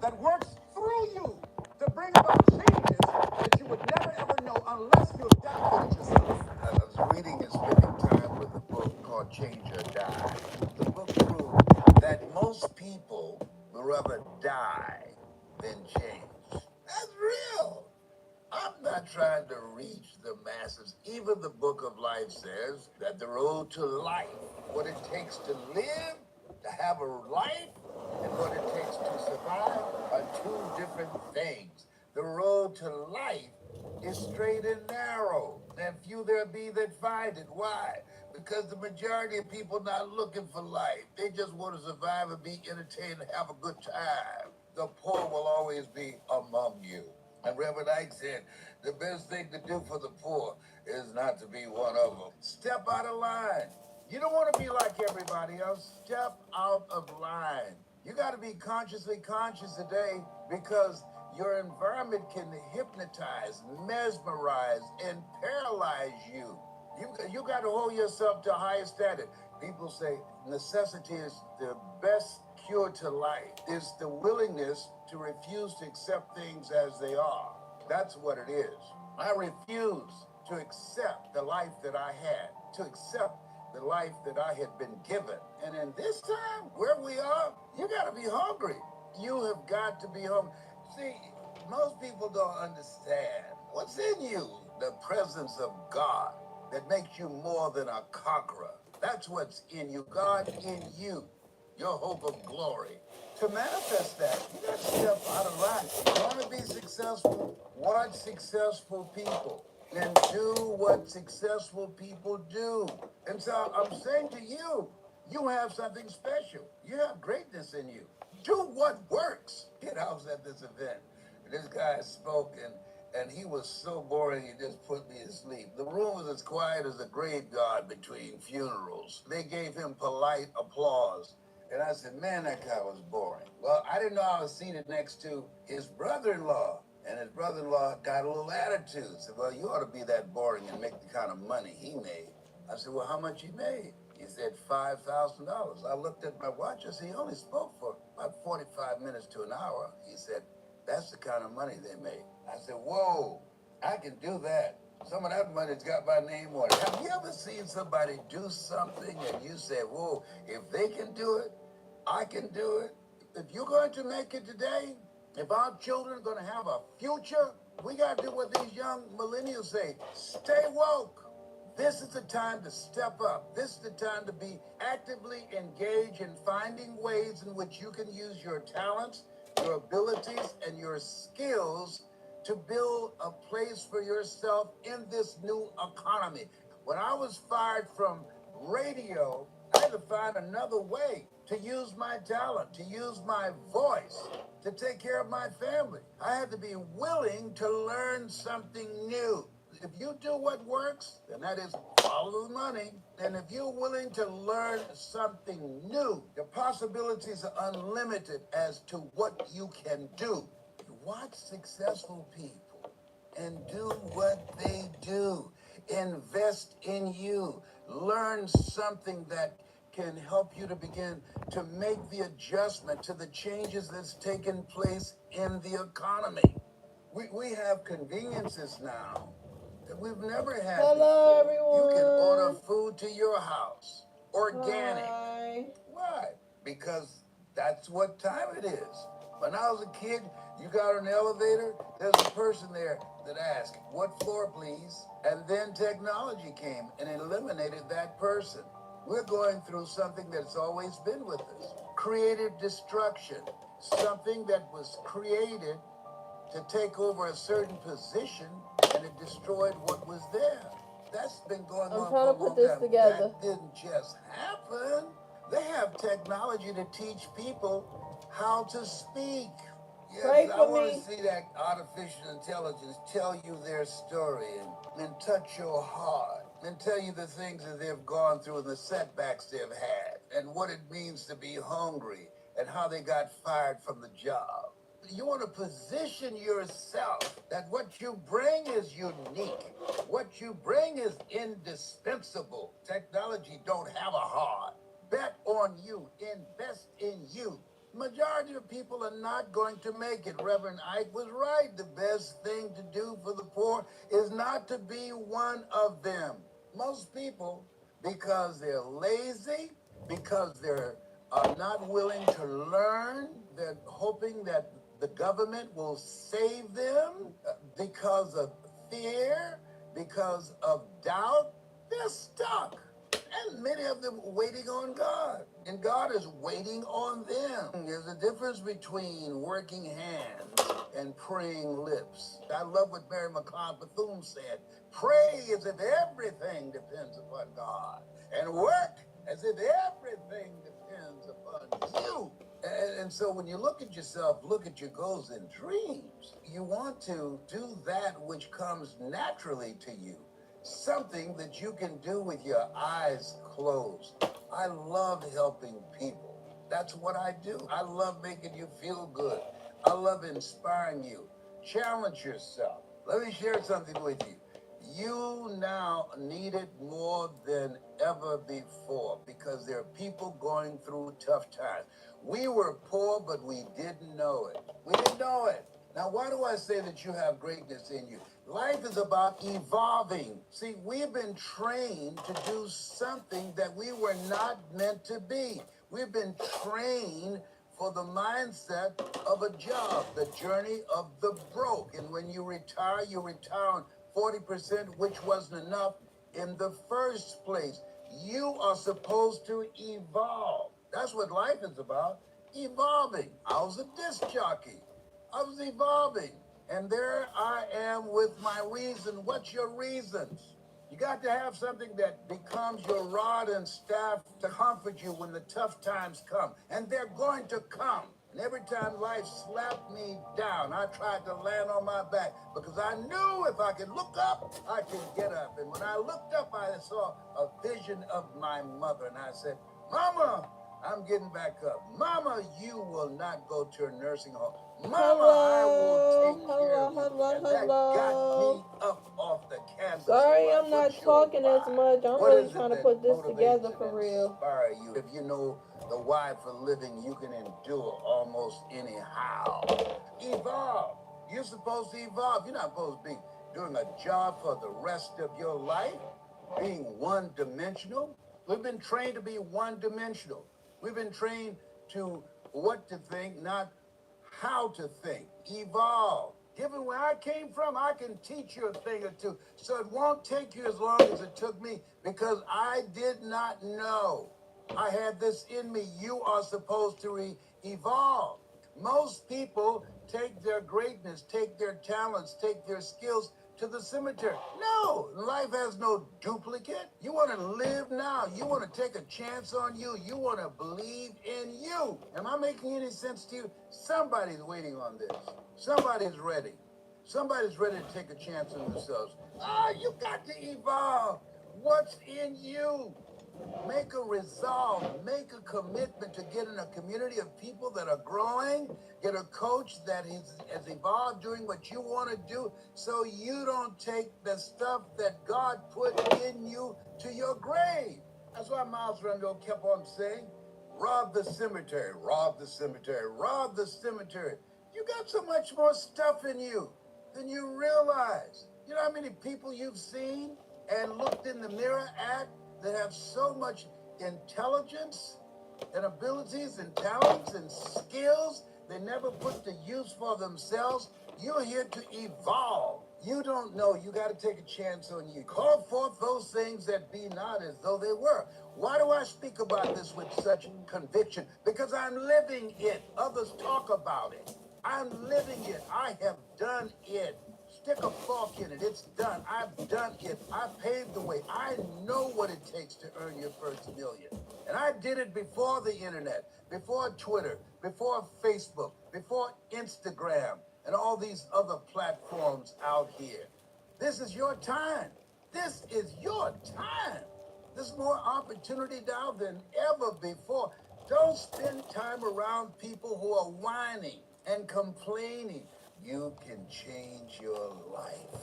that works through you to bring about changes that you would never ever know unless you dedicated yourself. I was reading and spending time with a book called Change or Die. The book proved that most people would rather die than change. That's real. I'm not trying to reach the masses. Even the book of life says that the road to life, what it takes to live, to have a life, and what it takes to survive are two different things. The road to life is straight and narrow, and few there be that find it. Why? Because the majority of people not looking for life. They just want to survive and be entertained and have a good time. The poor will always be among you. And Reverend Ike said, the best thing to do for the poor is not to be one of them. Step out of line. You don't want to be like everybody else. Step out of line. You got to be consciously conscious today because your environment can hypnotize, mesmerize, and paralyze you. You got to hold yourself to a higher standard. People say necessity is the best cure to life. Is the willingness to refuse to accept things as they are. That's what it is. I refuse to accept the life that I had, to accept the life that I had been given. And in this time, where we are, you got to be hungry. You have got to be hungry. See, most people don't understand what's in you, the presence of God that makes you more than a conqueror. That's what's in you, God in you, your hope of glory. To manifest that, you got to step out of line. You want to be successful, watch successful people and do what successful people do. And so I'm saying to you, you have something special. You have greatness in you. Do what works. I was at this event, and this guy spoke, and he was so boring, he just put me to sleep. The room was as quiet as a graveyard between funerals. They gave him polite applause. And I said, man, that guy was boring. Well, I didn't know I was seated next to his brother-in-law. And his brother-in-law got a little attitude. Said, well, you ought to be that boring and make the kind of money he made. I said, well, how much he made? He said, $5,000. I looked at my watch. I said, he only spoke for about 45 minutes to an hour. He said, that's the kind of money they made. I said, whoa, I can do that. Some of that money's got my name on it. Have you ever seen somebody do something and you say, whoa, if they can do it, I can do it? If you're going to make it today, if our children are going to have a future, we got to do what these young millennials say, stay woke. This is the time to step up. This is the time to be actively engaged in finding ways in which you can use your talents, your abilities, and your skills to build a place for yourself in this new economy. When I was fired from radio, I had to find another way to use my talent, to use my voice, to take care of my family. I had to be willing to learn something new. If you do what works, then that is follow the money. And if you're willing to learn something new, the possibilities are unlimited as to what you can do. Watch successful people and do what they do. Invest in you. Learn something that can help you to begin to make the adjustment to the changes that's taken place in the economy. We have conveniences now that we've never had. Hello, before. Everyone. You can order food to your house, organic. Hi. Why? Because that's what time it is. When I was a kid, you got on the elevator, there's a person there that asked, what floor, please? And then technology came and eliminated that person. We're going through something that's always been with us. Creative destruction. Something that was created to take over a certain position, and it destroyed what was there. That's been going on for a long time. I'm trying to put this together. That didn't just happen. They have technology to teach people how to speak. Yes, pray for me. I want to see that artificial intelligence tell you their story and touch your heart and tell you the things that they've gone through and the setbacks they've had and what it means to be hungry and how they got fired from the job. You want to position yourself that what you bring is unique. What you bring is indispensable. Technology don't have a heart. Bet on you. Invest in you. Majority of people are not going to make it. Reverend Ike was right. The best thing to do for the poor is not to be one of them. Most people, because they're lazy, because they're not willing to learn, they're hoping that the government will save them because of fear, because of doubt, they're stuck. And many of them waiting on God. And God is waiting on them. There's a difference between working hands and praying lips. I love what Mary McLeod Bethune said. Pray as if everything depends upon God. And work as if everything depends upon you. And so when you look at yourself, look at your goals and dreams. You want to do that which comes naturally to you, something that you can do with your eyes closed. I love helping people. That's what I do. I love making you feel good. I love inspiring you. Challenge yourself. Let me share something with you. You now need it more than ever before because there are people going through tough times. We were poor, but we didn't know it. We didn't know it. Now, why do I say that you have greatness in you? Life is about evolving. See, we've been trained to do something that we were not meant to be. We've been trained for the mindset of a job, the journey of the broke. And when you retire on 40%, which wasn't enough in the first place. You are supposed to evolve. That's what life is about, evolving. I was a disc jockey. I was evolving. And there I am with my reason. What's your reasons? You got to have something that becomes your rod and staff to comfort you when the tough times come. And they're going to come. And every time life slapped me down, I tried to land on my back because I knew if I could look up, I could get up. And when I looked up, I saw a vision of my mother. And I said, Mama, I'm getting back up. Mama, you will not go to a nursing home. Mama, I will take care of you. And that got me up off the canvas. Sorry, I'm not talking as much. I'm really trying to put this together for real. Inspire you. If you know the why for living, you can endure almost anyhow. Evolve. You're supposed to evolve. You're not supposed to be doing a job for the rest of your life, being one-dimensional. We've been trained to be one-dimensional. We've been trained to what to think, not how to think. Evolve. Given where I came from, I can teach you a thing or two. So it won't take you as long as it took me because I did not know. I had this in me. You are supposed to evolve. Most people take their greatness, take their talents, take their skills to the cemetery. No, life has no duplicate. You want to live now. You want to take a chance on you. You want to believe in you. Am I making any sense to you? Somebody's waiting on this. Somebody's ready. Somebody's ready to take a chance on themselves. You got to evolve. What's in you? Make a resolve, make a commitment to get in a community of people that are growing, get a coach that has evolved doing what you want to do so you don't take the stuff that God put in you to your grave. That's why Miles Randall kept on saying, rob the cemetery, rob the cemetery, rob the cemetery. You got so much more stuff in you than you realize. You know how many people you've seen and looked in the mirror at that have so much intelligence and abilities and talents and skills they never put to use for themselves. You're here to evolve. You don't know. You got to take a chance on you. Call forth those things that be not as though they were. Why do I speak about this with such conviction? Because I'm living it. Others talk about it. I'm living it. I have done it. Stick a fork in it. It's done. I've done it. I paved the way. I know what it takes to earn your first million. And I did it before the internet, before Twitter, before Facebook, before Instagram, and all these other platforms out here. This is your time. This is your time. There's more opportunity now than ever before. Don't spend time around people who are whining and complaining. You can change your life.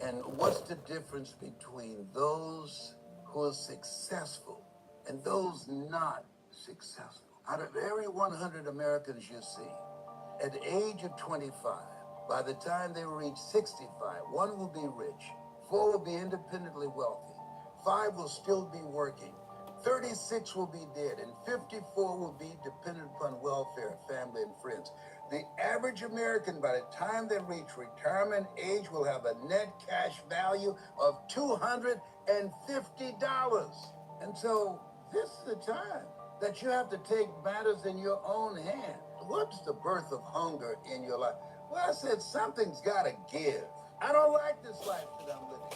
And what's the difference between those who are successful and those not successful? Out of every 100 Americans you see, at the age of 25, by the time they reach 65, one will be rich, four will be independently wealthy, five will still be working, 36 will be dead, and 54 will be dependent upon welfare, family, and friends. The average American, by the time they reach retirement age, will have a net cash value of $250. And so this is the time that you have to take matters in your own hand. What's the birth of hunger in your life? Well, I said something's got to give. I don't like this life that I'm living.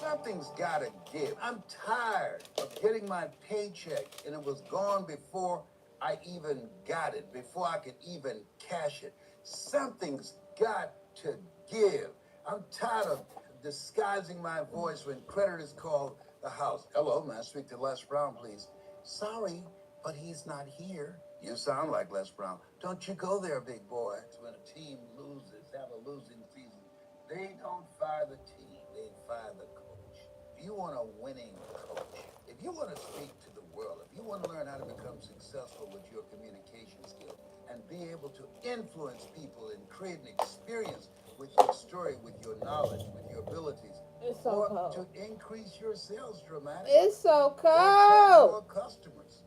Something's got to give. I'm tired of getting my paycheck and it was gone before I even got it, before I could even cash it. Something's got to give. I'm tired of disguising my voice when creditors call the house. Hello, may I speak to Les Brown, please? Sorry, but he's not here. You sound like Les Brown. Don't you go there, big boy. When a team loses, have a losing season, they don't fire the team, they fire the coach. If you want a winning coach, if you want to speak to the world, if you want to learn how to become successful with your communication skills and be able to influence people and create an experience with your story, with your knowledge, with your abilities, It's so or cold. to increase your sales dramatically, It's so or attract more cold. customers.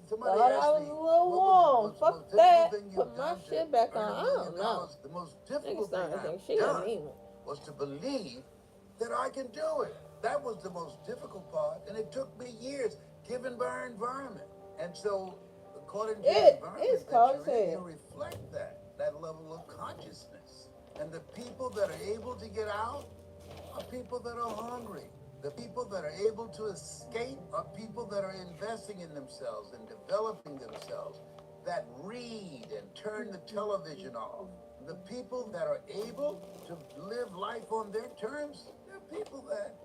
Somebody Thought I asked was me, a little what was warm. the Fuck most that. difficult thing you've Put my done shit to back earn on. $1 I million? don't know. The most Niggas difficult thing starting to think I've she a done demon. was to believe that I can do it. That was the most difficult part, and it took me years, given by our environment. And so, according to the environment It's that cold as you're in, you hell. reflect that level of consciousness. And the people that are able to get out are people that are hungry. The people that are able to escape are people that are investing in themselves and developing themselves, that read and turn the television off. The people that are able to live life on their terms, they're people that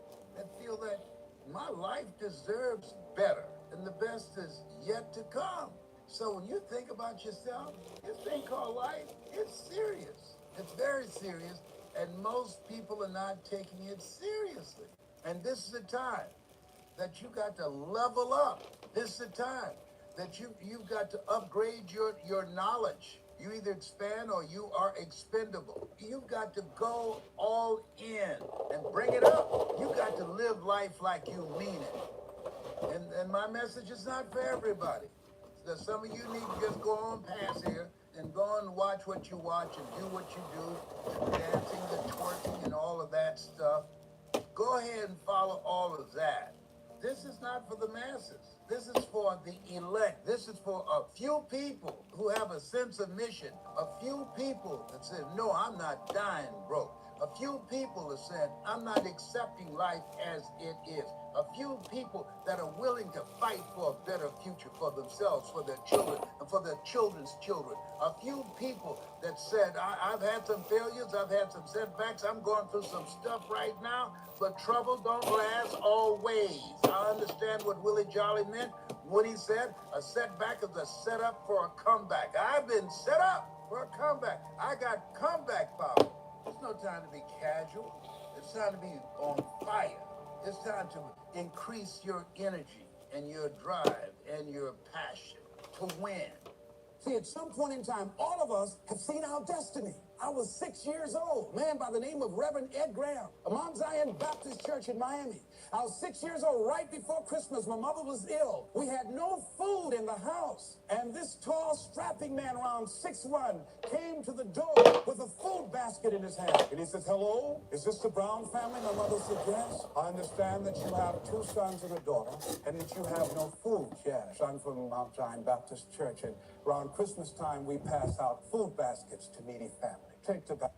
feel that my life deserves better and the best is yet to come. So when you think about yourself, this thing called life, it's serious. It's very serious, and most people are not taking it seriously. And this is the time that you got to level up. This is the time that you've got to upgrade your knowledge. You either expand or you are expendable. You've got to go all in and bring it up. You got to live life like you mean it. And my message is not for everybody. So some of you need to just go on past here and go and watch what you watch and do what you do, the dancing, the twerking, and all of that stuff. Go ahead and follow all of that. This is not for the masses. This is for the elect. This is for a few people who have a sense of mission. A few people that said, no, I'm not dying broke. A few people that said, I'm not accepting life as it is. A few people that are willing to fight for a better future for themselves, for their children, and for their children's children. A few people that said, I've had some failures, I've had some setbacks, I'm going through some stuff right now, but trouble don't last always. I understand what Willie Jolly meant when he said a setback is a setup for a comeback. I've been set up for a comeback. I got comeback power. It's no time to be casual. It's time to be on fire. It's time to increase your energy and your drive and your passion to win. See, at some point in time, all of us have seen our destiny. I was 6 years old, a man by the name of Reverend Ed Graham, of Mount Zion Baptist Church in Miami. I was 6 years old right before Christmas. My mother was ill. We had no food in the house. And this tall, strapping man around 6'1" came to the door with a food basket in his hand. And he says, hello, is this the Brown family? My mother said, yes. I understand that you have 2 sons and a daughter, and that you have no food. Yes, I'm from Mount Zion Baptist Church, and around Christmas time, we pass out food baskets to needy families. Take the back.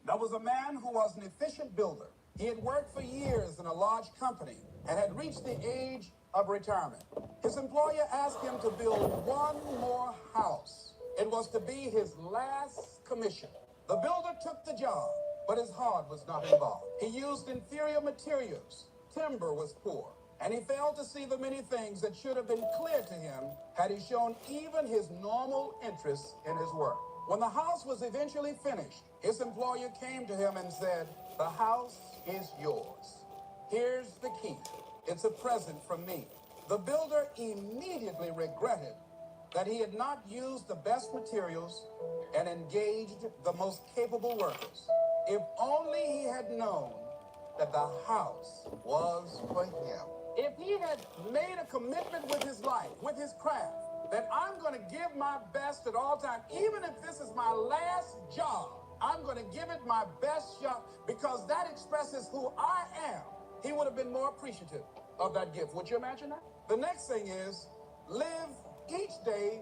There was a man who was an efficient builder. He had worked for years in a large company and had reached the age of retirement. His employer asked him to build one more house. It was to be his last commission. The builder took the job, but his heart was not involved. He used inferior materials. Timber was poor. And he failed to see the many things that should have been clear to him had he shown even his normal interest in his work. When the house was eventually finished, his employer came to him and said, the house is yours. Here's the key. It's a present from me. The builder immediately regretted that he had not used the best materials and engaged the most capable workers. If only he had known that the house was for him. If he had made a commitment with his life, with his craft, that I'm going to give my best at all times, even if this is my last job, I'm going to give it my best shot because that expresses who I am. He would have been more appreciative of that gift. Would you imagine that? The next thing is live each day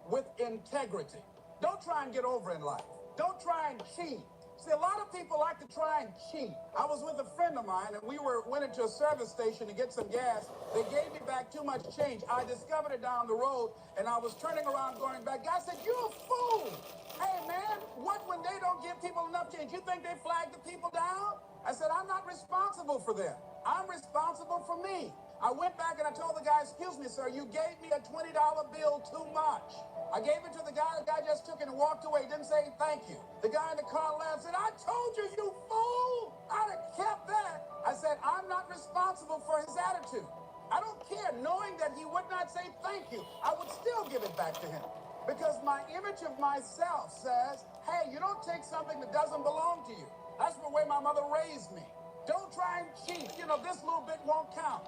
with integrity. Don't try and get over in life. Don't try and cheat. See, a lot of people like to try and cheat. I was with a friend of mine, and we went into a service station to get some gas. They gave me back too much change. I discovered it down the road, and I was turning around going back. Guy said, "You're a fool. Hey, man, what when they don't give people enough change? You think they flag the people down?" I said, "I'm not responsible for them. I'm responsible for me." I went back and I told the guy, "Excuse me, sir, you gave me a $20 bill too much." I gave it to the guy just took it and walked away, didn't say thank you. The guy in the car laughed, said, "I told you, you fool! I'd have kept that." I said, "I'm not responsible for his attitude. I don't care, knowing that he would not say thank you, I would still give it back to him. Because my image of myself says, hey, you don't take something that doesn't belong to you. That's the way my mother raised me. Don't try and cheat. This little bit won't count.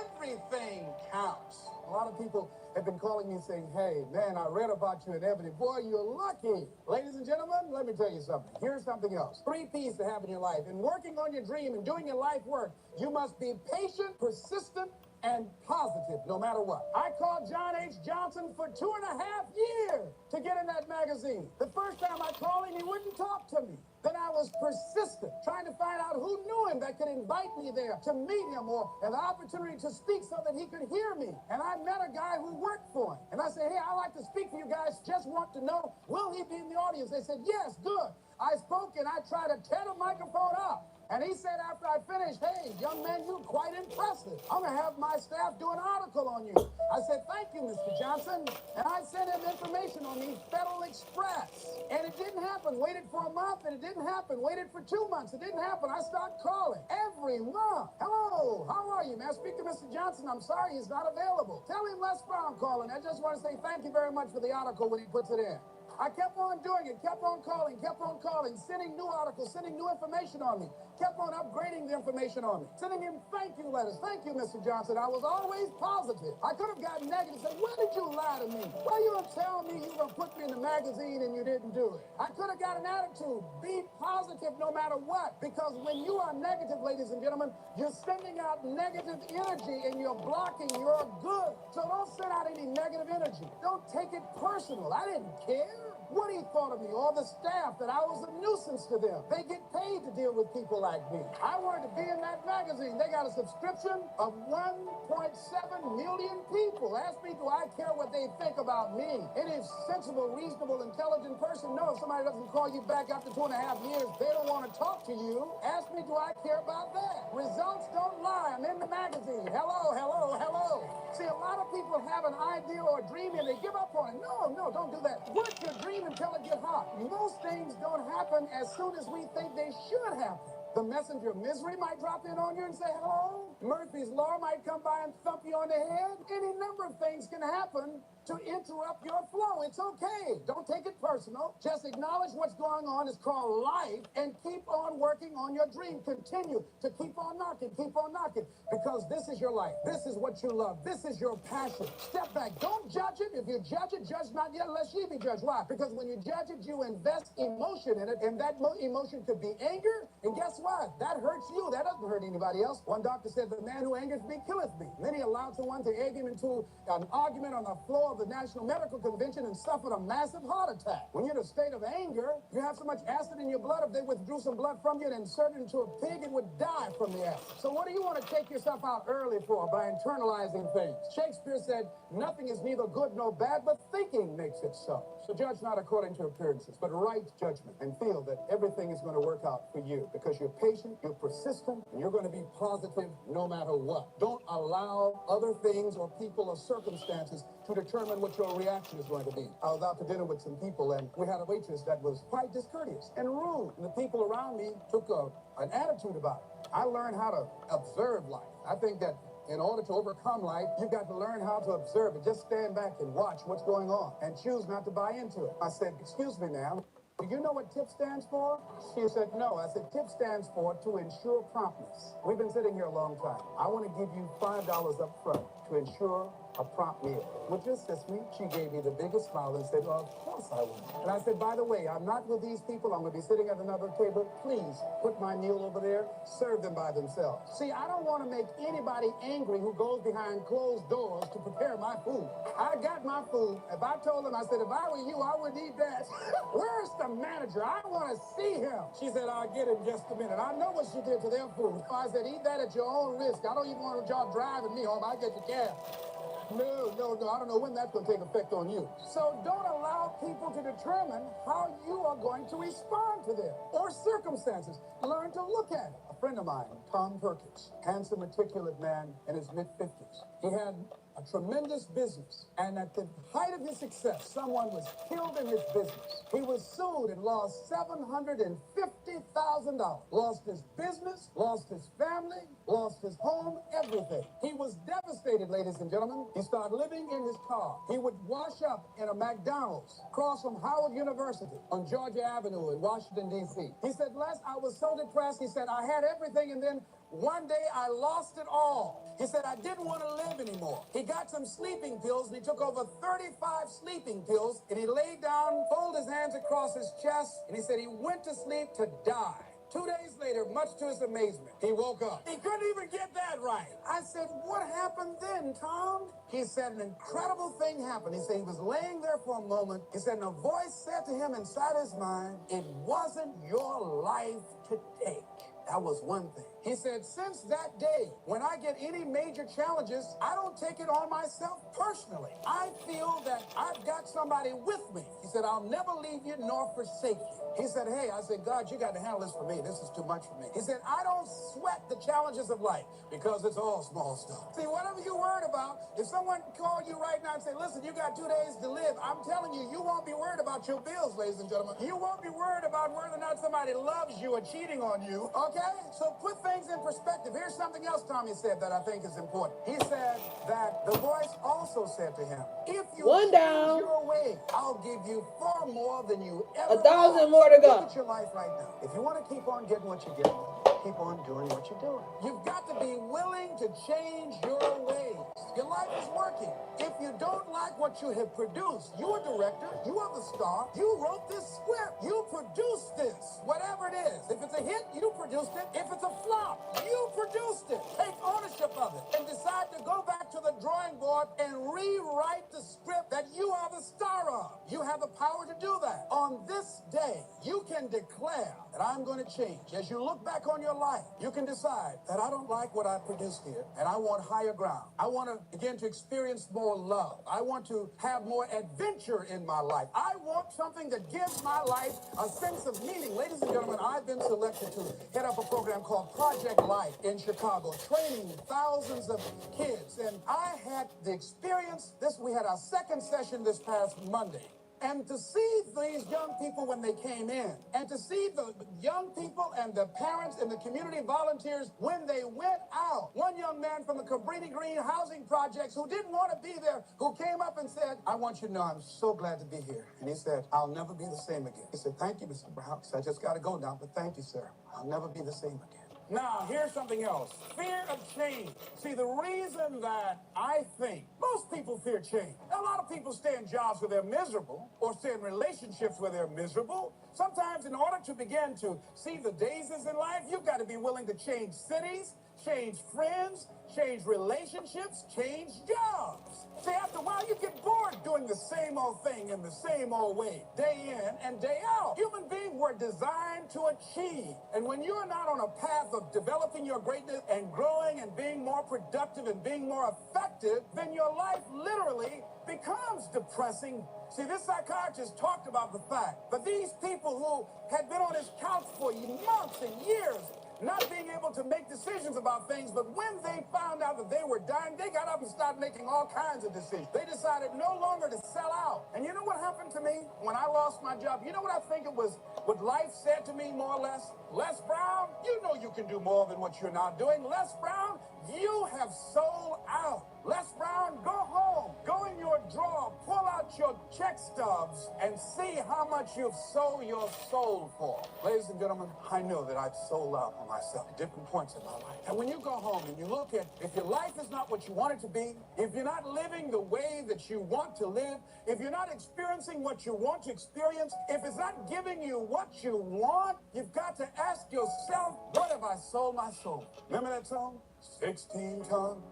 Everything counts." A lot of people have been calling me saying, "Hey, man, I read about you in Ebony. Boy, you're lucky." Ladies and gentlemen, let me tell you something. Here's something else. 3 P's to have in your life. In working on your dream and doing your life work, you must be patient, persistent, and positive, no matter what. I called John H. Johnson for 2.5 years to get in that magazine. The first time I called him, he wouldn't talk to me. Then I was persistent, trying to find out who knew him that could invite me there to meet him or an opportunity to speak so that he could hear me. And I met a guy who worked for him. And I said, "Hey, I'd like to speak to you guys. Just want to know, will he be in the audience?" They said, "Yes, good." I spoke and I tried to tear the microphone up. And he said after I finished, "Hey, young man, you're quite impressive. I'm going to have my staff do an article on you." I said, "Thank you, Mr. Johnson." And I sent him information on the Federal Express. And it didn't happen. Waited for a month and it didn't happen. Waited for 2 months. It didn't happen. I started calling every month. "Hello, how are you? May I speak to Mr. Johnson? I'm sorry, he's not available." "Tell him Les Brown calling. I just want to say thank you very much for the article when he puts it in." I kept on doing it, kept on calling, sending new articles, sending new information on me, kept on upgrading the information on me, sending him thank you letters. "Thank you, Mr. Johnson." I was always positive. I could have gotten negative and said, "Why did you lie to me? Why you don't tell me you were going to put me in the magazine and you didn't do it?" I could have got an attitude. Be positive no matter what. Because when you are negative, ladies and gentlemen, you're sending out negative energy and you're blocking your good. So don't send out any negative energy. Don't take it personal. I didn't care what he thought of me or the staff, that I was a nuisance to them. They get paid to deal with people like me. I wanted to be in that magazine. They got a subscription of 1.7 million people. Ask me, do I care what they think about me? Any sensible, reasonable, intelligent person knows if somebody doesn't call you back after 2.5 years, they don't want to talk to you. Ask me, do I care about that? Results don't lie. I'm in the magazine. Hello, hello, hello. See, a lot of people have an idea or a dream and they give up on it. No, don't do that. Work your dream until it gets hot. Most things don't happen as soon as we think they should happen. The messenger of misery might drop in on you and say hello. Murphy's Law might come by and thump you on the head. Any number of things can happen to interrupt your flow. It's okay. Don't take it personal. Just acknowledge what's going on. It's called life, and keep on working on your dream. Continue to keep on knocking, because this is your life. This is what you love. This is your passion. Step back. Don't judge it. If you judge it, judge not yet, lest ye be judged. Why? Because when you judge it, you invest emotion in it, and that emotion could be anger, and guess what? That hurts you. That doesn't hurt anybody else. One doctor said, "The man who angers me killeth me." Many allowed someone to egg him into an argument on the floor of the National Medical Convention and suffered a massive heart attack. When you're in a state of anger, you have so much acid in your blood, if they withdrew some blood from you and inserted it into a pig, it would die from the acid. So what do you want to take yourself out early for? By internalizing things. Shakespeare said, "Nothing is neither good nor bad, but thinking makes it so." So judge not according to appearances, but right judgment, and feel that everything is going to work out for you because you're patient, you're persistent, and you're going to be positive no matter what. Don't allow other things or people or circumstances to determine what your reaction is going to be. I was out to dinner with some people, and we had a waitress that was quite discourteous and rude. And the people around me took an attitude about it. I learned how to observe life. I think that In order to overcome life, you've got to learn how to observe it. Just stand back and watch what's going on and choose not to buy into it. I said, excuse me, ma'am. Do you know what TIP stands for? She said, no. I said, TIP stands for to ensure promptness. We've been sitting here a long time. I want to give you $5 up front to ensure a prompt meal. Would you assist me? She gave me the biggest smile and said, well, of course I will. And I said, by the way, I'm not with these people. I'm going to be sitting at another table. Please put my meal over there. Serve them by themselves. See, I don't want to make anybody angry who goes behind closed doors to prepare my food. I got my food. If I told them, I said, if I were you, I wouldn't eat that. Where's the manager? I want to see him. She said, I'll get him just a minute. I know what she did to their food. I said, eat that at your own risk. I don't even want y'all driving me home. I get the cab. No. I don't know when that's going to take effect on you. So don't allow people to determine how you are going to respond to them or circumstances. Learn to look at it. A friend of mine, Tom Perkins, handsome, articulate man in his mid-50s. He had a tremendous business, and at the height of his success, someone was killed in his business. He was sued and lost $750,000. Lost his business, lost his family, lost his home, everything. He was devastated, ladies and gentlemen. He started living in his car. He would wash up in a McDonald's across from Howard University on Georgia Avenue in Washington, D.C. He said, Les, I was so depressed. He said, I had everything, and then one day I lost it all. He said, I didn't want to live anymore. He got some sleeping pills, and he took over 35 sleeping pills, and he laid down, folded his hands across his chest, and he said he went to sleep to die. 2 days later, much to his amazement, he woke up. He couldn't even get that right. I said, what happened then, Tom? He said, an incredible thing happened. He said he was laying there for a moment. He said, and a voice said to him inside his mind, it wasn't your life to take. That was one thing. He said, since that day, when I get any major challenges, I don't take it on myself personally. I feel that I've got somebody with me. He said, I'll never leave you nor forsake you. He said, hey, I said, God, you got to handle this for me. This is too much for me. He said, I don't sweat the challenges of life because it's all small stuff. See, whatever you're worried about, if someone called you right now and say, listen, you got 2 days to live, I'm telling you, you won't be worried about your bills, ladies and gentlemen. You won't be worried about whether or not somebody loves you or cheating on you, okay? So put things in perspective. Here's something else Tommy said that I think is important. He said that the voice also said to him, if you One change down. your way, I'll give you far more than you ever 1,000 more to go. Look at your life right now. If you want to keep on getting what you're getting, keep on doing what you're doing. You've got to be willing to change your ways. Your life is working. If you don't like what you have produced, you're a director, you are the star, you wrote this script, you produced this, whatever it is. If it's a hit, you produced it. If it's a flop, you produced it. Take ownership of it and decide to go back to the drawing board and rewrite the script that you are the star of. You have the power to do that. On this day, you can declare that I'm going to change. As you look back on your life, you can decide that I don't like what I produced here, and I want higher ground. I want to begin to experience more love. I want to have more adventure in my life. I want something that gives my life a sense of meaning. Ladies and gentlemen, I've been selected to head up a program called Project Life in Chicago, training thousands of kids. And I had the experience, we had our second session this past Monday. And to see these young people when they came in, and to see the young people and the parents and the community volunteers when they went out. One young man from the Cabrini Green housing projects who didn't want to be there, who came up and said, I want you to know I'm so glad to be here. And he said, I'll never be the same again. He said, thank you, Mr. Brown. I just got to go now, but thank you, sir. I'll never be the same again. Now, here's something else. Fear of change. See, the reason that I think most people fear change. A lot of people stay in jobs where they're miserable or stay in relationships where they're miserable. Sometimes in order to begin to see the daisies in life, you've got to be willing to change cities, change friends, change relationships, change jobs. See, after a while, you get bored doing the same old thing in the same old way, day in and day out. Human beings were designed to achieve. And when you're not on a path of developing your greatness and growing and being more productive and being more effective, then your life literally becomes depressing. See, this psychiatrist talked about the fact that these people who had been on his couch for months and years, not being able to make decisions about things, but when they found out that they were dying, they got up and started making all kinds of decisions. They decided no longer to sell out. And you know what happened to me when I lost my job? You know what I think it was, what life said to me more or less? Les Brown, you know you can do more than what you're not doing. Les Brown, you have sold out. Les Brown, go home, go in your drawer, pull out your check stubs, and see how much you've sold your soul for. Ladies and gentlemen, I know that I've sold out on myself at different points in my life. And when you go home and you look at, if your life is not what you want it to be, if you're not living the way that you want to live, if you're not experiencing what you want to experience, if it's not giving you what you want, you've got to ask yourself, what have I sold my soul for? Remember that song? 16 tons.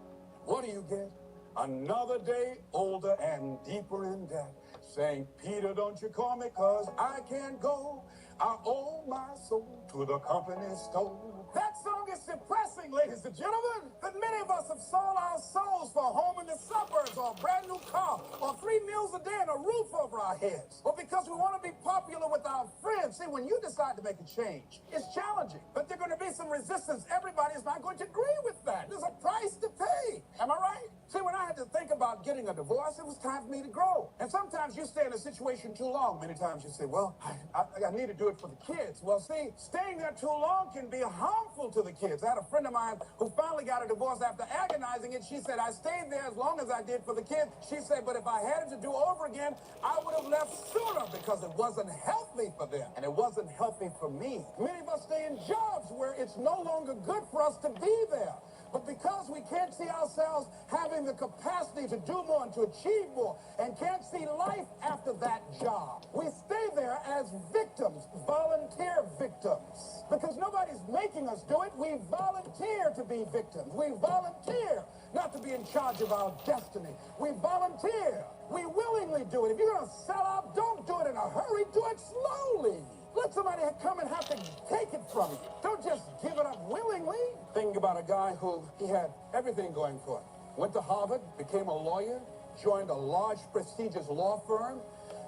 What do you get? Another day older and deeper in debt. Saying, Peter, don't you call me, 'cause I can't go. I owe my soul to the company store. That song is depressing, ladies and gentlemen. That many of us have sold our souls for a home in the suburbs, or a brand new car, or 3 meals a day and a roof over our heads, or because we want to be popular with our friends. See, when you decide to make a change, it's challenging, but there's going to be some resistance. Everybody is not going to agree with that. There's a price to pay. Am I right? See, when I had to think about getting a divorce, it was time for me to grow. And sometimes you stay in a situation too long. Many times you say, well, I need to do it for the kids. Well, see, staying there too long can be harmful to the kids. I had a friend of mine who finally got a divorce after agonizing it. She said, I stayed there as long as I did for the kids. She said, but if I had it to do over again, I would have left sooner because it wasn't healthy for them. And it wasn't healthy for me. Many of us stay in jobs where it's no longer good for us to be there. But because we can't see ourselves having the capacity to do more and to achieve more, and can't see life after that job, we stay there as victims, volunteer victims. Because nobody's making us do it. We volunteer to be victims. We volunteer not to be in charge of our destiny. We volunteer. We willingly do it. If you're going to sell out, don't do it in a hurry. Do it slowly. Let somebody come and have to take it from you. Don't just give it up willingly. Thinking about a guy who he had everything going for him. Went to Harvard, became a lawyer, joined a large, prestigious law firm,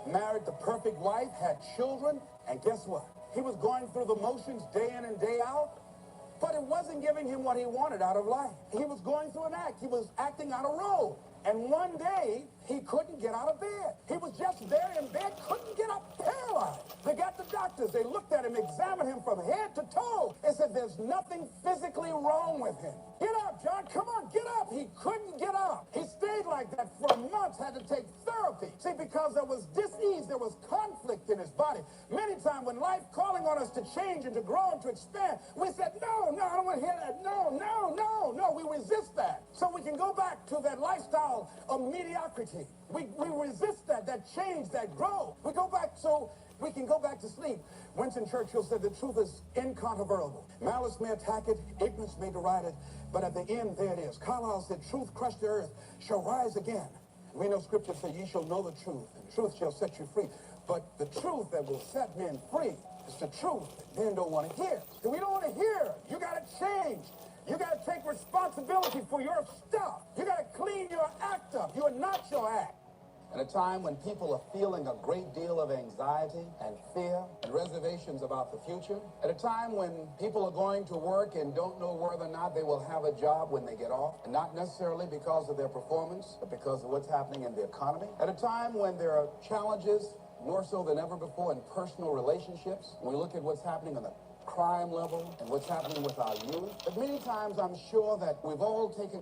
married the perfect wife, had children, and guess what? He was going through the motions day in and day out, but it wasn't giving him what he wanted out of life. He was going through an act. He was acting out a role. And one day, he couldn't get out of bed. He was just there in bed, couldn't get up, paralyzed. They got the doctors. They looked at him, examined him from head to toe. They said, there's nothing physically wrong with him. Get up, John. Come on, get up. He couldn't get up. He stayed like that for months, had to take therapy. See, because there was dis-ease, there was conflict in his body. Many times when life calling on us to change and to grow and to expand, we said, no, I don't want to hear that. No. We resist that. So we can go back to that lifestyle of mediocrity. We resist that change, that growth. We go back so we can go back to sleep. Winston Churchill said the truth is incontrovertible. Malice may attack it, ignorance may deride it, but at the end, there it is. Carlyle said, truth crushed the earth shall rise again. We know scripture says, ye shall know the truth, and the truth shall set you free. But the truth that will set men free is the truth that men don't want to hear. So we don't want to hear. You got to change. You got to take responsibility for your stuff. You got to clean your act up. You are not your act. At a time when people are feeling a great deal of anxiety and fear and reservations about the future, at a time when people are going to work and don't know whether or not they will have a job when they get off, and not necessarily because of their performance, but because of what's happening in the economy, at a time when there are challenges more so than ever before in personal relationships, when we look at what's happening on the crime level and what's happening with our youth, but many times I'm sure that we've all taken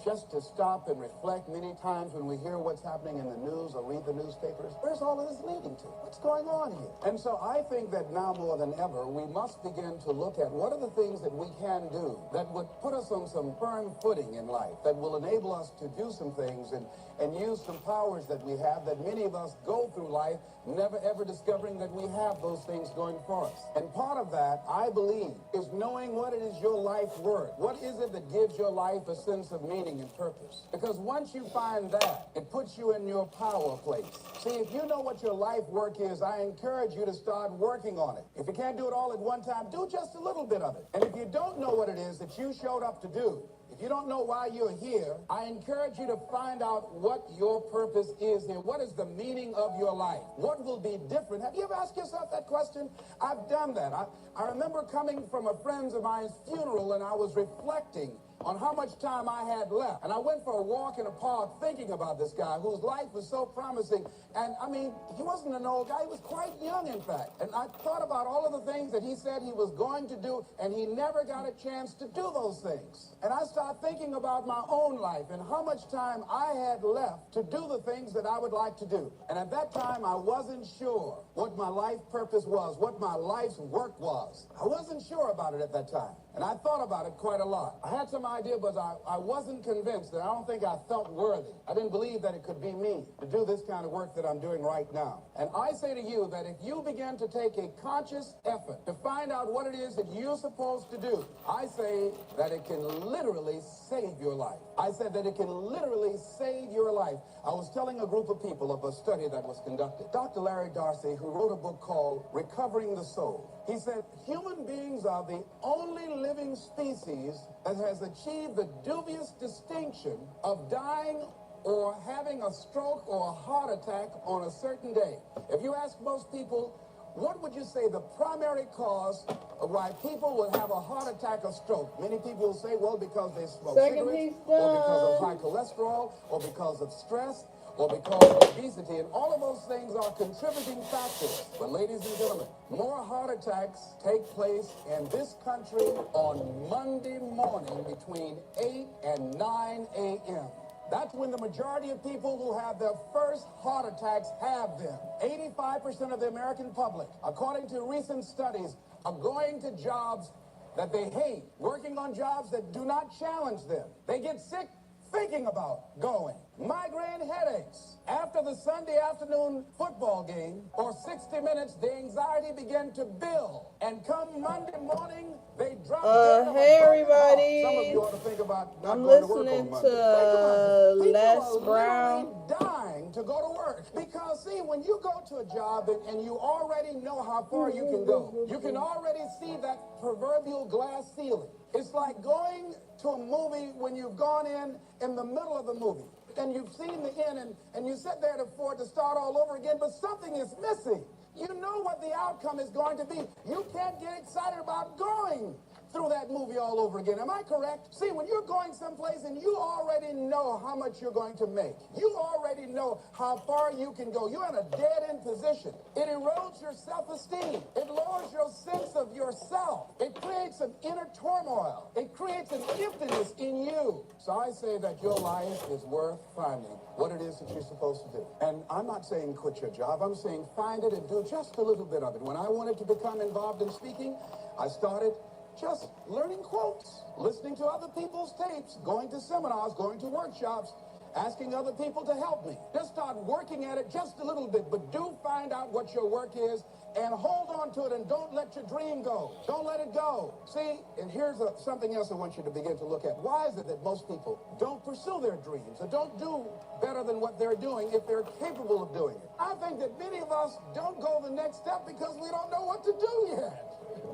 just to stop and reflect. Many times when we hear what's happening in the news or read the newspapers, where's all of this leading to? What's going on here? And so I think that now more than ever, we must begin to look at what are the things that we can do that would put us on some firm footing in life, that will enable us to do some things and use some powers that we have, that many of us go through life never ever discovering that we have those things going for us. And part of that, I believe, is knowing what it is your life worth. What is it that gives your life a sense of meaning and purpose? Because once you find that, it puts you in your power place. See, if you know what your life work is, I encourage you to start working on it. If you can't do it all at one time, do just a little bit of it. And if you don't know what it is that you showed up to do, if you don't know why you're here, I encourage you to find out what your purpose is here. What is the meaning of your life? What will be different? Have you ever asked yourself that question? I've done that. I remember coming from a friend of mine's funeral, and I was reflecting on how much time I had left. And I went for a walk in a park thinking about this guy whose life was so promising. And I mean, he wasn't an old guy. He was quite young, in fact. And I thought about all of the things that he said he was going to do, and he never got a chance to do those things. And I started thinking about my own life and how much time I had left to do the things that I would like to do. And at that time, I wasn't sure what my life purpose was, what my life's work was. I wasn't sure about it at that time. And I thought about it quite a lot. I had some idea, but I wasn't convinced, and I don't think I felt worthy. I didn't believe that it could be me to do this kind of work that I'm doing right now. And I say to you that if you begin to take a conscious effort to find out what it is that you're supposed to do, I say that it can literally save your life. I said that it can literally save your life. I was telling a group of people of a study that was conducted. Dr. Larry Darcy, who wrote a book called Recovering the Soul, he said, human beings are the only living species that has achieved the dubious distinction of dying or having a stroke or a heart attack on a certain day. If you ask most people, what would you say the primary cause of why people will have a heart attack or stroke? Many people will say, well, because they smoke cigarettes, or because of high cholesterol, or because of stress, or because of obesity, and all of those things are contributing factors. But ladies and gentlemen, more heart attacks take place in this country on Monday morning between 8 and 9 a.m. That's when the majority of people who have their first heart attacks have them. 85% of the American public, according to recent studies, are going to jobs that they hate, working on jobs that do not challenge them. They get sick thinking about going. Migraine headaches. After the Sunday afternoon football game, or 60 minutes, the anxiety began to build. And come Monday morning, they drop dead. Hey everybody. Some of you ought to think about not I'm going to work listening on Monday. to Les Brown. People are dying to go to work. Because, see, when you go to a job and you already know how far you can go, you can already see that proverbial glass ceiling. It's like going to a movie when you've gone in the middle of the movie, and you've seen the end, and you sit there to start all over again, but something is missing. You know what the outcome is going to be. You can't get excited about going through that movie all over again. Am I correct? See, when you're going someplace and you already know how much you're going to make, you already know how far you can go, you're in a dead-end position. It erodes your self-esteem. It lowers your sense of yourself. It creates an inner turmoil. It creates an emptiness in you. So I say that your life is worth finding what it is that you're supposed to do. And I'm not saying quit your job. I'm saying find it and do just a little bit of it. When I wanted to become involved in speaking, I started just learning quotes, listening to other people's tapes, going to seminars, going to workshops, asking other people to help me. Just start working at it just a little bit, but do find out what your work is and hold on to it, and don't let your dream go. Don't let it go. See, and here's something else I want you to begin to look at. Why is it that most people don't pursue their dreams or don't do better than what they're doing if they're capable of doing it? I think that many of us don't go the next step because we don't know what to do yet.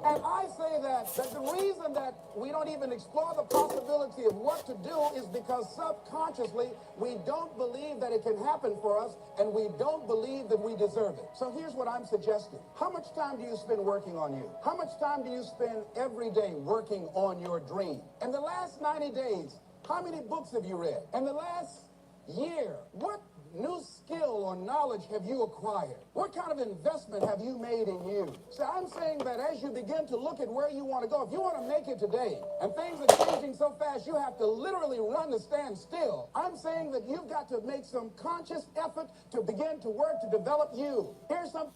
And I say that the reason that we don't even explore the possibility of what to do is because subconsciously we don't believe that it can happen for us, and we don't believe that we deserve it. So here's what I'm suggesting. How much time do you spend working on you? How much time do you spend every day working on your dream? In the last 90 days, how many books have you read? In the last year, what new skill or knowledge have you acquired? What kind of investment have you made in you? So I'm saying that as you begin to look at where you want to go, if you want to make it today, and things are changing so fast, you have to literally run to stand still. I'm saying that you've got to make some conscious effort to begin to work to develop you. Here's something.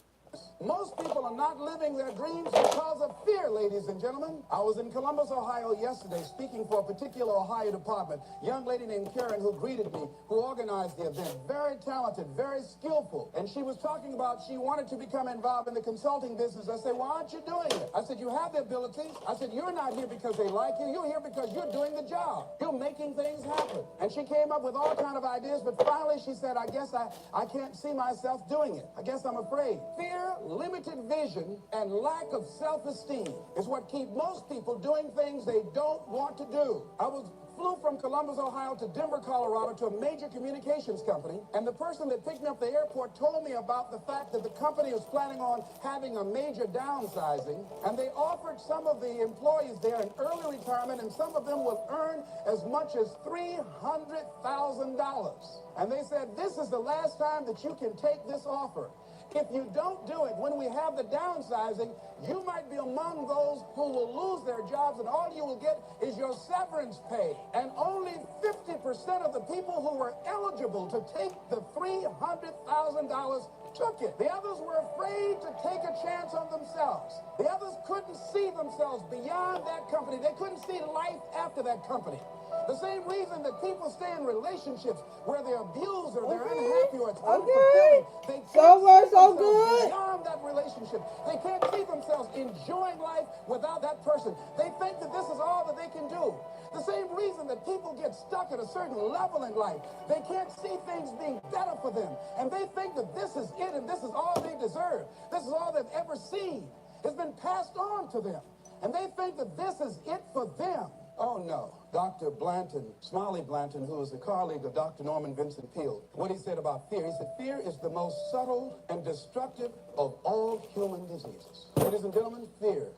Most people are not living their dreams because of fear, ladies and gentlemen. I was in Columbus, Ohio yesterday speaking for a particular Ohio department. Young lady named Karen who greeted me, who organized the event. Very talented, very skillful. And she was talking about she wanted to become involved in the consulting business. I said, why aren't you doing it? I said, you have the ability. I said, you're not here because they like you. You're here because you're doing the job. You're making things happen. And she came up with all kind of ideas, but finally she said, I guess I can't see myself doing it. I guess I'm afraid. Fear limited vision and lack of self-esteem is what keep most people doing things they don't want to do. Flew from Columbus, Ohio to Denver, Colorado to a major communications company, and the person that picked me up at the airport told me about the fact that the company was planning on having a major downsizing, and they offered some of the employees there an early retirement, and some of them will earn as much as $300,000. And they said, this is the last time that you can take this offer. If you don't do it, when we have the downsizing, you might be among those who will lose their jobs, and all you will get is your severance pay. And only 50% of the people who were eligible to take the $300,000 took it. The others were afraid to take a chance on themselves. The others couldn't see themselves beyond that company. They couldn't see life after that company. The same reason that people stay in relationships where they're abused or they're unhappy or it's unfulfilling. They can't see themselves beyond that relationship. They can't see themselves enjoying life without that person. They think that this is all that they can do. The same reason that people get stuck at a certain level in life. They can't see things being better for them. And they think that this is it and this is all they deserve. This is all they've ever seen. It's been passed on to them. And they think that this is it for them. Oh, no. Dr. Blanton, Smiley Blanton, who is a colleague of Dr. Norman Vincent Peale, what he said about fear, he said, fear is the most subtle and destructive of all human diseases. Ladies and gentlemen, fear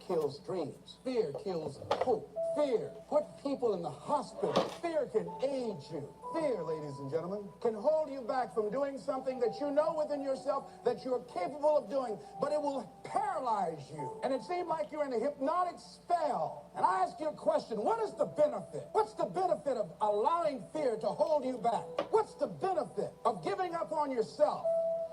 kills dreams. Fear kills hope. Fear put people in the hospital. Fear can age you. Fear, ladies and gentlemen, can hold you back from doing something that you know within yourself that you're capable of doing, but it will paralyze you. And it seems like you're in a hypnotic spell. And I ask you a question, what is the benefit? What's the benefit of allowing fear to hold you back? What's the benefit of giving up on yourself?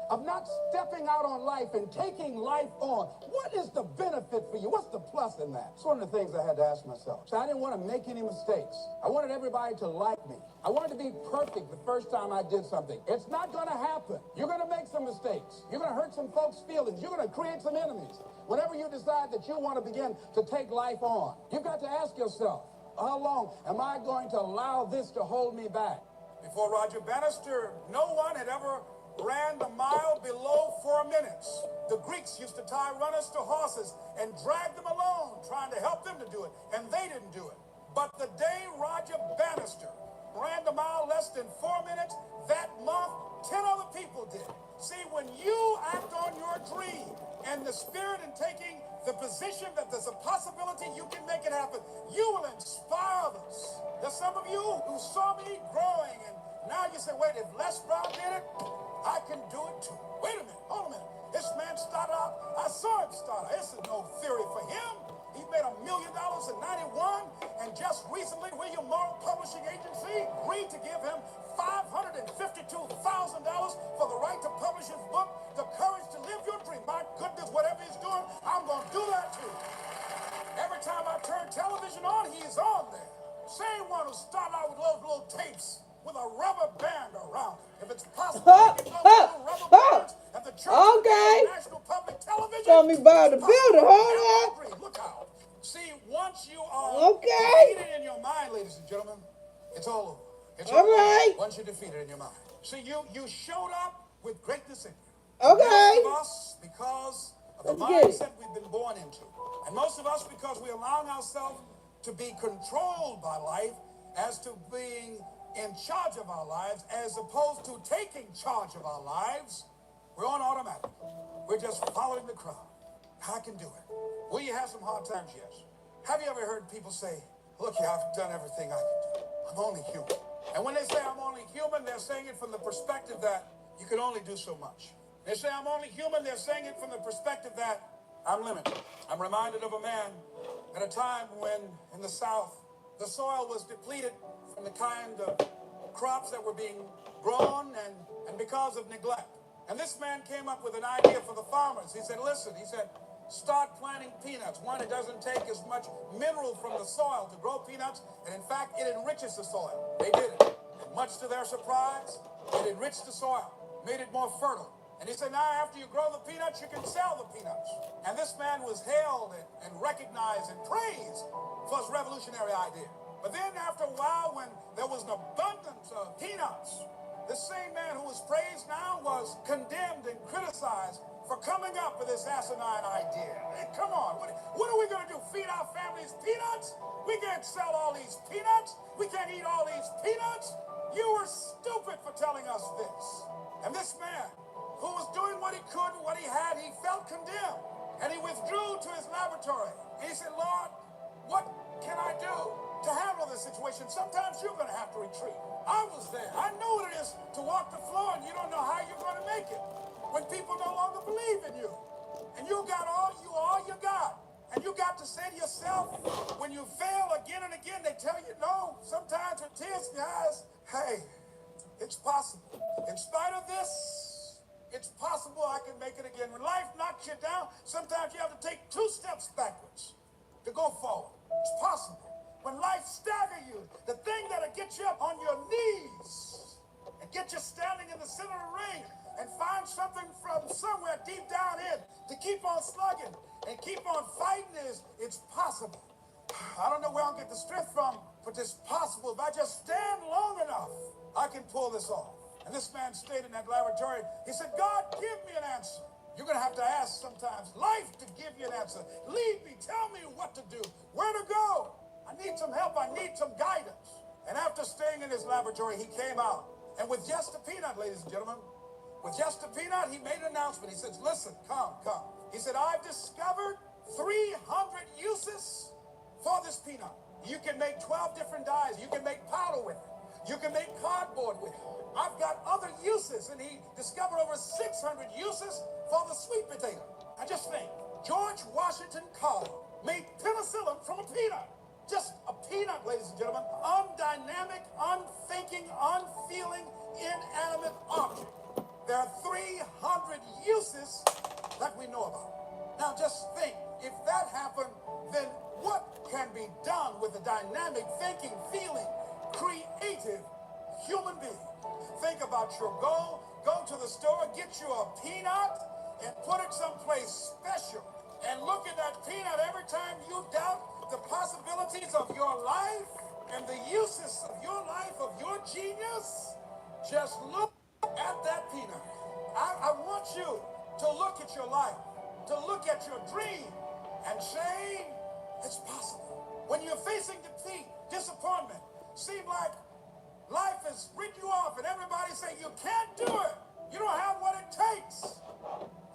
Of not stepping out on life and taking life on? What is the benefit for you? What's the plus in that? It's one of the things I had to ask myself. So I didn't want to make any mistakes. I wanted everybody to like me. I wanted to be perfect the first time I did something. It's not going to happen. You're going to make some mistakes. You're going to hurt some folks' feelings. You're going to create some enemies. Whenever you decide that you want to begin to take life on, you've got to ask yourself, how long am I going to allow this to hold me back? Before Roger Bannister, no one had ever ran the mile below 4 minutes. The Greeks used to tie runners to horses and drag them along, trying to help them to do it, and they didn't do it. But the day Roger Bannister ran the mile less than 4 minutes, that month, 10 other people did. See, when you act on your dream and the spirit in taking the position that there's a possibility you can make it happen, you will inspire others. There's some of you who saw me growing, and now you say, wait, if Les Brown did it, I can do it too. Wait a minute, hold a minute. This man started out, I saw him start out. This is no theory for him. He made $1 million in 91, and just recently, William Morrow Publishing Agency agreed to give him $552,000 for the right to publish his book, The Courage to Live Your Dream. My goodness, whatever he's doing, I'm going to do that too. Every time I turn television on, he's on there. Same one who started out with those little tapes with a rubber band around it. If it's possible, you can go rubber bands at the church National Public Television. Tell me about the building, hold on. Look out. See, once you are defeated in your mind, ladies and gentlemen, it's all over. It's all right. Once you're defeated in your mind. See, you showed up with greatness in you. Okay. Most of us, because of the mindset we've been born into. And most of us, because we're allowing ourselves to be controlled by life as to being in charge of our lives, as opposed to taking charge of our lives, we're on automatic. We're just following the crowd. I can do it. Will you have some hard times? Yes. Have you ever heard people say, look here, I've done everything I can do. I'm only human. And when they say I'm only human, they're saying it from the perspective that you can only do so much. They say I'm only human, they're saying it from the perspective that I'm limited. I'm reminded of a man at a time when in the South, the soil was depleted from the kind of crops that were being grown and because of neglect. And this man came up with an idea for the farmers. He said, listen, he said, start planting peanuts. One, it doesn't take as much mineral from the soil to grow peanuts, and in fact, it enriches the soil. They did it. And much to their surprise, it enriched the soil, made it more fertile. And he said, now after you grow the peanuts, you can sell the peanuts. And this man was hailed and recognized and praised for his revolutionary idea. But then after a while, when there was an abundance of peanuts, The same man who was praised now was condemned and criticized for coming up with this asinine idea. Hey, come on, what are we going to do? Feed our families peanuts? We can't sell all these peanuts. We can't eat all these peanuts. You were stupid for telling us this. And this man, who was doing what he could and what he had, he felt condemned. And he withdrew to his laboratory. And he said, Lord, what can I do to handle this situation? Sometimes you're going to have to retreat. I was there. I know what it is to walk the floor and you don't know how you're going to make it. When people no longer believe in you. And you got all you got. And you got to say to yourself, when you fail again and again, they tell you no. Sometimes with tears in your eyes, hey, it's possible. In spite of this, it's possible I can make it again. When life knocks you down, sometimes you have to take 2 steps backwards to go forward. It's possible. When life staggers you, the thing that'll get you up on your knees and get you standing in the center of the ring and find something from somewhere deep down in to keep on slugging and keep on fighting is, it's possible. I don't know where I'll get the strength from, but it's possible. If I just stand long enough, I can pull this off. And this man stayed in that laboratory. He said, God, give me an answer. You're going to have to ask sometimes life to give you an answer. Lead me. Tell me what to do, where to go. I need some help. I need some guidance. And after staying in his laboratory, he came out. And with just a peanut, ladies and gentlemen, with just a peanut, he made an announcement. He says, listen, come. He said, I've discovered 300 uses for this peanut. You can make 12 different dyes. You can make powder with it. You can make cardboard with it. I've got other uses. And he discovered over 600 uses for the sweet potato. I just think, George Washington Carver made penicillin from a peanut. Just a peanut, ladies and gentlemen. Undynamic, unthinking, unfeeling, inanimate object. There are 300 uses that we know about. Now just think, if that happened, then what can be done with a dynamic, thinking, feeling, creative human being? Think about your goal. Go to the store, get you a peanut, and put it someplace special. And look at that peanut every time you doubt the possibilities of your life and the uses of your life, of your genius. Just look at that peanut. I want you to look at your life, to look at your dream, and say, it's possible. When you're facing defeat, disappointment, seem like life has written you off and everybody saying you can't do it. You don't have what it takes.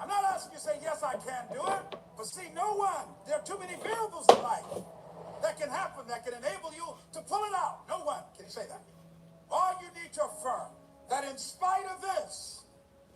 I'm not asking you to say, yes, I can do it. But see, no one, there are too many variables in life that can happen, that can enable you to pull it out. No one can say that. All you need to affirm that in spite of this,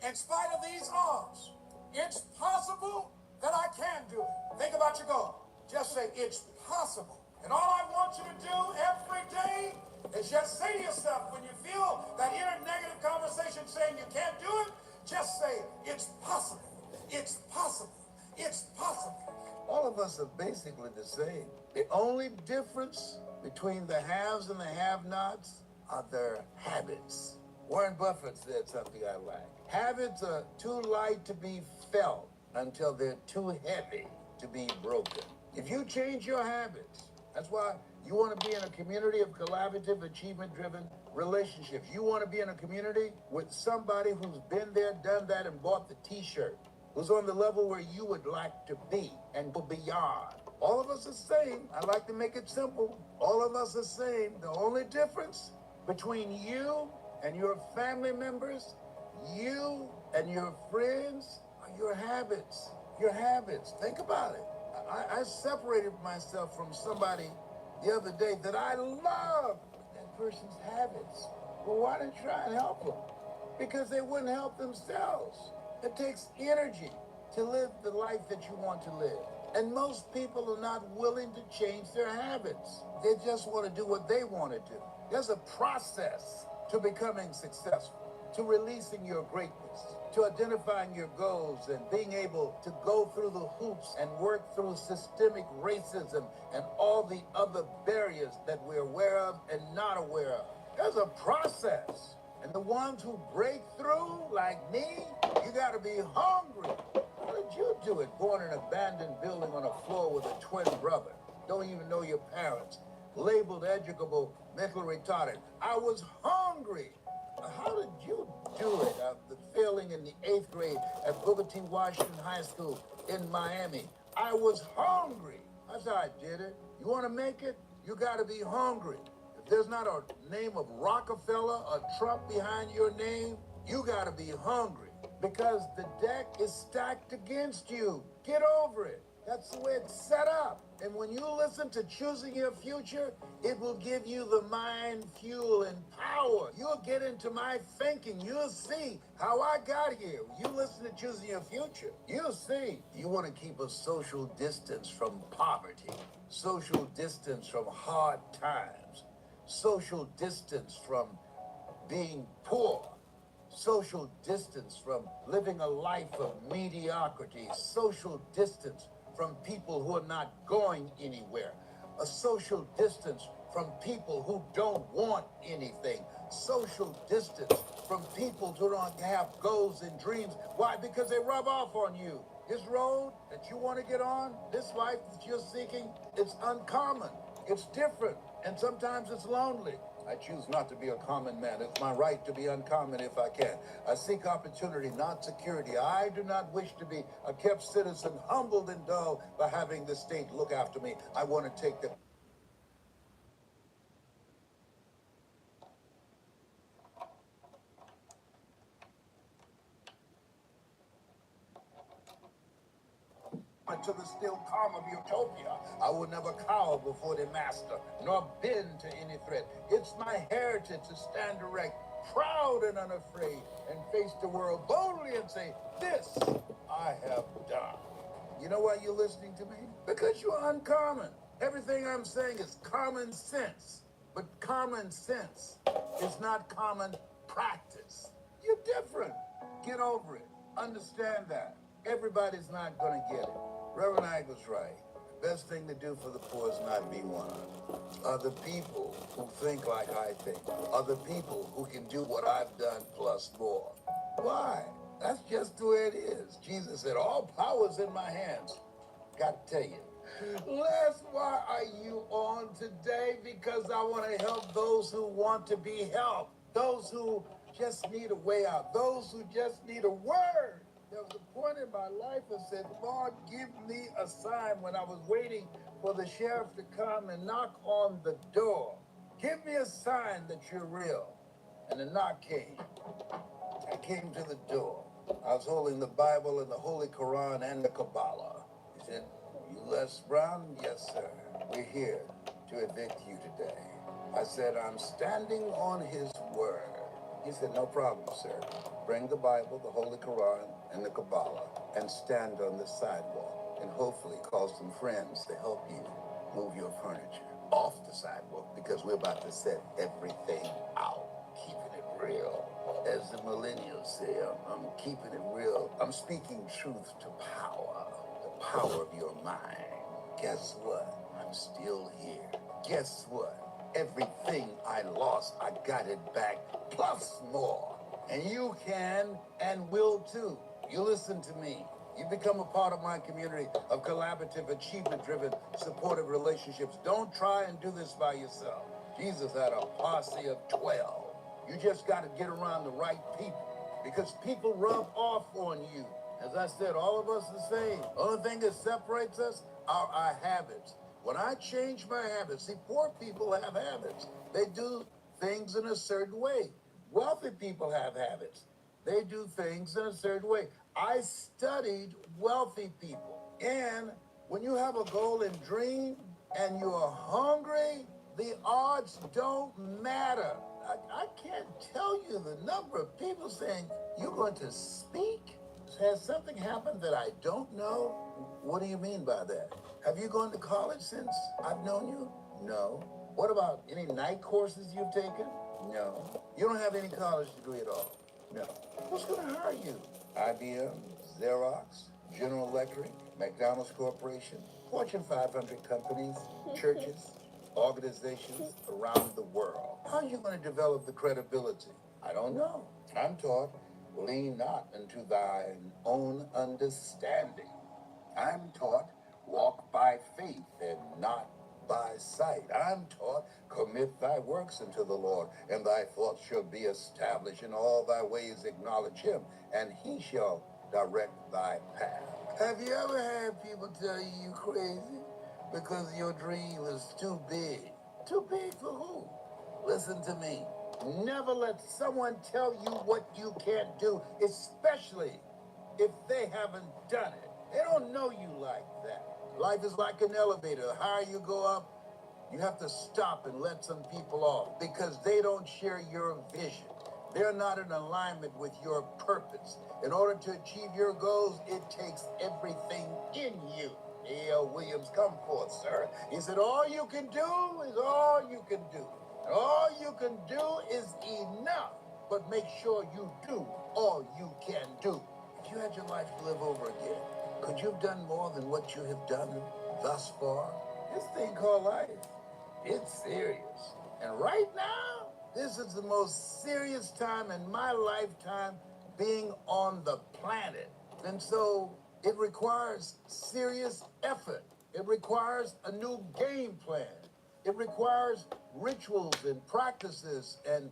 in spite of these odds, it's possible that I can do it. Think about your goal. Just say, it's possible. And all I want you to do every day is just say to yourself, when you feel that inner negative conversation saying you can't do it, just say, it's possible. It's possible. It's possible. All of us are basically the same. The only difference between the haves and the have-nots are their habits. Warren Buffett said something I like. Habits are too light to be felt until they're too heavy to be broken. If you change your habits, that's why you want to be in a community of collaborative, achievement-driven relationships. You want to be in a community with somebody who's been there, done that, and bought the t-shirt, who's on the level where you would like to be and go beyond. All of us are the same. I like to make it simple. All of us are the same. The only difference between you and your family members, you and your friends, are your habits. Your habits. Think about it. I separated myself from somebody the other day that I love that person's habits. Well, why didn't you try and help them? Because they wouldn't help themselves. It takes energy to live the life that you want to live. And most people are not willing to change their habits. They just want to do what they want to do. There's a process to becoming successful, to releasing your greatness, to identifying your goals and being able to go through the hoops and work through systemic racism and all the other barriers that we're aware of and not aware of. There's a process. And the ones who break through, like me, you got to be hungry. How did you do it? Born in an abandoned building on a floor with a twin brother. Don't even know your parents. Labeled educable, mentally retarded. I was hungry. How how did you do it after failing in the 8th grade at Booker T. Washington High School in Miami? I was hungry. That's how I did it. You want to make it? You got to be hungry. If there's not a name of Rockefeller or Trump behind your name, you got to be hungry because the deck is stacked against you. Get over it. That's the way it's set up. And when you listen to Choosing Your Future, it will give you the mind, fuel, and power. You'll get into my thinking. You'll see how I got here. You listen to Choosing Your Future, you'll see. You want to keep a social distance from poverty, social distance from hard times, social distance from being poor, social distance from living a life of mediocrity, social distance from people who are not going anywhere, a social distance from people who don't want anything, social distance from people who don't have goals and dreams. Why? Because they rub off on you. This road that you want to get on, this life that you're seeking, it's uncommon, it's different, and sometimes it's lonely. I choose not to be a common man. It's my right to be uncommon if I can. I seek opportunity, not security. I do not wish to be a kept citizen, humbled and dull by having the state look after me. I want to take the to the still calm of utopia. I will never cower before the master, nor bend to any threat. It's my heritage to stand erect, proud and unafraid, and face the world boldly and say, this I have done. You know why you're listening to me? Because you're uncommon. Everything I'm saying is common sense, but common sense is not common practice. You're different. Get over it. Understand that. Everybody's not going to get it. Reverend Ike was right. The best thing to do for the poor is not be one. Other people who think like I think. Other people who can do what I've done plus more. Why? That's just the way it is. Jesus said, all power's in my hands. Got to tell you. Les, why are you on today? Because I want to help those who want to be helped. Those who just need a way out. Those who just need a word. There was a point in my life that said, Lord, give me a sign when I was waiting for the sheriff to come and knock on the door. Give me a sign that you're real. And the knock came. I came to the door. I was holding the Bible and the Holy Quran and the Kabbalah. He said, you Les Brown? Yes, sir. We're here to evict you today. I said, I'm standing on his word. He said, no problem, sir. Bring the Bible, the Holy Quran, and the Kabbalah, and stand on the sidewalk, and hopefully call some friends to help you move your furniture off the sidewalk, because we're about to set everything out, keeping it real. As the millennials say, I'm keeping it real. I'm speaking truth to power, the power of your mind. Guess what? I'm still here. Guess what? Everything I lost, I got it back, plus more. And you can and will too. You listen to me. You become a part of my community of collaborative, achievement-driven, supportive relationships. Don't try and do this by yourself. Jesus had a posse of 12. You just got to get around the right people, because people rub off on you. As I said, all of us the same. Only thing that separates us are our habits. When I change my habits, see, poor people have habits. They do things in a certain way. Wealthy people have habits. They do things in a certain way. I studied wealthy people. And when you have a goal and dream and you're hungry, the odds don't matter. I can't tell you the number of people saying, you're going to speak? Has something happened that I don't know? What do you mean by that? Have you gone to college since I've known you? No. What about any night courses you've taken? No. You don't have any college degree at all? No. What's going to hire you? IBM, Xerox, General Electric, McDonald's Corporation, Fortune 500 companies, churches, organizations around the world. How are you going to develop the credibility? I don't know. I'm taught, lean not into thine own understanding. I'm taught, walk by faith and not by sight. I'm taught, commit thy works unto the Lord, and thy thoughts shall be established. In all thy ways acknowledge him, and he shall direct thy path. Have you ever had people tell you you crazy because your dream is too big? Too big for who? Listen to me. Never let someone tell you what you can't do, especially if they haven't done it. They don't know you like that. Life is like an elevator. The higher you go up, you have to stop and let some people off because they don't share your vision. They're not in alignment with your purpose. In order to achieve your goals, it takes everything in you. A.L. Williams, come forth, sir. He said, all you can do is all you can do. And all you can do is enough. But make sure you do all you can do. If you had your life to live over again, could you have done more than what you have done thus far? This thing called life, it's serious. And right now, this is the most serious time in my lifetime being on the planet. And so it requires serious effort. It requires a new game plan. It requires rituals and practices and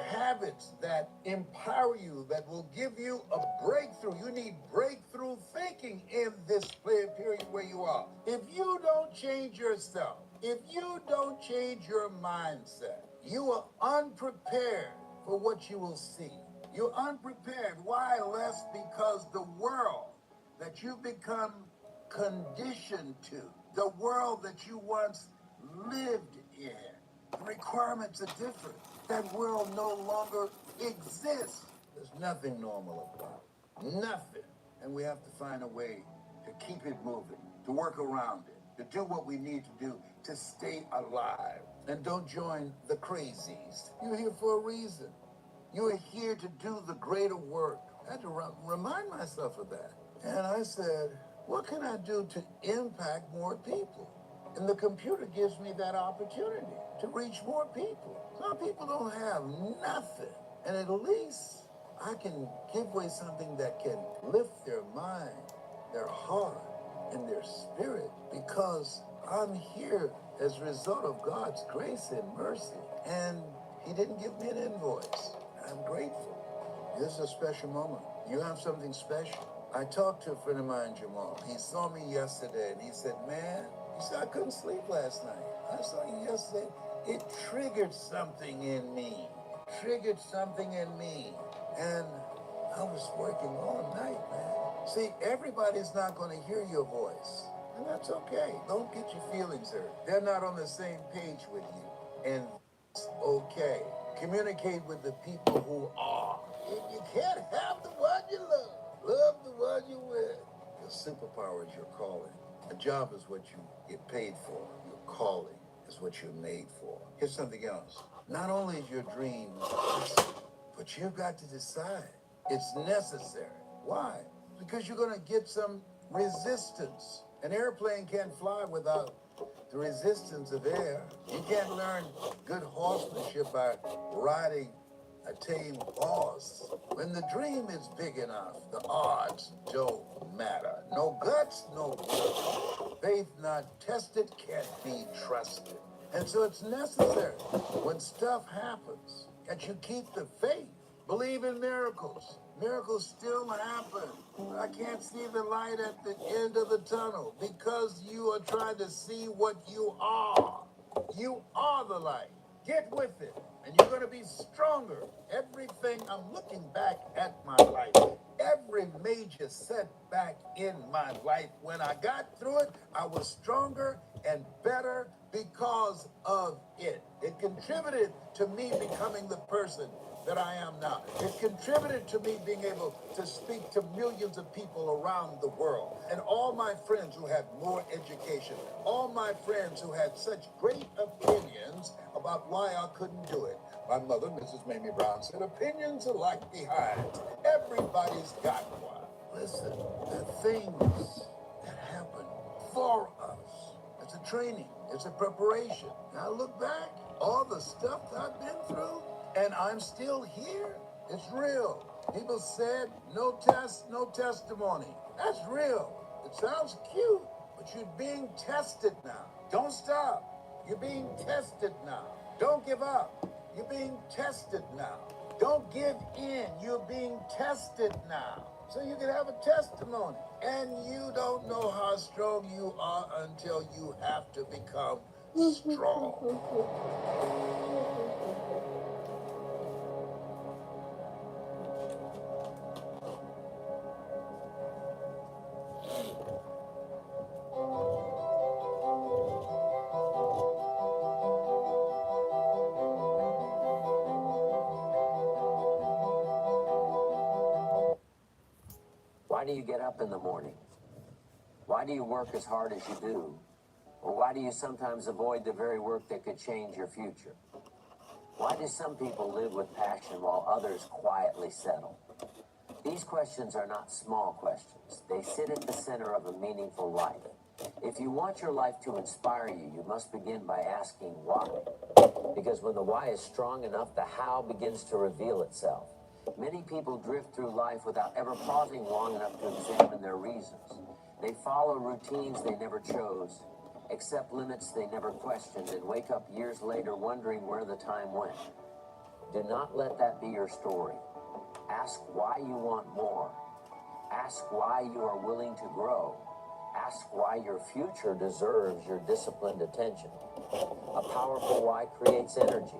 habits that empower you, that will give you a breakthrough. You need breakthrough thinking in this period where you are. If you don't change yourself, if you don't change your mindset, you are unprepared for what you will see. You're unprepared. Why? Less because the world that you become conditioned to, the world that you once lived in, the requirements are different. That world no longer exists. There's nothing normal about it. Nothing. And we have to find a way to keep it moving, to work around it, to do what we need to do to stay alive. And don't join the crazies. You're here for a reason. You are here to do the greater work. I had to remind myself of that. And I said, what can I do to impact more people? And the computer gives me that opportunity to reach more people. Some people don't have nothing. And at least I can give away something that can lift their mind, their heart, and their spirit because I'm here as a result of God's grace and mercy. And he didn't give me an invoice. I'm grateful. This is a special moment. You have something special. I talked to a friend of mine, Jamal. He saw me yesterday and he said, man, he said, I couldn't sleep last night. I saw you yesterday. It triggered something in me. Triggered something in me. And I was working all night, man. See, everybody's not going to hear your voice. And that's okay. Don't get your feelings hurt. They're not on the same page with you. And it's okay. Communicate with the people who are. If you can't have the one you love, love the one you with. Your superpower is your calling. A job is what you get paid for. Your calling is what you're made for. Here's something else. Not only is your dream awesome, but you've got to decide it's necessary. Why? Because you're going to get some resistance. An airplane can't fly without the resistance of air. You can't learn good horsemanship by riding a tame horse. When the dream is big enough, the odds don't matter. No guts, no blood. Faith not tested can't be trusted. And so it's necessary when stuff happens that you keep the faith. Believe in miracles. Miracles still happen. I can't see the light at the end of the tunnel because you are trying to see what you are. You are the light. Get with it, and you're going to be stronger. Everything, I'm looking back at my life. Every major setback in my life, when I got through it, I was stronger and better because of it. It contributed to me becoming the person that I am now. It contributed to me being able to speak to millions of people around the world. And all my friends who had more education, all my friends who had such great opinions about why I couldn't do it. My mother, Mrs. Mamie Brown, said, opinions are like behinds. Everybody's got one. Listen, the things that happen for us, it's a training, it's a preparation. Now look back, all the stuff that I've been through, and I'm still here. It's real. People said, no test, no testimony. That's real. It sounds cute, But you're being tested now. Don't stop. You're being tested now. Don't give up. You're being tested now. Don't give in. You're being tested now. So you can have a testimony. And you don't know how strong you are until you have to become strong. Why do you get up in the morning? Why do you work as hard as you do? Or why do you sometimes avoid the very work that could change your future? Why do some people live with passion while others quietly settle? These questions are not small questions. They sit at the center of a meaningful life. If you want your life to inspire you, you must begin by asking why. Because when the why is strong enough, the how begins to reveal itself. Many people drift through life without ever pausing long enough to examine their reasons. They follow routines they never chose, accept limits they never questioned, and wake up years later wondering where the time went. Do not let that be your story. Ask why you want more. Ask why you are willing to grow. Ask why your future deserves your disciplined attention. A powerful why creates energy.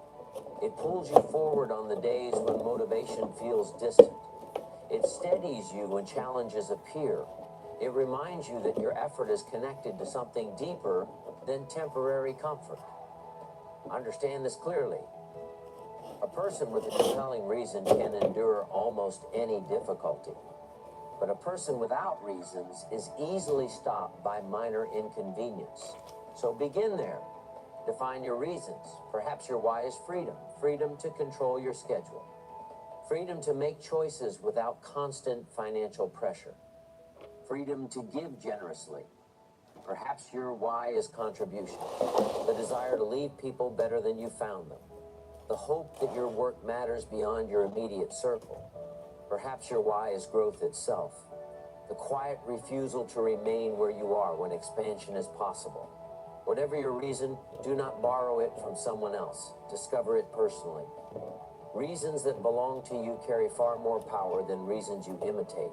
It pulls you forward on the days when motivation feels distant. It steadies you when challenges appear. It reminds you that your effort is connected to something deeper than temporary comfort. Understand this clearly. A person with a compelling reason can endure almost any difficulty. But a person without reasons is easily stopped by minor inconvenience. So begin there. Define your reasons. Perhaps your why is freedom. Freedom to control your schedule. Freedom to make choices without constant financial pressure. Freedom to give generously. Perhaps your why is contribution. The desire to leave people better than you found them. The hope that your work matters beyond your immediate circle. Perhaps your why is growth itself. The quiet refusal to remain where you are when expansion is possible. Whatever your reason, do not borrow it from someone else. Discover it personally. Reasons that belong to you carry far more power than reasons you imitate.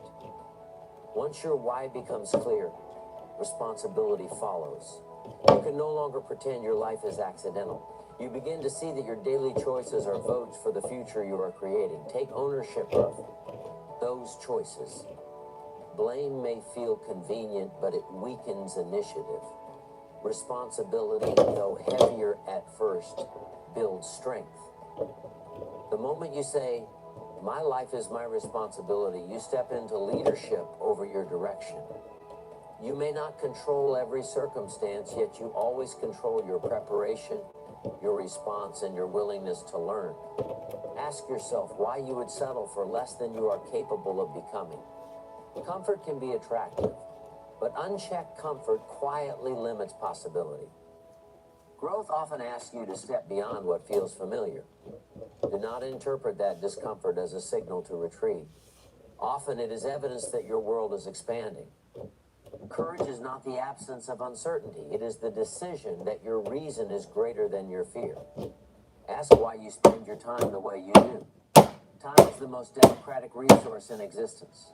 Once your why becomes clear, responsibility follows. You can no longer pretend your life is accidental. You begin to see that your daily choices are votes for the future you are creating. Take ownership of those choices. Blame may feel convenient, but it weakens initiative. Responsibility, though heavier at first, builds strength. The moment you say, "My life is my responsibility," you step into leadership over your direction. You may not control every circumstance, yet you always control your preparation, your response, and your willingness to learn. Ask yourself why you would settle for less than you are capable of becoming. Comfort can be attractive, but unchecked comfort quietly limits possibility. Growth often asks you to step beyond what feels familiar. Do not interpret that discomfort as a signal to retreat. Often it is evidence that your world is expanding. Courage is not the absence of uncertainty. It is the decision that your reason is greater than your fear. Ask why you spend your time the way you do. Time is the most democratic resource in existence.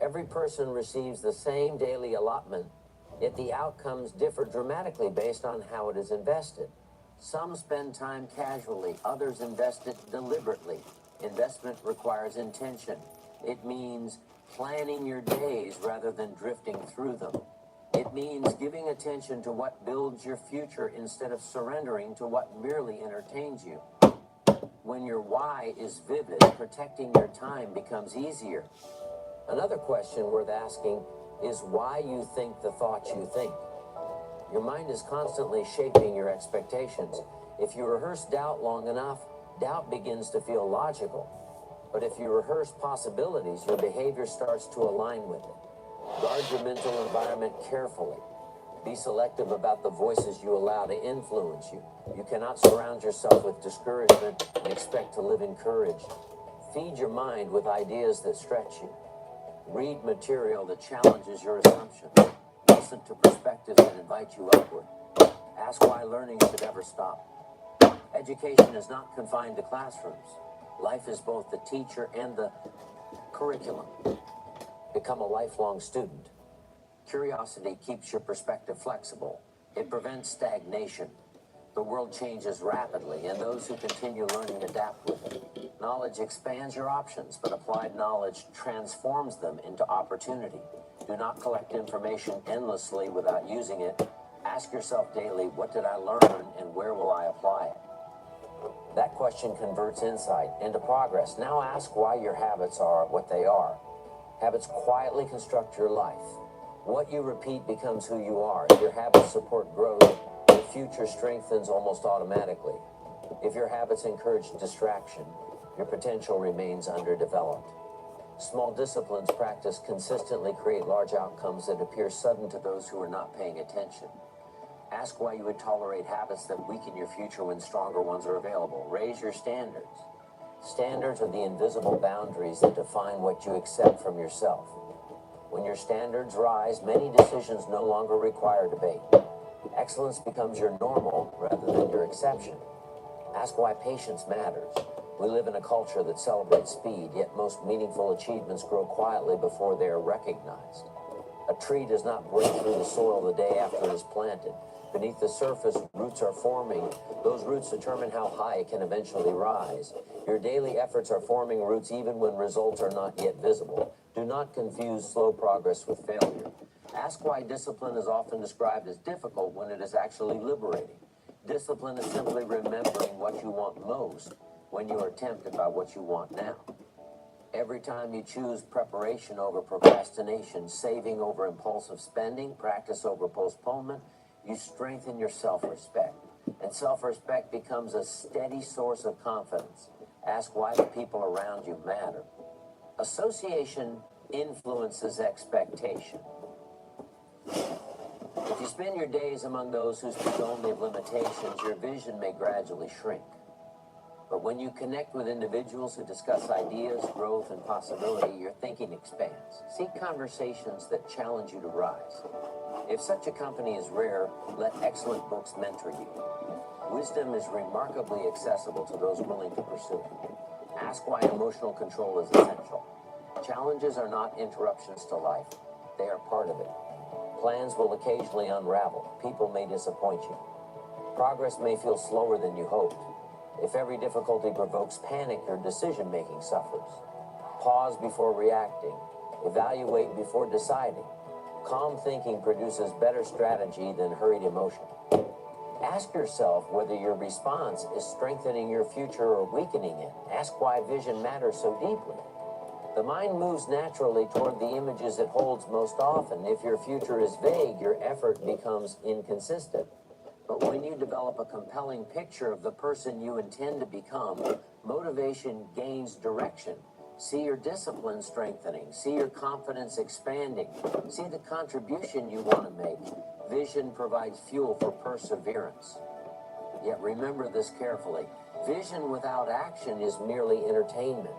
Every person receives the same daily allotment, yet the outcomes differ dramatically based on how it is invested. Some spend time casually, others invest it deliberately. Investment requires intention. It means planning your days rather than drifting through them. It means giving attention to what builds your future instead of surrendering to what merely entertains you. When your why is vivid, protecting your time becomes easier. Another question worth asking is why you think the thoughts you think. Your mind is constantly shaping your expectations. If you rehearse doubt long enough, doubt begins to feel logical. But if you rehearse possibilities, your behavior starts to align with it. Guard your mental environment carefully. Be selective about the voices you allow to influence you. You cannot surround yourself with discouragement and expect to live encouraged. Feed your mind with ideas that stretch you. Read material that challenges your assumptions. Be listen to perspectives that invite you upward. Ask why learning should ever stop. Education is not confined to classrooms. Life is both the teacher and the curriculum. Become a lifelong student. Curiosity keeps your perspective flexible. It prevents stagnation. The world changes rapidly, and those who continue learning adapt with it. Knowledge expands your options, but applied knowledge transforms them into opportunity. Do not collect information endlessly without using it. Ask yourself daily, what did I learn and where will I apply it? That question converts insight into progress. Now ask why your habits are what they are. Habits quietly construct your life. What you repeat becomes who you are. If your habits support growth, your future strengthens almost automatically. If your habits encourage distraction, your potential remains underdeveloped. Small disciplines practiced consistently create large outcomes that appear sudden to those who are not paying attention. Ask why you would tolerate habits that weaken your future when stronger ones are available. Raise your standards. Standards are the invisible boundaries that define what you accept from yourself. When your standards rise, many decisions no longer require debate. Excellence becomes your normal rather than your exception. Ask why patience matters. We live in a culture that celebrates speed, yet most meaningful achievements grow quietly before they are recognized. A tree does not break through the soil the day after it is planted. Beneath the surface, roots are forming. Those roots determine how high it can eventually rise. Your daily efforts are forming roots even when results are not yet visible. Do not confuse slow progress with failure. Ask why discipline is often described as difficult when it is actually liberating. Discipline is simply remembering what you want most when you are tempted by what you want now. Every time you choose preparation over procrastination, saving over impulsive spending, practice over postponement, you strengthen your self-respect. And self-respect becomes a steady source of confidence. Ask why the people around you matter. Association influences expectation. If you spend your days among those who speak only of limitations, your vision may gradually shrink. But when you connect with individuals who discuss ideas, growth, and possibility, your thinking expands. Seek conversations that challenge you to rise. If such a company is rare, let excellent books mentor you. Wisdom is remarkably accessible to those willing to pursue it. Ask why emotional control is essential. Challenges are not interruptions to life. They are part of it. Plans will occasionally unravel. People may disappoint you. Progress may feel slower than you hoped. If every difficulty provokes panic, your decision-making suffers. Pause before reacting. Evaluate before deciding. Calm thinking produces better strategy than hurried emotion. Ask yourself whether your response is strengthening your future or weakening it. Ask why vision matters so deeply. The mind moves naturally toward the images it holds most often. If your future is vague, your effort becomes inconsistent. But when you develop a compelling picture of the person you intend to become, motivation gains direction. See your discipline strengthening. See your confidence expanding. See the contribution you want to make. Vision provides fuel for perseverance. Yet remember this carefully. Vision without action is merely entertainment.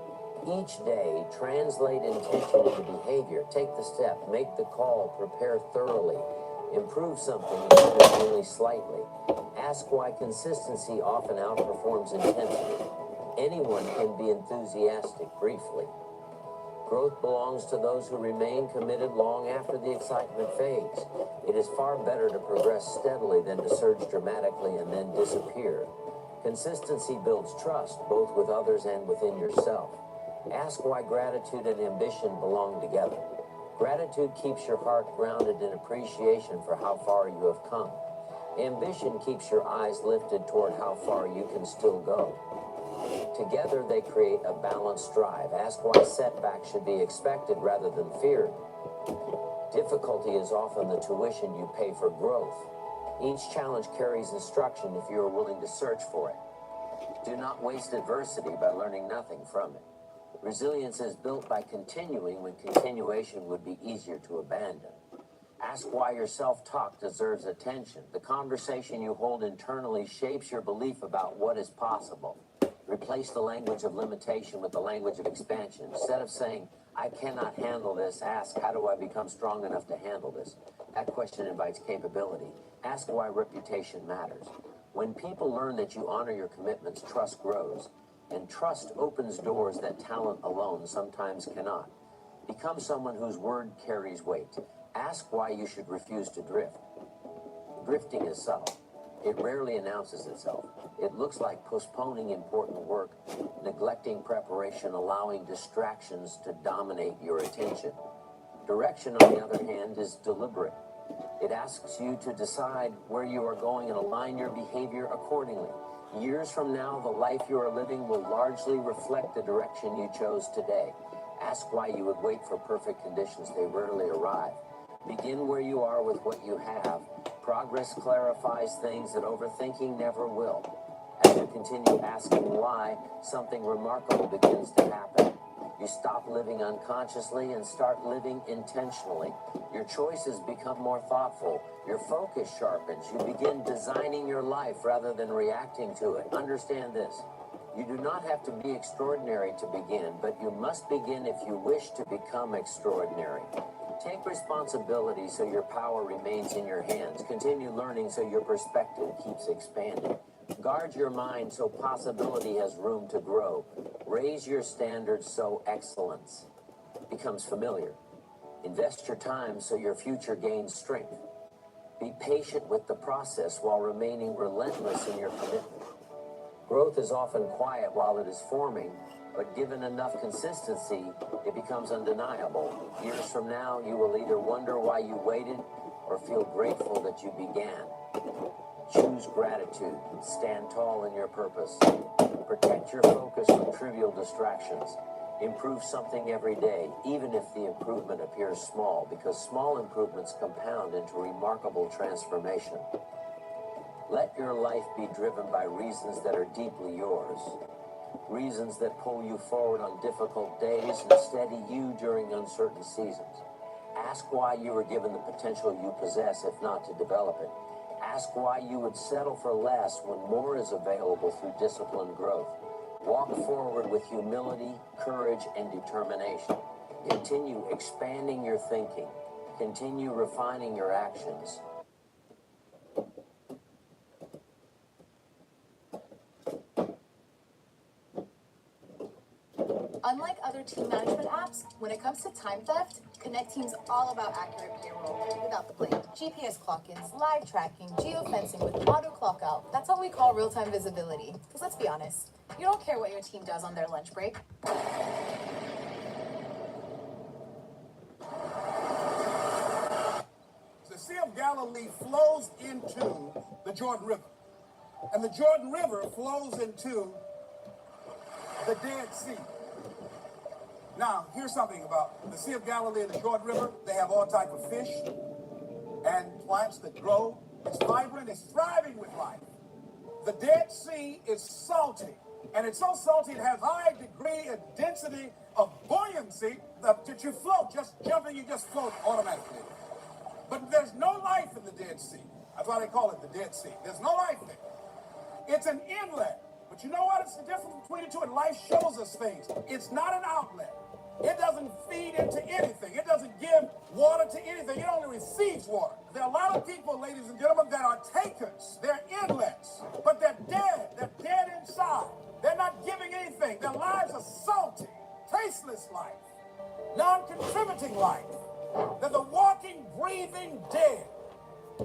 Each day, translate intention into behavior. Take the step, make the call, prepare thoroughly. Improve something even if only slightly. Ask why consistency often outperforms intensity. Anyone can be enthusiastic briefly. Growth belongs to those who remain committed long after the excitement fades. It is far better to progress steadily than to surge dramatically and then disappear. Consistency builds trust, both with others and within yourself. Ask why gratitude and ambition belong together. Gratitude keeps your heart grounded in appreciation for how far you have come. Ambition keeps your eyes lifted toward how far you can still go. Together, they create a balanced drive. Ask why setbacks should be expected rather than feared. Difficulty is often the tuition you pay for growth. Each challenge carries instruction if you are willing to search for it. Do not waste adversity by learning nothing from it. Resilience is built by continuing when continuation would be easier to abandon. Ask why your self-talk deserves attention. The conversation you hold internally shapes your belief about what is possible. Replace the language of limitation with the language of expansion. Instead of saying, I cannot handle this, ask, how do I become strong enough to handle this? That question invites capability. Ask why reputation matters. When people learn that you honor your commitments, trust grows, and trust opens doors that talent alone sometimes cannot. Become someone whose word carries weight. Ask why you should refuse to drift. Drifting is subtle. It rarely announces itself. It looks like postponing important work, neglecting preparation, allowing distractions to dominate your attention. Direction, on the other hand, is deliberate. It asks you to decide where you are going and align your behavior accordingly. Years from now, the life you are living will largely reflect the direction you chose today. Ask why you would wait for perfect conditions. They rarely arrive. Begin where you are with what you have. Progress clarifies things that overthinking never will. As you continue asking why, something remarkable begins to happen. You stop living unconsciously and start living intentionally. Your choices become more thoughtful. Your focus sharpens. You begin designing your life rather than reacting to it. Understand this. You do not have to be extraordinary to begin, but you must begin if you wish to become extraordinary. Take responsibility so your power remains in your hands. Continue learning so your perspective keeps expanding. Guard your mind so possibility has room to grow. Raise your standards so excellence becomes familiar. Invest your time so your future gains strength. Be patient with the process while remaining relentless in your commitment. Growth is often quiet while it is forming, but given enough consistency, it becomes undeniable. Years from now, you will either wonder why you waited or feel grateful that you began. Choose gratitude. Stand tall in your purpose. Protect your focus from trivial distractions. Improve something every day, even if the improvement appears small, because small improvements compound into remarkable transformation. Let your life be driven by reasons that are deeply yours. Reasons that pull you forward on difficult days and steady you during uncertain seasons. Ask why you were given the potential you possess, if not to develop it. Ask why you would settle for less when more is available through disciplined growth. Walk forward with humility, courage, and determination. Continue expanding your thinking. Continue refining your actions. Unlike other team management apps, when it comes to time theft, Connect Team's all about accurate payroll without the blame. GPS clock-ins, live tracking, geofencing with auto clock-out. That's what we call real-time visibility. Because let's be honest, you don't care what your team does on their lunch break. The Sea of Galilee flows into the Jordan River. And the Jordan River flows into the Dead Sea. Now, here's something about the Sea of Galilee and the Jordan River. They have all types of fish and plants that grow. It's vibrant. It's thriving with life. The Dead Sea is salty. And it's so salty, it has high degree and density of buoyancy that you float. Just jumping, you just float automatically. But there's no life in the Dead Sea. That's why they call it the Dead Sea. There's no life there. It's an inlet. But you know what? It's the difference between the two, and life shows us things. It's not an outlet. It doesn't feed into anything. It doesn't give water to anything. It only receives water. There are a lot of people, ladies and gentlemen, that are takers. They're inlets, but they're dead. They're dead inside. They're not giving anything. Their lives are salty, tasteless life, non-contributing life. They're the walking, breathing dead.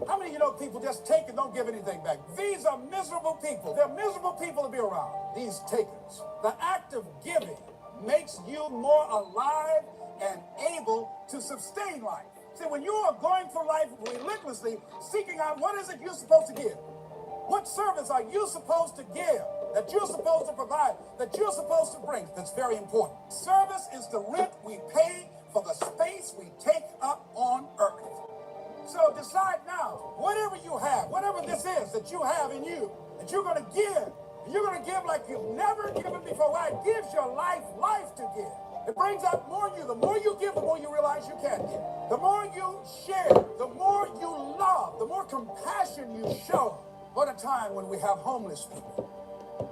How many of you know people just take and don't give anything back? These are miserable people. They're miserable people to be around, these takers. The act of giving makes you more alive and able to sustain life. See, when you are going through life relentlessly, seeking out what is it you're supposed to give? What service are you supposed to give, that you're supposed to provide, that you're supposed to bring? That's very important. Service is the rent we pay for the space we take up on earth. So decide now, whatever you have, whatever this is that you have in you, that you're going to give. You're going to give like you've never given before. Why? It gives your life to give. It brings out more in you. The more you give, the more you realize you can give. The more you share, the more you love, the more compassion you show. What a time when we have homeless people.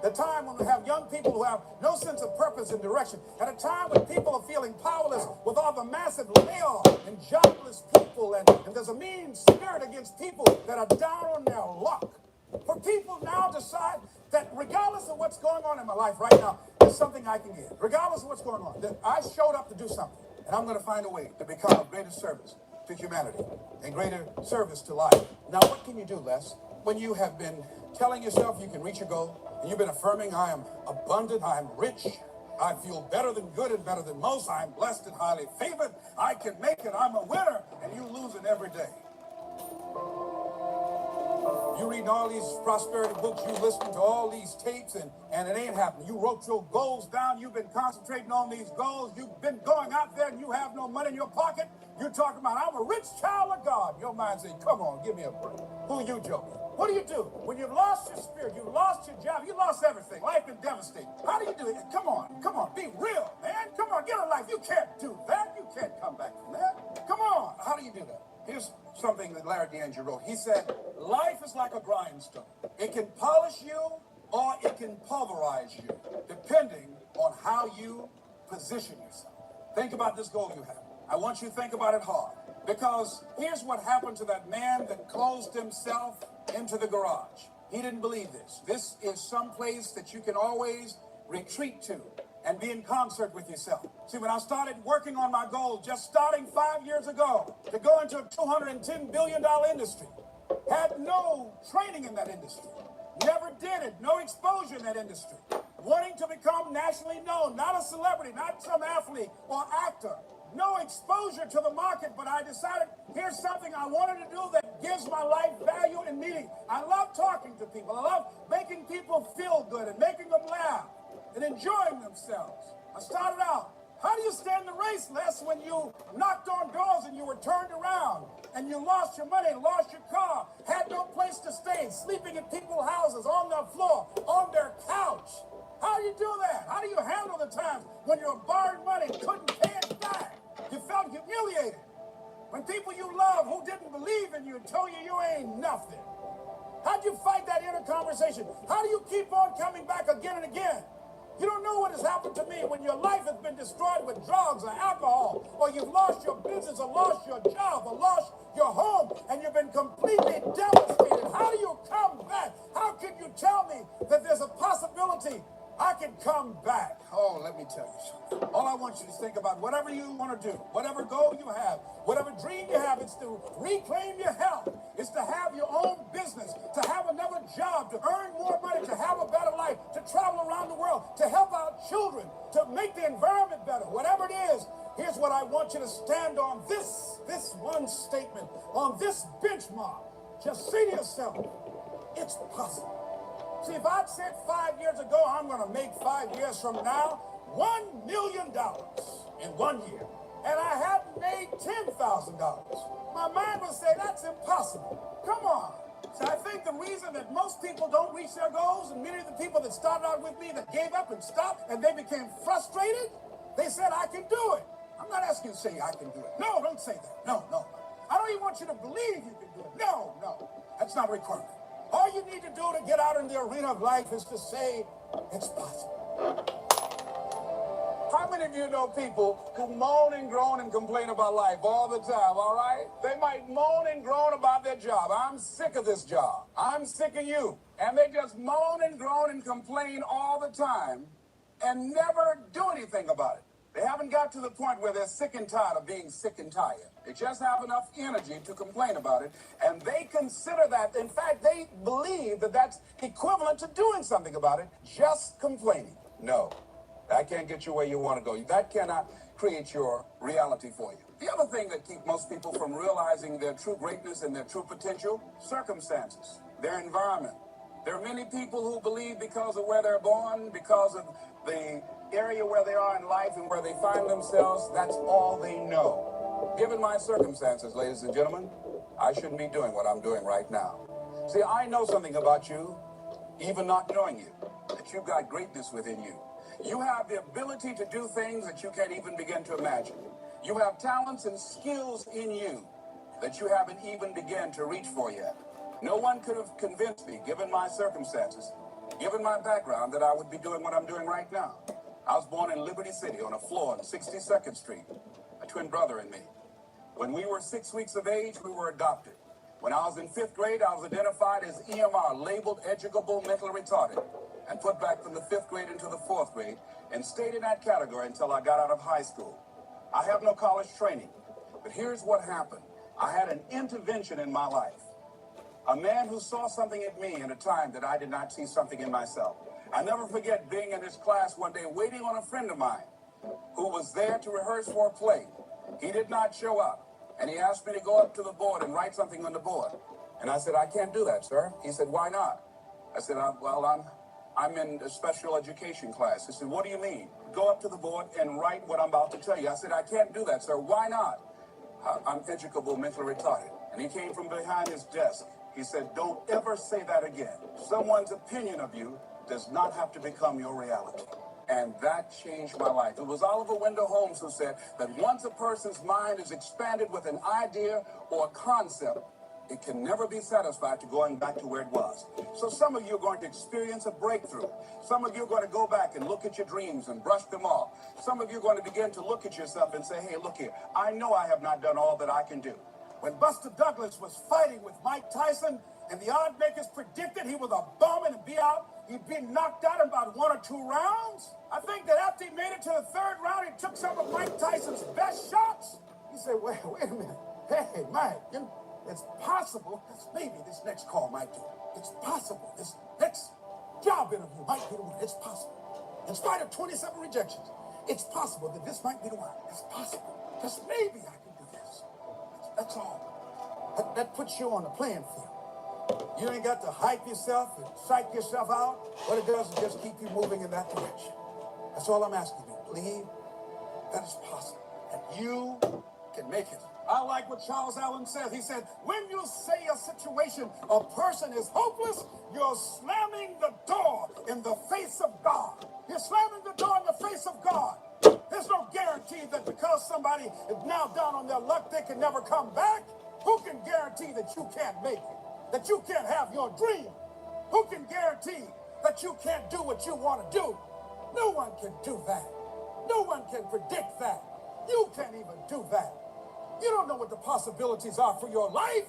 The time when we have young people who have no sense of purpose and direction. At a time when people are feeling powerless with all the massive layoffs and jobless people, and there's a mean spirit against people that are down on their luck. For people now decide that regardless of what's going on in my life right now, there's something I can give. Regardless of what's going on, that I showed up to do something. And I'm going to find a way to become of greater service to humanity and greater service to life. Now, what can you do, Les? When you have been telling yourself you can reach your goal, and you've been affirming, I am abundant, I am rich, I feel better than good and better than most, I am blessed and highly favored, I can make it, I'm a winner, and you losing every day. You reading all these prosperity books, you listening to all these tapes, and it ain't happening. You wrote your goals down, you've been concentrating on these goals, you've been going out there and you have no money in your pocket. You're talking about, I'm a rich child of God. Your mind saying, come on, give me a break. Who are you joking? What do you do? When you've lost your spirit, you've lost your job, you lost everything. Life been devastating. How do you do it? Come on, be real, man. Come on, get a life. You can't do that. You can't come back from that. Come on. How do you do that? Here's something that Larry DeAngelo wrote. He said, life is like a grindstone. It can polish you or it can pulverize you, depending on how you position yourself. Think about this goal you have. I want you to think about it hard. Because here's what happened to that man that closed himself into the garage. He didn't believe this. This is some place that you can always retreat to and be in concert with yourself. See, when I started working on my goal, just starting 5 years ago, to go into a $210 billion industry, had no training in that industry, never did it, no exposure in that industry, wanting to become nationally known, not a celebrity, not some athlete or actor, no exposure to the market, but I decided here's something I wanted to do that gives my life value and meaning. I love talking to people. I love making people feel good and making them laugh and enjoying themselves. I started out, how do you stand the race, Les, when you knocked on doors and you were turned around and you lost your money, lost your car, had no place to stay, sleeping in people's houses, on their floor, on their couch? How do you do that? How do you handle the times when you're borrowed money, couldn't pay it back? You felt humiliated. When people you love who didn't believe in you told you you ain't nothing. How'd you fight that inner conversation? How do you keep on coming back again and again? You don't know what has happened to me when your life has been destroyed with drugs or alcohol, or you've lost your business or lost your job or lost your home, and you've been completely devastated. How do you come back? How can you tell me that there's a possibility I can come back? Oh, let me tell you something. All I want you to think about, whatever you want to do, whatever goal you have, whatever dream you have, it's to reclaim your health. It's to have your own business, to have another job, to earn more money, to have a better life, to travel around the world, to help out children, to make the environment better. Whatever it is, here's what I want you to stand on. This one statement, on this benchmark. Just say to yourself, it's possible. See, if I'd said 5 years ago, I'm going to make 5 years from now $1 million in 1 year, and I hadn't made $10,000, my mind would say, that's impossible. Come on. So I think the reason that most people don't reach their goals, and many of the people that started out with me that gave up and stopped, and they became frustrated, they said, I can do it. I'm not asking you to say I can do it. No, don't say that. No. I don't even want you to believe you can do it. No. That's not a requirement. All you need to do to get out in the arena of life is to say, it's possible. How many of you know people who moan and groan and complain about life all the time, all right? They might moan and groan about their job. I'm sick of this job. I'm sick of you. And they just moan and groan and complain all the time and never do anything about it. They haven't got to the point where they're sick and tired of being sick and tired. They just have enough energy to complain about it, and they consider that, in fact, they believe that that's equivalent to doing something about it, just complaining. No, that can't get you where you want to go. That cannot create your reality for you. The other thing that keeps most people from realizing their true greatness and their true potential, circumstances, their environment. There are many people who believe because of where they're born, because of the area where they are in life and where they find themselves, that's all they know. Given my circumstances, ladies and gentlemen, I shouldn't be doing what I'm doing right now. See, I know something about you, even not knowing you, that you've got greatness within you. You have the ability to do things that you can't even begin to imagine. You have talents and skills in you that you haven't even begun to reach for yet. No one could have convinced me, given my circumstances, given my background, that I would be doing what I'm doing right now. I was born in Liberty City on a floor on 62nd Street, a twin brother and me. When we were 6 weeks of age, we were adopted. When I was in 5th grade, I was identified as EMR, labeled educable mentally retarded, and put back from the 5th grade into the 4th grade, and stayed in that category until I got out of high school. I have no college training, but here's what happened. I had an intervention in my life. A man who saw something in me in a time that I did not see something in myself. I never forget being in his class one day waiting on a friend of mine who was there to rehearse for a play. He did not show up, and he asked me to go up to the board and write something on the board. And I said, I can't do that, sir. He said, why not? I said, I'm in a special education class. He said, what do you mean? Go up to the board and write what I'm about to tell you. I said, I can't do that, sir. Why not? I'm educable mentally retarded. And he came from behind his desk. He said, don't ever say that again. Someone's opinion of you does not have to become your reality. And that changed my life. It was Oliver Wendell Holmes who said that once a person's mind is expanded with an idea or a concept, it can never be satisfied to going back to where it was. So some of you are going to experience a breakthrough. Some of you are going to go back and look at your dreams and brush them off. Some of you are going to begin to look at yourself and say, hey, look here, I know I have not done all that I can do. When Buster Douglas was fighting with Mike Tyson and the odd makers predicted he was a bum and be out, he'd been knocked out in about 1 or 2 rounds. I think that after he made it to the 3rd round, he took some of Mike Tyson's best shots. He said, wait a minute. Hey, Mike, it's possible maybe this next call might do it. It's possible this next job interview might be the one. It's possible. In spite of 27 rejections, it's possible that this might be the one. It's possible. Just maybe I can do this. That's all. That puts you on the playing field. You ain't got to hype yourself and psych yourself out. What it does is just keep you moving in that direction. That's all I'm asking you. Believe that it's possible. That you can make it. I like what Charles Allen says. He said, when you say a situation, a person is hopeless, you're slamming the door in the face of God. You're slamming the door in the face of God. There's no guarantee that because somebody is now down on their luck, they can never come back. Who can guarantee that you can't make it? That you can't have your dream? Who can guarantee that you can't do what you want to do? No one can do that. No one can predict that. You can't even do that. You don't know what the possibilities are for your life.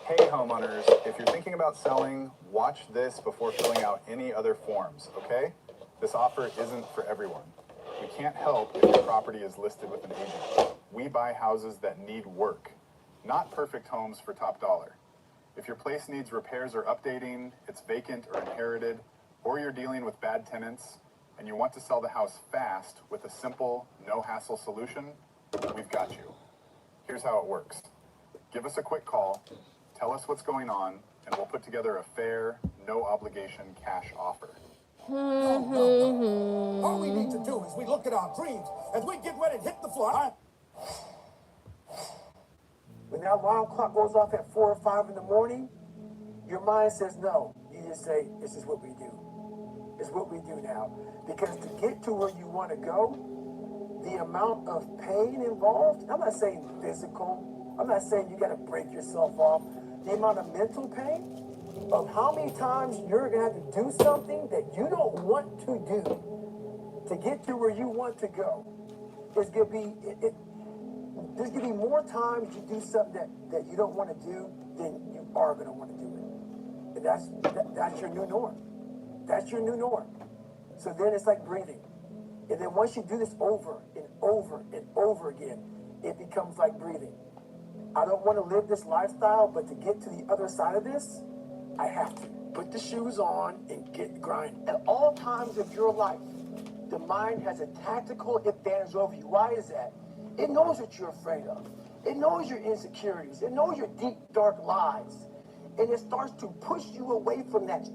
Hey homeowners, if you're thinking about selling, watch this before filling out any other forms, okay? This offer isn't for everyone. We can't help if your property is listed with an agent. We buy houses that need work, not perfect homes for top dollar. If your place needs repairs or updating, it's vacant or inherited, or you're dealing with bad tenants, and you want to sell the house fast with a simple, no-hassle solution, we've got you. Here's how it works. Give us a quick call, tell us what's going on, and we'll put together a fair, no-obligation cash offer. No. All we need to do is we look at our dreams as we get ready to hit the floor. When that alarm clock goes off at 4 or 5 in the morning, your mind says no. You just say, this is what we do. It's what we do now. Because to get to where you want to go, the amount of pain involved, I'm not saying physical, I'm not saying you got to break yourself off. The amount of mental pain of how many times you're going to have to do something that you don't want to do to get to where you want to go is going to be, there's going to be more times you do something that you don't want to do than you are going to want to do it. And that's your new norm. That's your new norm. So then it's like breathing. And then once you do this over and over and over again, it becomes like breathing. I don't want to live this lifestyle, but to get to the other side of this, I have to put the shoes on and get grinding. At all times of your life, the mind has a tactical advantage over you. Why is that? It knows what you're afraid of. It knows your insecurities. It knows your deep, dark lies. And it starts to push you away from that.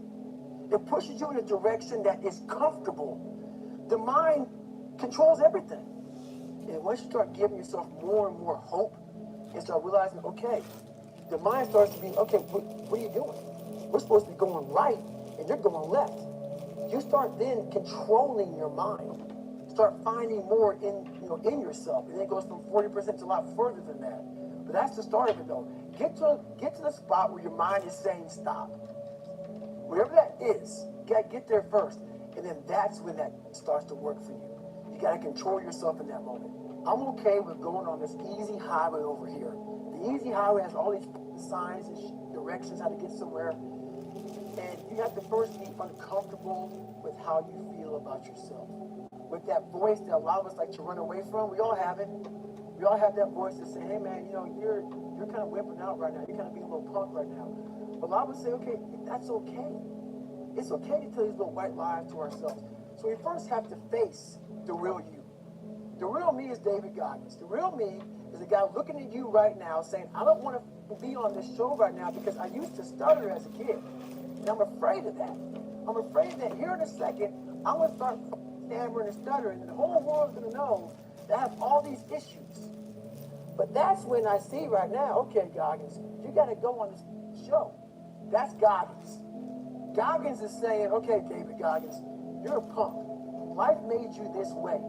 It pushes you in a direction that is comfortable. The mind controls everything. And once you start giving yourself more and more hope and start realizing, okay, the mind starts to be, okay, what are you doing? We're supposed to be going right, and you're going left. You start then controlling your mind. Start finding more in yourself. And then it goes from 40% to a lot further than that. But that's the start of it, though. Get to the spot where your mind is saying stop. Wherever that is, you gotta get there first. And then that's when that starts to work for you. You gotta control yourself in that moment. I'm okay with going on this easy highway over here. The easy highway has all these signs and directions how to get somewhere. And you have to first be uncomfortable with how you feel about yourself. With that voice that a lot of us like to run away from, we all have it. We all have that voice that say, hey man, you know, you're kind of whipping out right now. You're kind of being a little punk right now. But a lot of us say, okay, that's okay. It's okay to tell these little white lies to ourselves. So we first have to face the real you. The real me is David Goggins. The real me is a guy looking at you right now saying, I don't want to be on this show right now because I used to stutter as a kid. And I'm afraid of that. I'm afraid that here in a second, I'm going to start stammering and stuttering, and the whole world's going to know that I have all these issues. But that's when I see right now, okay, Goggins, you got to go on this show. That's Goggins. Goggins is saying, okay, David Goggins, you're a punk. Life made you this way.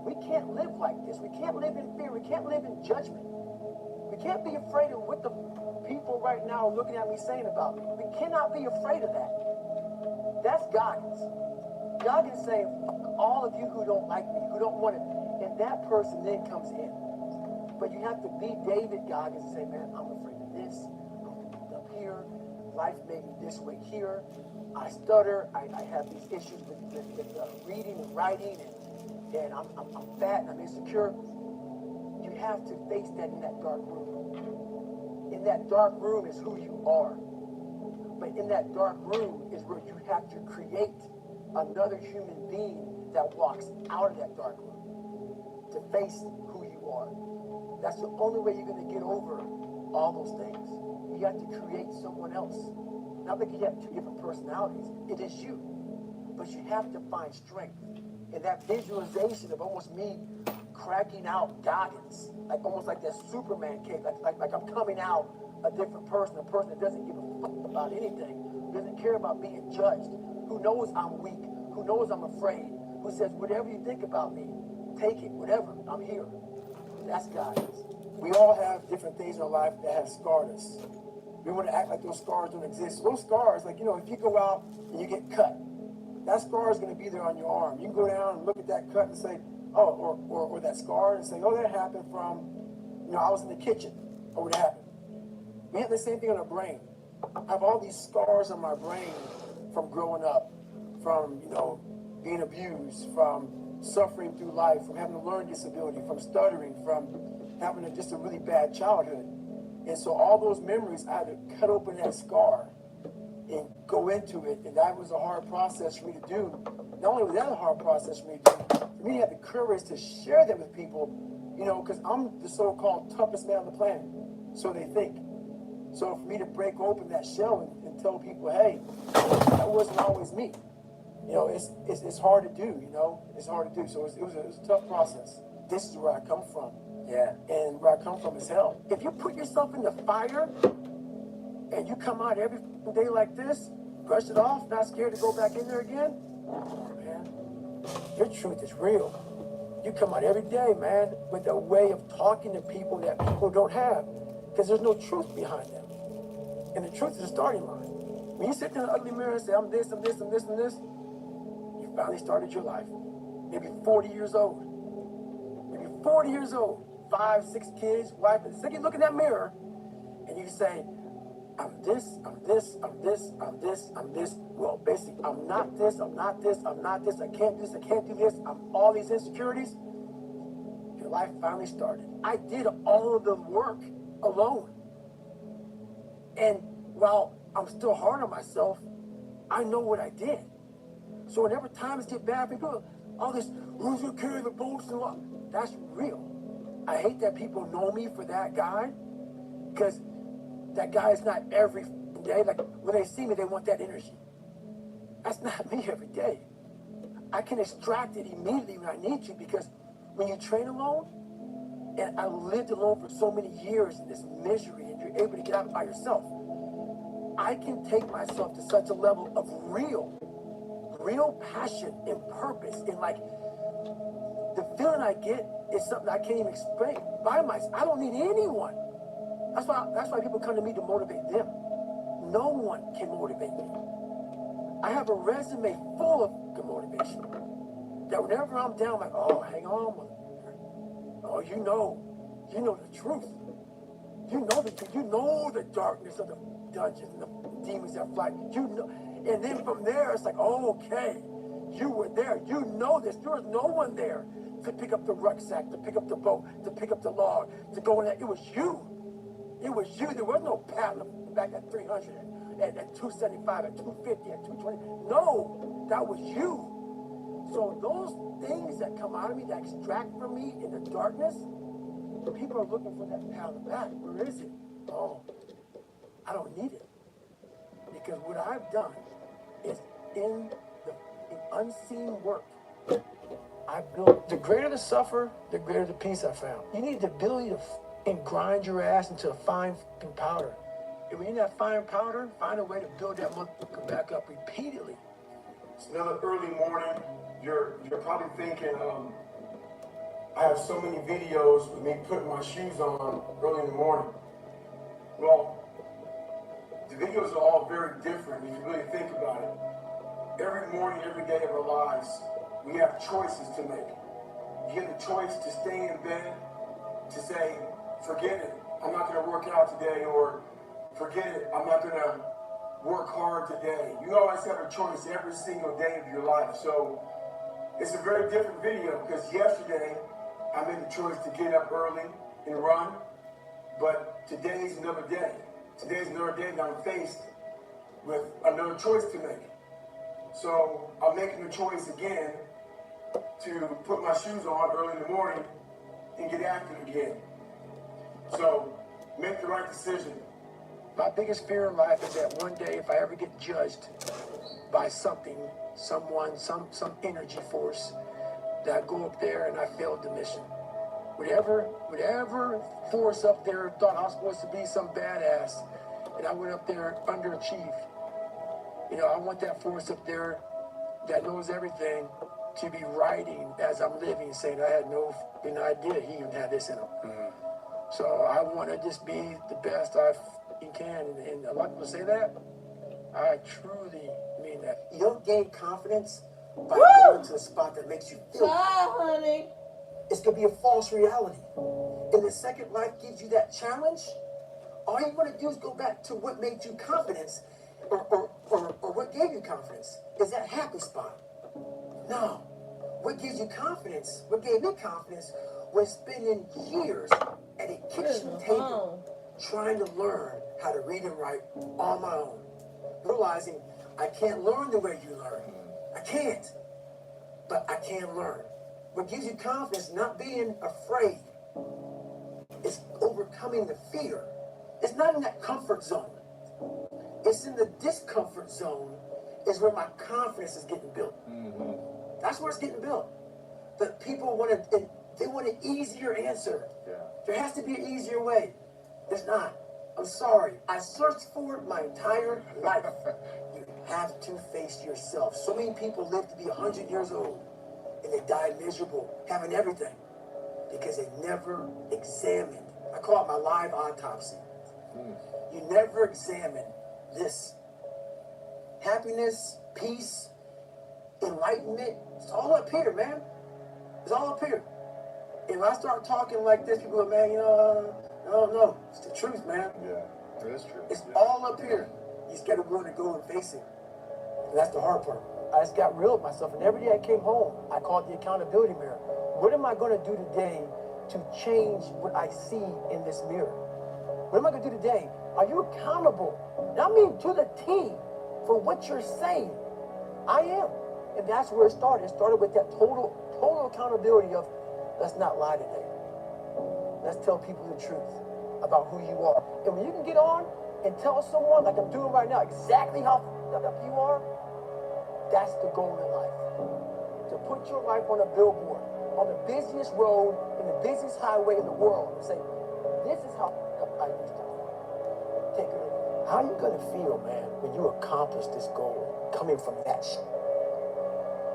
We can't live like this. We can't live in fear. We can't live in judgment. We can't be afraid of what the people right now are looking at me saying about me. We cannot be afraid of that. That's Goggins. Goggins saying, fuck all of you who don't like me, who don't want it. And that person then comes in. But you have to be David Goggins and say, man, I'm afraid of this. I'm up here. Life made me this way here. I stutter. I have these issues with reading and writing, and I'm fat and I'm insecure. You have to face that in that dark room. In that dark room is who you are. But in that dark room is where you have to create another human being that walks out of that dark room to face who you are. That's the only way you're going to get over all those things. You have to create someone else. Not like you have two different personalities. It is you. But you have to find strength. And that visualization of almost me cracking out Goggins, like almost like that Superman cape, like I'm coming out a different person, a person that doesn't give a fuck about anything, who doesn't care about being judged, who knows I'm weak, who knows I'm afraid, who says, whatever you think about me, take it, whatever, I'm here. That's Goggins. We all have different things in our life that have scarred us. We want to act like those scars don't exist. Those scars, like, you know, if you go out and you get cut, that scar is going to be there on your arm. You can go down and look at that cut and say, oh, or that scar and say, oh, that happened from, you know, I was in the kitchen, or what happened. We have the same thing on our brain. I have all these scars on my brain from growing up, from, you know, being abused, from suffering through life, from having a learning disability, from stuttering, from having just a really bad childhood. And so all those memories, I had to cut open that scar and go into it. And that was a hard process for me to do. Not only was that a hard process for me to do, for me to have the courage to share that with people, you know, because I'm the so-called toughest man on the planet. So they think. So for me to break open that shell and tell people, hey, that wasn't always me. You know, it's hard to do, you know. It's hard to do. So it was a tough process. This is where I come from. Yeah. And where I come from is hell. If you put yourself in the fire and you come out every day like this, brush it off, not scared to go back in there again, man, your truth is real. You come out every day, man, with a way of talking to people that people don't have, because there's no truth behind them. And the truth is the starting line. When you sit in the ugly mirror and say, I'm this, I'm this, I'm this, I'm this, you finally started your life. Maybe 40 years old. Maybe 40 years old. 5, 6 kids, wife, and so you look in that mirror and you say, I'm this, I'm this, I'm this, I'm this, I'm this. Well, basically, I'm not this, I'm not this, I'm not this, I can't do this, I can't do this, I'm all these insecurities. Your life finally started. I did all of the work alone. And while I'm still hard on myself, I know what I did. So whenever times get bad, people, all this, who's gonna carry the bolts and what? That's real. I hate that people know me for that guy, because that guy is not every day. Like, when they see me, they want that energy. That's not me every day. I can extract it immediately when I need to, because when you train alone, and I lived alone for so many years in this misery, and you're able to get out by yourself, I can take myself to such a level of real passion and purpose, and like, the feeling I get is something I can't even explain by myself. I don't need anyone. That's why people come to me to motivate them. No one can motivate me. I have a resume full of good motivation. That whenever I'm down, I'm like, oh, hang on, motherfucker. Oh, you know the truth. You know the truth. You know the darkness of the dungeons and the demons that fly. You know, and then from there, it's like, oh, okay, you were there. You know this. There was no one there to pick up the rucksack, to pick up the boat, to pick up the log, to go in there. It was you. It was you. There was no paddler back at 300, at 275, at 250, at 220. No, that was you. So those things that come out of me, that extract from me in the darkness, people are looking for that pat on the back. Where is it? Oh, I don't need it. Because what I've done is in the unseen work. I built, the greater the suffer, the greater the peace I found. You need the ability to and grind your ass into a fine powder. And when you're that fine powder, find a way to build that motherfucker back up repeatedly. It's another early morning. You're probably thinking, I have so many videos with me putting my shoes on early in the morning. Well, the videos are all very different if you really think about it. Every morning, every day of our lives, we have choices to make. You get the choice to stay in bed, to say, forget it, I'm not gonna work out today, or forget it, I'm not gonna work hard today. You always have a choice every single day of your life. So it's a very different video because yesterday I made the choice to get up early and run, but today's another day. Today's another day that I'm faced with another choice to make. So I'm making the choice again to put my shoes on early in the morning and get active again. So make the right decision. My biggest fear in life is that one day if I ever get judged by something, someone, some energy force, that I go up there and I failed the mission. Whatever force up there thought I was supposed to be some badass, and I went up there and underachieved. You know, I want that force up there that knows everything to be writing as I'm living, saying I had no idea he even had this in him. Mm-hmm. So I want to just be the best I can, and a lot of people say that. I truly mean that. You don't gain confidence by going to a spot that makes you feel. Honey. It's gonna be a false reality. And the second life gives you that challenge, all you want to do is go back to what made you confidence, or what gave you confidence. Is that happy spot? No. What gives you confidence, what gave me confidence, was spending years at a kitchen table trying to learn how to read and write on my own. Realizing I can't learn the way you learn. I can't. But I can learn. What gives you confidence, not being afraid, is overcoming the fear. It's not in that comfort zone. It's in the discomfort zone is where my confidence is getting built. Mm-hmm. That's where it's getting built. But people want an easier answer. Yeah. There has to be an easier way. There's not. I'm sorry. I searched for it my entire life. You have to face yourself. So many people live to be 100 years old and they die miserable, having everything, because they never examined. I call it my live autopsy. You never examine this. Happiness, peace, enlightenment, it's all up here, man. It's all up here. And when I start talking like this, people go, man, no, it's the truth, man. Yeah, it is true. It's all up here. You just gotta willing to go and face it. And that's the hard part. I just got real with myself, and every day I came home, I called the accountability mirror. What am I gonna do today to change what I see in this mirror? What am I gonna do today? Are you accountable? And I mean to the T for what you're saying. I am. And that's where it started. It started with that total accountability of, let's not lie today. Let's tell people the truth about who you are. And when you can get on and tell someone, like I'm doing right now, exactly how f***ed up you are, that's the goal in life. To put your life on a billboard, on the busiest road, in the busiest highway in the world, and say, this is how f***ed up I used to be. Take a look. How are you gonna feel, man, when you accomplish this goal, coming from that shit?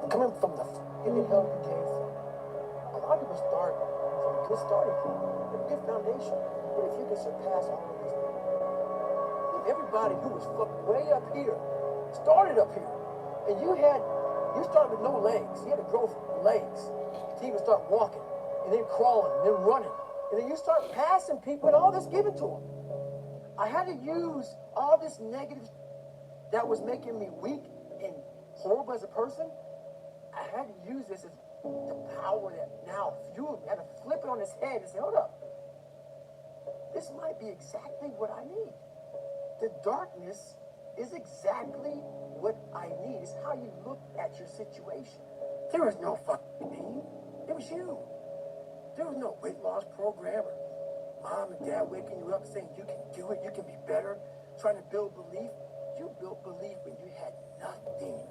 Coming from the f***ing hell you came from. A lot of people start from a good starting point, a good foundation. But if you can surpass all of these people, if everybody who was fucked way up here started up here, And you started with no legs. You had to grow legs to even start walking, and then crawling, and then running. And then you start passing people and all this given to them. I had to use all this negative that was making me weak and horrible as a person. I had to use this as the power that now fueled me. I had to flip it on his head and say, hold up. This might be exactly what I need. The darkness is exactly what I need. It's how you look at your situation. There was no fucking me. It was you. There was no weight loss program or mom and dad waking you up saying you can do it, you can be better, trying to build belief. You built belief when you had nothing.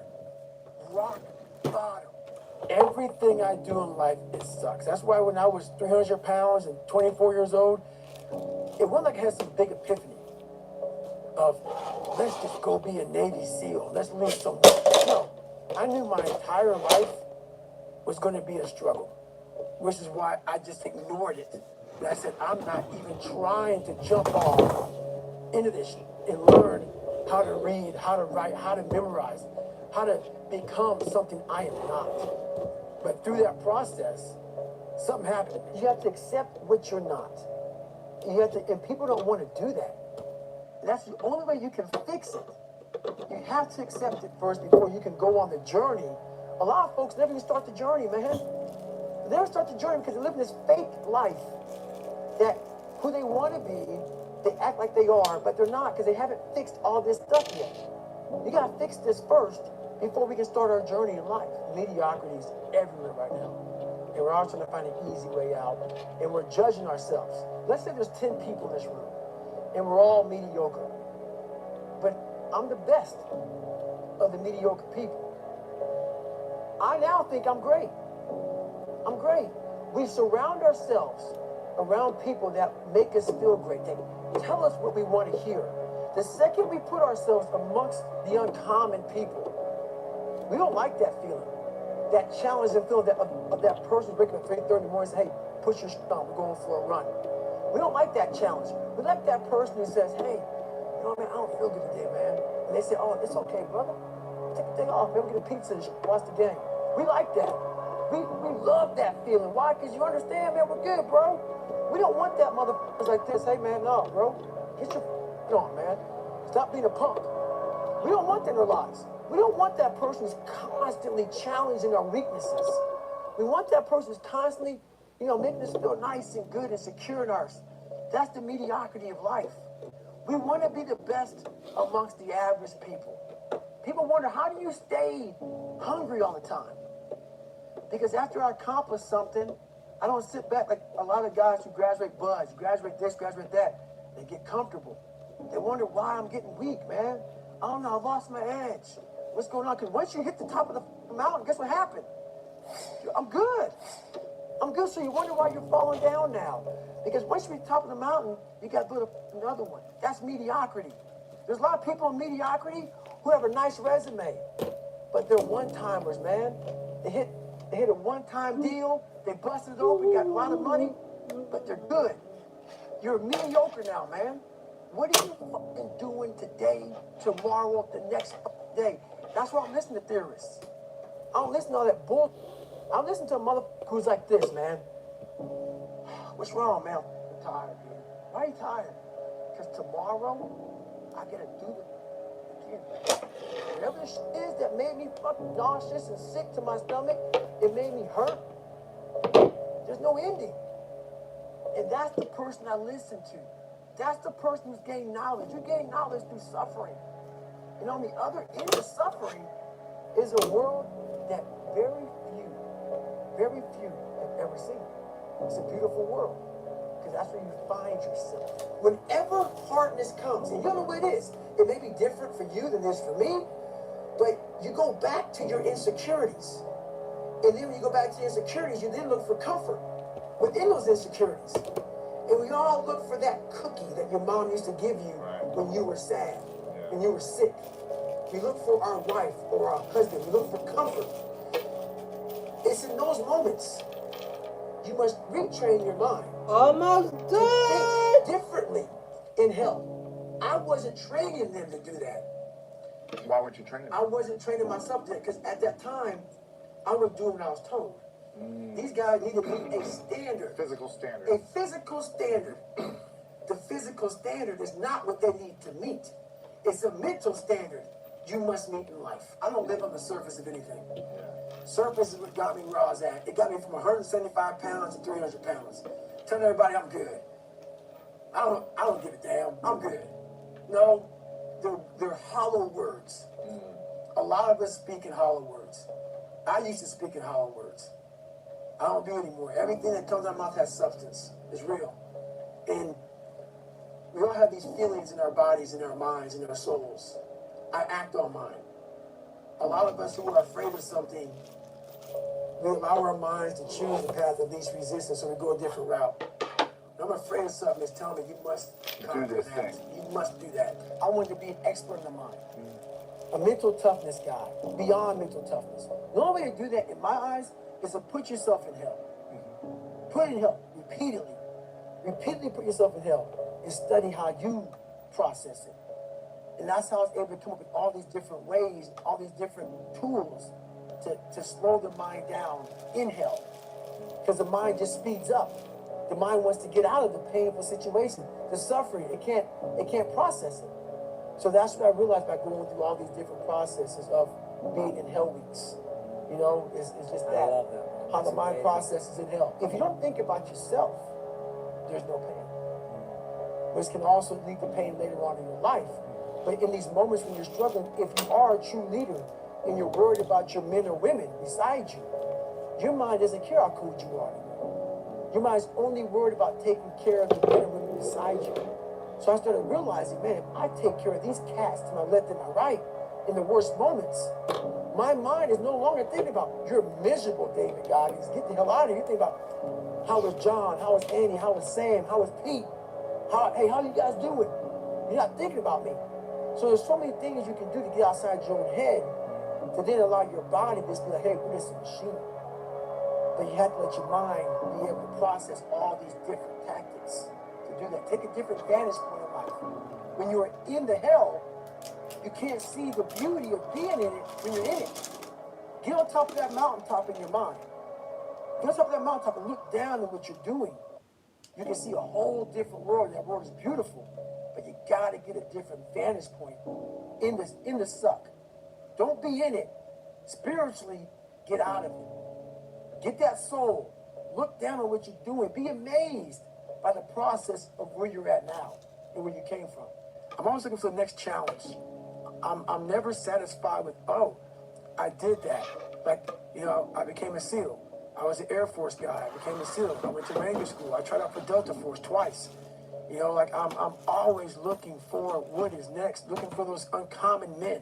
Rock bottom. Everything I do in life, it sucks. That's why when I was 300 pounds and 24 years old, it wasn't like I had some big epiphany of, let's just go be a Navy SEAL. Let's lose some weight. No, I knew my entire life was going to be a struggle, which is why I just ignored it. And I said, I'm not even trying to jump off into this and learn how to read, how to write, how to memorize, how to become something I am not. But through that process, something happened. You have to accept what you're not. You have to, and people don't want to do that. That's the only way you can fix it. You have to accept it first before you can go on the journey. A lot of folks never even start the journey, man. They never start the journey because they're living this fake life that who they want to be, they act like they are, but they're not because they haven't fixed all this stuff yet. You got to fix this first before we can start our journey in life. Mediocrity is everywhere right now. And we're all trying to find an easy way out. And we're judging ourselves. Let's say there's 10 people in this room, and we're all mediocre. But I'm the best of the mediocre people. I now think I'm great. I'm great. We surround ourselves around people that make us feel great. They tell us what we want to hear. The second we put ourselves amongst the uncommon people, we don't like that feeling. That challenging feeling of that person waking up at 3:30 in the morning and say, hey, push your shit on, we're going for a run. We don't like that challenge. We like that person who says, hey, you know what, man, I don't feel good today, man. And they say, oh, it's okay, brother. Take a day off, man, we'll get a pizza and watch the game. We like that. We love that feeling. Why? Because you understand, man, we're good, bro. We don't want that motherfuckers like this. Hey, man, no, bro. Get your on, man. Stop being a punk. We don't want that in our lives. We don't want that person who's constantly challenging our weaknesses. We want that person who's constantly, making us feel nice and good and secure in ours. That's the mediocrity of life. We want to be the best amongst the average people. People wonder, how do you stay hungry all the time? Because after I accomplish something, I don't sit back like a lot of guys who graduate buds, graduate this, graduate that. They get comfortable. They wonder why I'm getting weak, man. I don't know, I lost my edge. What's going on? Because once you hit the top of the mountain, guess what happened? I'm good. I'm good, so you wonder why you're falling down now. Because once you hit the top of the mountain, you got to build another one. That's mediocrity. There's a lot of people in mediocrity who have a nice resume, but they're one-timers, man. They hit a one-time deal, they busted it open, got a lot of money, but they're good. You're mediocre now, man. What are you fucking doing today, tomorrow, the next day? That's why I'm listening to theorists. I don't listen to all that bull. I listen to a motherfucker who's like this, man. What's wrong, man? I'm tired, dude. Why are you tired? Because tomorrow, I gotta do it again. Whatever the shit is that made me fucking nauseous and sick to my stomach, it made me hurt. There's no ending. And that's the person I listen to. That's the person who's gained knowledge. You gain knowledge through suffering. And on the other end of suffering is a world that very few have ever seen. It's a beautiful world. Because that's where you find yourself. Whenever hardness comes, and you don't know what it is, it may be different for you than it is for me, but you go back to your insecurities. And then when you go back to your insecurities, you then look for comfort within those insecurities. And we all look for that cookie that your mom used to give you when you were sad, when you were sick. We look for our wife or our husband. We look for comfort. It's in those moments you must retrain your mind. Almost To done. think differently in hell. I wasn't training them to do that. Why weren't you training? I wasn't training myself yet because at that time, I was doing what I was told. These guys need to meet a standard. Physical standard. A physical standard. The physical standard is not what they need to meet. It's a mental standard you must meet in life. I don't live on the surface of anything. Surface is what got me where I was at. It got me from 175 pounds to 300 pounds. Telling everybody I'm good. I don't give a damn. I'm good. No, they're hollow words. A lot of us speak in hollow words. I used to speak in hollow words. I don't do anymore. Everything that comes out of my mouth has substance. It's real. And we all have these feelings in our bodies, in our minds, in our souls. I act on mine. A lot of us who are afraid of something, we allow our minds to choose the path of least resistance, so we go a different route. When I'm afraid of something, it's telling me you must Do this thing. You must do that. I wanted to be an expert in the mind. A mental toughness guy, beyond mental toughness. The only way to do that, in my eyes, is to put yourself in hell. Put it in hell repeatedly. Repeatedly put yourself in hell and study how you process it. And that's how I was able to come up with all these different ways, all these different tools to slow the mind down in hell. Because the mind just speeds up. The mind wants to get out of the painful situation, the suffering. It can't process it. So that's what I realized by going through all these different processes of being in hell weeks. You know, it's just that. I love that. How the mind processes in hell. If you don't think about yourself, there's no pain. Which can also lead to pain later on in your life. But in these moments when you're struggling, if you are a true leader and you're worried about your men or women beside you, your mind doesn't care how cool you are anymore. Your mind's only worried about taking care of the men and women beside you. So I started realizing, man, if I take care of these cats to my left and my right in the worst moments, my mind is no longer thinking about, you're miserable, David Goggins. Get the hell out of here. You think about, how was John? How was Annie? How was Sam? How was Pete? Hey, how you guys doing? You're not thinking about me. So there's so many things you can do to get outside your own head to then allow your body to just be like, hey, we're just a machine. But you have to let your mind be able to process all these different tactics to do that. Take a different vantage point in life. When you're in the hell, you can't see the beauty of being in it when you're in it. Get on top of that mountaintop in your mind. Get on top of that mountaintop and look down at what you're doing. You can see a whole different world. That world is beautiful. But you gotta get a different vantage point in the suck. Don't be in it. Spiritually, get out of it. Get that soul. Look down on what you're doing. Be amazed by the process of where you're at now and where you came from. I'm always looking for the next challenge. I'm never satisfied with, oh, I did that. Like, you know, I became a SEAL. I was an Air Force guy. I became a SEAL. I went to Ranger School. I tried out for Delta Force twice. You know, like I'm always looking for what is next, looking for those uncommon men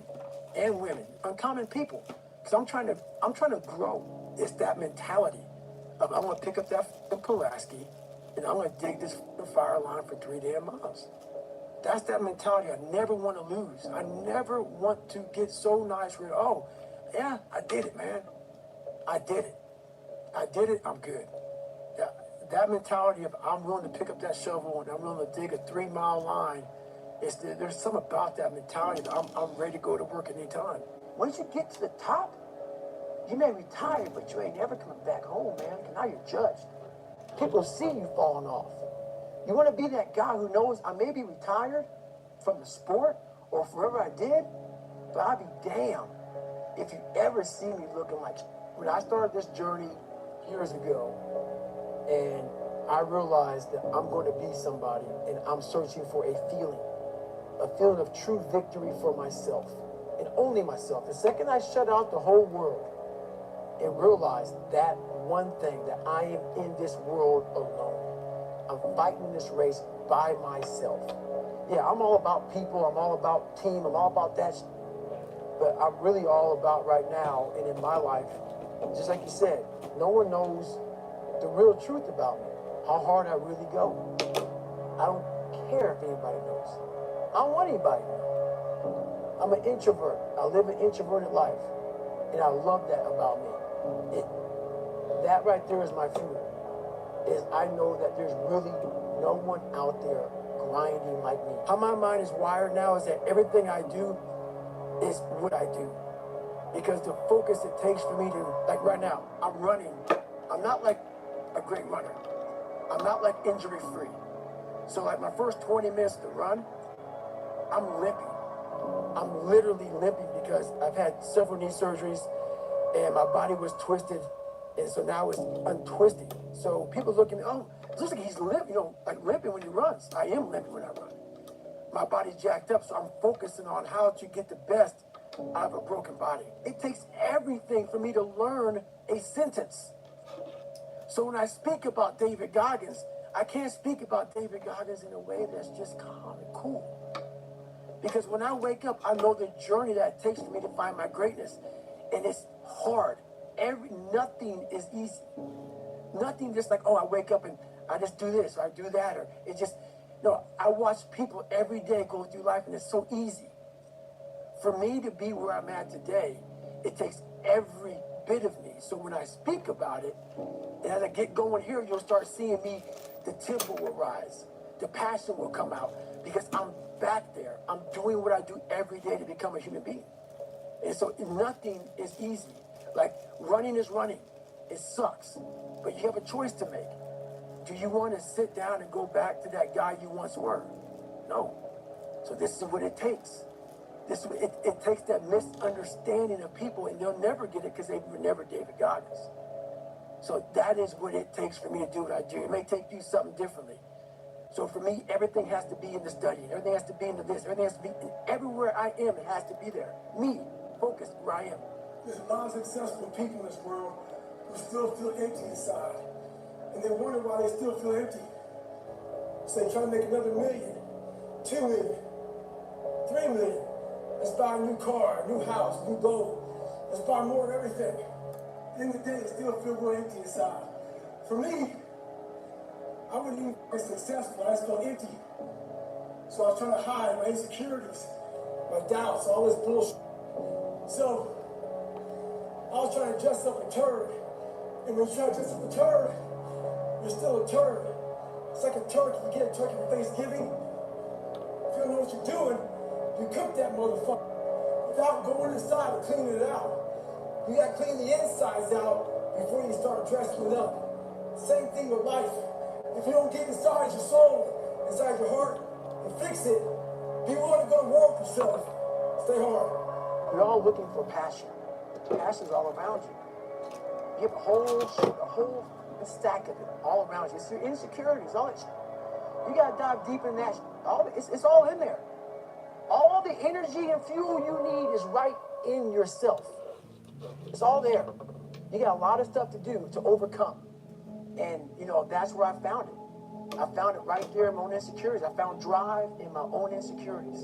and women, uncommon people. Because I'm trying to grow. It's that mentality of I'm gonna pick up that Pulaski and I'm gonna dig this fire line for 3 damn miles. That's that mentality I never want to lose. I never want to get so nice where, oh, yeah, I did it, man. I did it, I'm good. That mentality of I'm willing to pick up that shovel and I'm willing to dig a 3 mile line, there's something about that mentality that I'm ready to go to work at any time. Once you get to the top, you may retire, but you ain't never coming back home, man, because now you're judged. People see you falling off. You want to be that guy who knows I may be retired from the sport or forever I did, but I'll be damned if you ever see me looking like, when I started this journey years ago, and I realized that I'm going to be somebody and I'm searching for a feeling of true victory for myself and only myself. The second I shut out the whole world and realized that one thing, that I am in this world alone. I'm fighting this race by myself. Yeah, I'm all about people. I'm all about team. I'm all about that. But I'm really all about right now and in my life, just like you said, no one knows the real truth about me, how hard I really go. I don't care if anybody knows. I don't want anybody to know. I'm an introvert. I live an introverted life. And I love that about me. That right there is my fuel. Is I know that there's really no one out there grinding like me. How my mind is wired now is that everything I do is what I do. Because the focus it takes for me to, like right now, I'm running. I'm not like a great runner. I'm not like injury free. So like my first 20 minutes to run, I'm limping. I'm literally limping because I've had several knee surgeries and my body was twisted. And so now it's untwisting. So people look at me, oh, it looks like he's limping, like limping when he runs. I am limping when I run. My body's jacked up, so I'm focusing on how to get the best out of a broken body. It takes everything for me to learn a sentence. So when I speak about David Goggins, I can't speak about David Goggins in a way that's just calm and cool. Because when I wake up, I know the journey that it takes for me to find my greatness. And it's hard. Nothing is easy. Nothing just like, oh, I wake up and I just do this or I do that. Or it just, no, I watch people every day go through life and it's so easy. For me to be where I'm at today, it takes every bit of me. So when I speak about it, and as I get going here, you'll start seeing me, the tempo will rise. The passion will come out because I'm back there. I'm doing what I do every day to become a human being. And so nothing is easy. Like running is running. It sucks. But you have a choice to make. Do you want to sit down and go back to that guy you once were? No. So this is what it takes. It takes that misunderstanding of people, and they'll never get it because they were never David Goggins. So that is what it takes for me to do what I do. It may take you something differently. So for me, everything has to be in the study. Everything has to be into this. Everything has to be, and everywhere I am, it has to be there. Me, focused where I am. There's a lot of successful people in this world who still feel empty inside. And they wonder why they still feel empty. So they try to make another million, 2 million, 3 million. Let's buy a new car, a new house, a new boat. Let's buy more of everything. At the end of the day, they still feel real empty inside. For me, I wouldn't even be successful. I just felt empty. So I was trying to hide my insecurities, my doubts, all this bullshit. So I was trying to dress up a turd. And when you try to dress up a turd, you're still a turd. It's like a turkey. You get a turkey for Thanksgiving. If you don't know what you're doing, you cook that motherfucker without going inside and cleaning it out. You gotta clean the insides out before you start dressing it up. Same thing with life. If you don't get inside your soul, inside your heart, and fix it, be willing to go to war with yourself. Stay hard. We're all looking for passion. Passion's all around you. You have a whole stack of it all around you. It's your insecurities, all that shit. You gotta dive deep in that. It's all in there. All the energy and fuel you need is right in yourself. It's all there. You got a lot of stuff to do to overcome. And, that's where I found it. I found it right there in my own insecurities. I found drive in my own insecurities.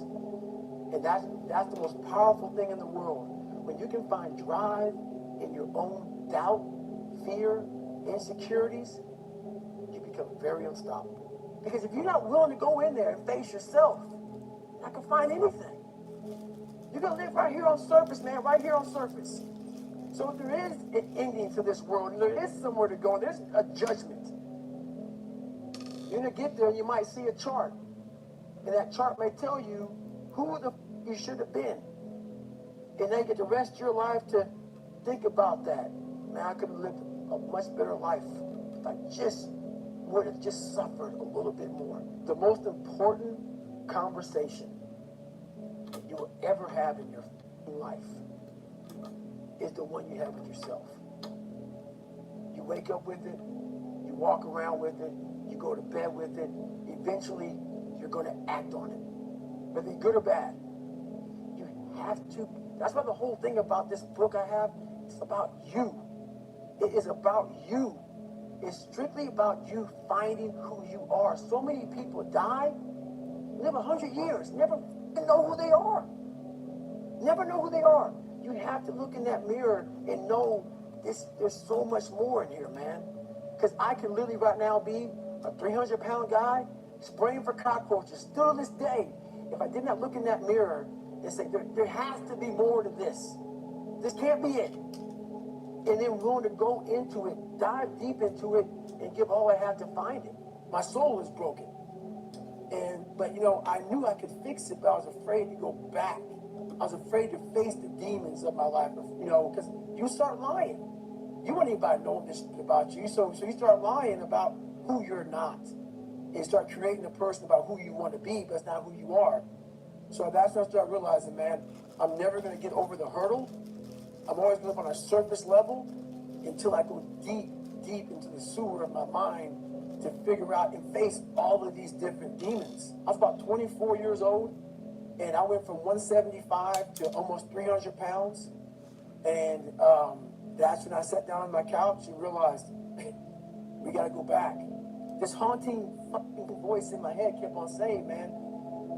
And that's the most powerful thing in the world. When you can find drive in your own doubt, fear, insecurities, you become very unstoppable. Because if you're not willing to go in there and face yourself, I can find anything. You're going to live right here on surface, man, right here on surface. So if there is an ending to this world, and there is somewhere to go, and there's a judgment, you're going to get there and you might see a chart. And that chart may tell you who you should have been. And then you get the rest of your life to think about that. Man, I could have lived a much better life if I just would have just suffered a little bit more. The most important conversation you will ever have in your life is the one you have with yourself. You wake up with it, you walk around with it, you go to bed with it. Eventually, you're going to act on it, whether good or bad. You have to. That's why the whole thing about this book I have, it's about you. It is about you. It's strictly about you finding who you are. So many people die, live 100 years, never know who they are. Never know who they are. You have to look in that mirror and know there's so much more in here, man. Because I can literally right now be a 300-pound guy spraying for cockroaches still to this day. If I did not look in that mirror and say, there has to be more to this. This can't be it. And then willing to go into it, dive deep into it, and give all I have to find it. My soul is broken. But I knew I could fix it, but I was afraid to go back. I was afraid to face the demons of my life, you know, because you start lying. You want anybody knowing this about you. So you start lying about who you're not. And you start creating a person about who you want to be, but it's not who you are. So that's when I start realizing, man, I'm never going to get over the hurdle. I'm always going to live on a surface level until I go deep, deep into the sewer of my mind to figure out and face all of these different demons. I was about 24 years old, and I went from 175 to almost 300 pounds. And that's when I sat down on my couch and realized, we got to go back. This haunting fucking voice in my head kept on saying, man,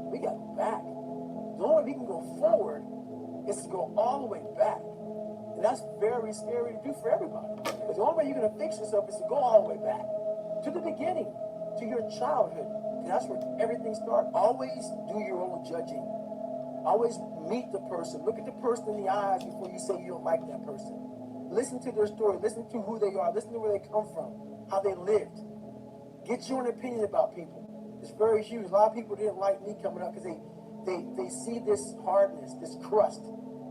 we got to go back. The only way we can go forward is to go all the way back. And that's very scary to do for everybody. Because the only way you're going to fix yourself is to go all the way back. To the beginning. To your childhood. And that's where everything starts. Always do your own judging. Always meet the person. Look at the person in the eyes before you say you don't like that person. Listen to their story. Listen to who they are. Listen to where they come from. How they lived. Get your own opinion about people. It's very huge. A lot of people didn't like me coming up because they see this hardness, this crust.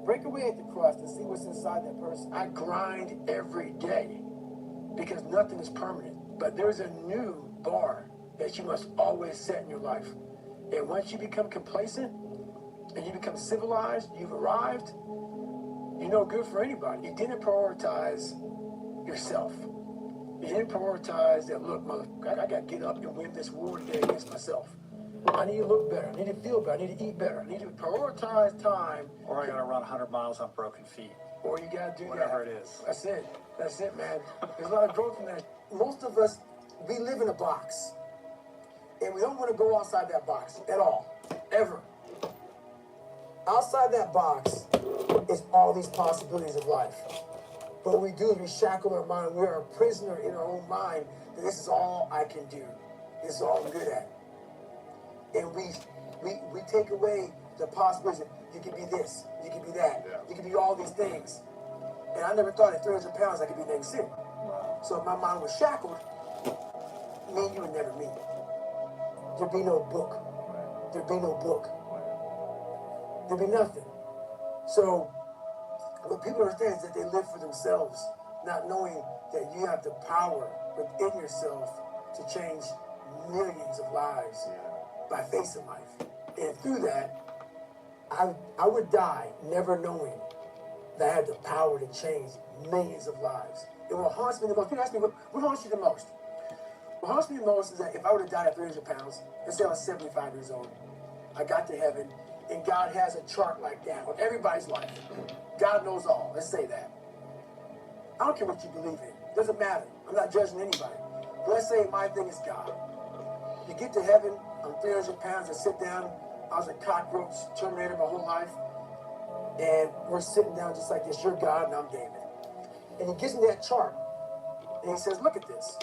Break away at the crust and see what's inside that person. I grind every day because nothing is permanent. But there's a new bar that you must always set in your life. And once you become complacent and you become civilized, you've arrived, you're no good for anybody. You didn't prioritize yourself. You didn't prioritize that, look, I got to get up and win this war today against myself. I need to look better. I need to feel better. I need to eat better. I need to prioritize time. Or I gotta run 100 miles on broken feet. Or you gotta do whatever that. it is. That's it. That's it, man. There's a lot of growth in that. Most of us, we live in a box. And we don't want to go outside that box at all. Ever. Outside that box is all these possibilities of life. But what we do is we shackle our mind. We're a prisoner in our own mind that this is all I can do. This is all I'm good at. And we take away the possibilities. You could be this, you could be that, you could be all these things. And I never thought at 300 pounds I could be Navy SEAL. So if my mind was shackled, me and you would never meet. There'd be no book. There'd be no book. There'd be nothing. So what people understand is that they live for themselves, not knowing that you have the power within yourself to change millions of lives by facing life. And through that, I would die never knowing that I had the power to change millions of lives. And what haunts me the most, people ask me, what haunts you the most? What haunts me the most is that if I would have died at 300 pounds, let's say I was 75 years old, I got to heaven, and God has a chart like that on everybody's life. God knows all, let's say that. I don't care what you believe in. It doesn't matter. I'm not judging anybody. But let's say my thing is God. You get to heaven, I'm 300 pounds, I sit down, I was a cockroach, Terminator my whole life, and we're sitting down just like this, you're God and I'm David. And he gives me that chart, and he says, look at this.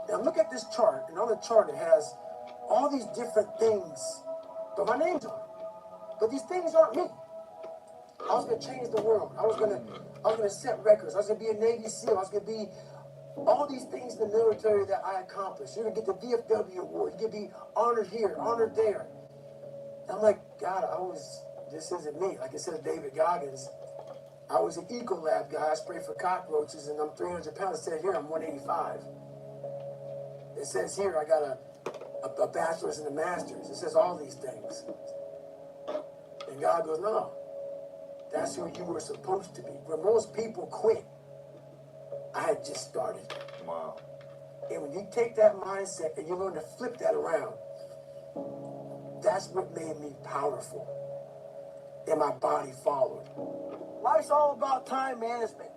Now look at this chart, and on the chart it has all these different things, but my name's on it. But these things aren't me. I was gonna change the world. I was gonna set records. I was gonna be a Navy SEAL. I was gonna be all these things in the military that I accomplished. You're gonna get the VFW award. You're gonna be honored here, honored there. And I'm like, God, this isn't me. Like it says David Goggins, I was an Ecolab guy. I sprayed for cockroaches, and I'm 300 pounds. It says here I'm 185. It says here I got a bachelor's and a master's. It says all these things. And God goes, no, that's who you were supposed to be. When most people quit, I had just started. Wow. And when you take that mindset and you learn to flip that around, that's what made me powerful. And my body followed. Life's all about time management.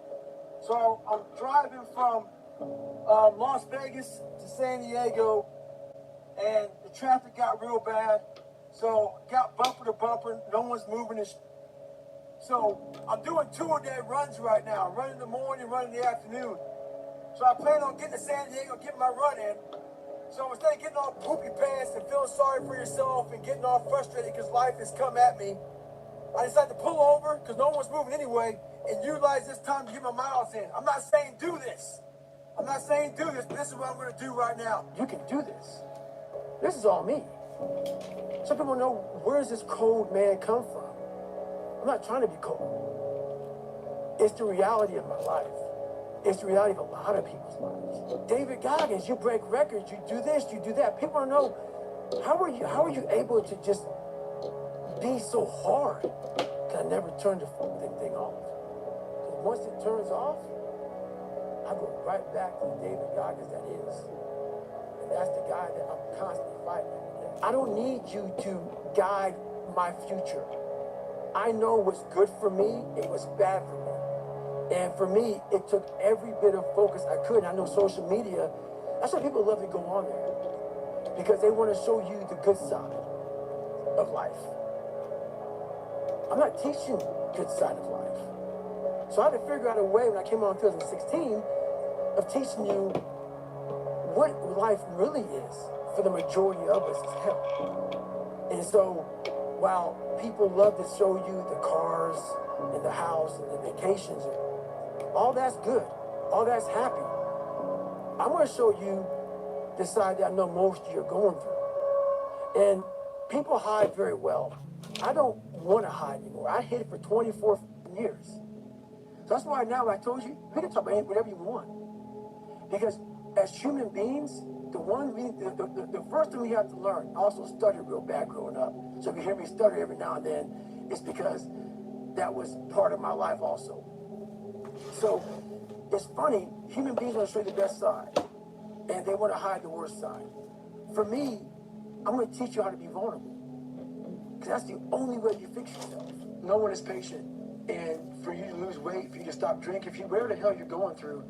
So I'm driving from Las Vegas to San Diego, and the traffic got real bad. So got bumper to bumper, no one's moving this. So I'm doing 2-a-day runs right now. I'm running in the morning, running in the afternoon. So I plan on getting to San Diego, getting my run in. So instead of getting all poopy pants and feeling sorry for yourself and getting all frustrated because life has come at me, I decided to pull over because no one's moving anyway and utilize this time to get my miles in. I'm not saying do this. I'm not saying do this, but this is what I'm going to do right now. You can do this. This is all me. Some people know, where does this cold man come from? I'm not trying to be cool. It's the reality of my life. It's the reality of a lot of people's lives. David Goggins, you break records, you do this, you do that. People don't know, how are you able to just be so hard? Can I never turn the thing off? Because once it turns off, I go right back to the David Goggins that is. And that's the guy that I'm constantly fighting every day. I don't need you to guide my future. I know what's good for me and what's bad for me. And for me, it took every bit of focus I could. And I know social media, that's why people love to go on there. Because they want to show you the good side of life. I'm not teaching good side of life. So I had to figure out a way when I came on in 2016 of teaching you what life really is for the majority of us is hell. And so while people love to show you the cars and the house and the vacations, all that's good, all that's happy, I'm going to show you the side that I know most of you are going through. And people hide very well. I don't want to hide anymore. I hid for 24 years. So that's why now I told you, we can talk about whatever you want. Because as human beings, the first thing we have to learn, I also stuttered real bad growing up. So if you hear me stutter every now and then, it's because that was part of my life also. So it's funny, human beings want to show you the best side, and they want to hide the worst side. For me, I'm going to teach you how to be vulnerable. Because that's the only way you fix yourself. No one is patient. And for you to lose weight, for you to stop drinking, whatever the hell you're going through,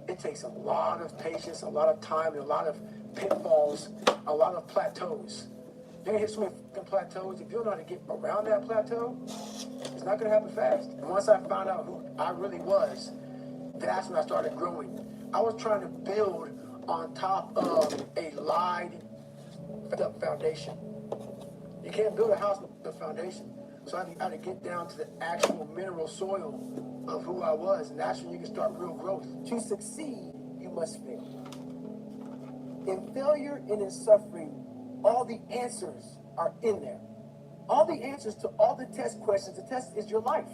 it takes a lot of patience, a lot of time, and a lot of pitfalls, a lot of plateaus. You're going to hit so many fucking plateaus. If you don't know how to get around that plateau, it's not going to happen fast. And once I found out who I really was, that's when I started growing. I was trying to build on top of a lied up foundation. You can't build a house with a foundation. So I had to get down to the actual mineral soil of who I was, and that's when you can start real growth. To succeed, you must fail. In failure and in suffering, all the answers are in there. All the answers to all the test questions. The test is your life.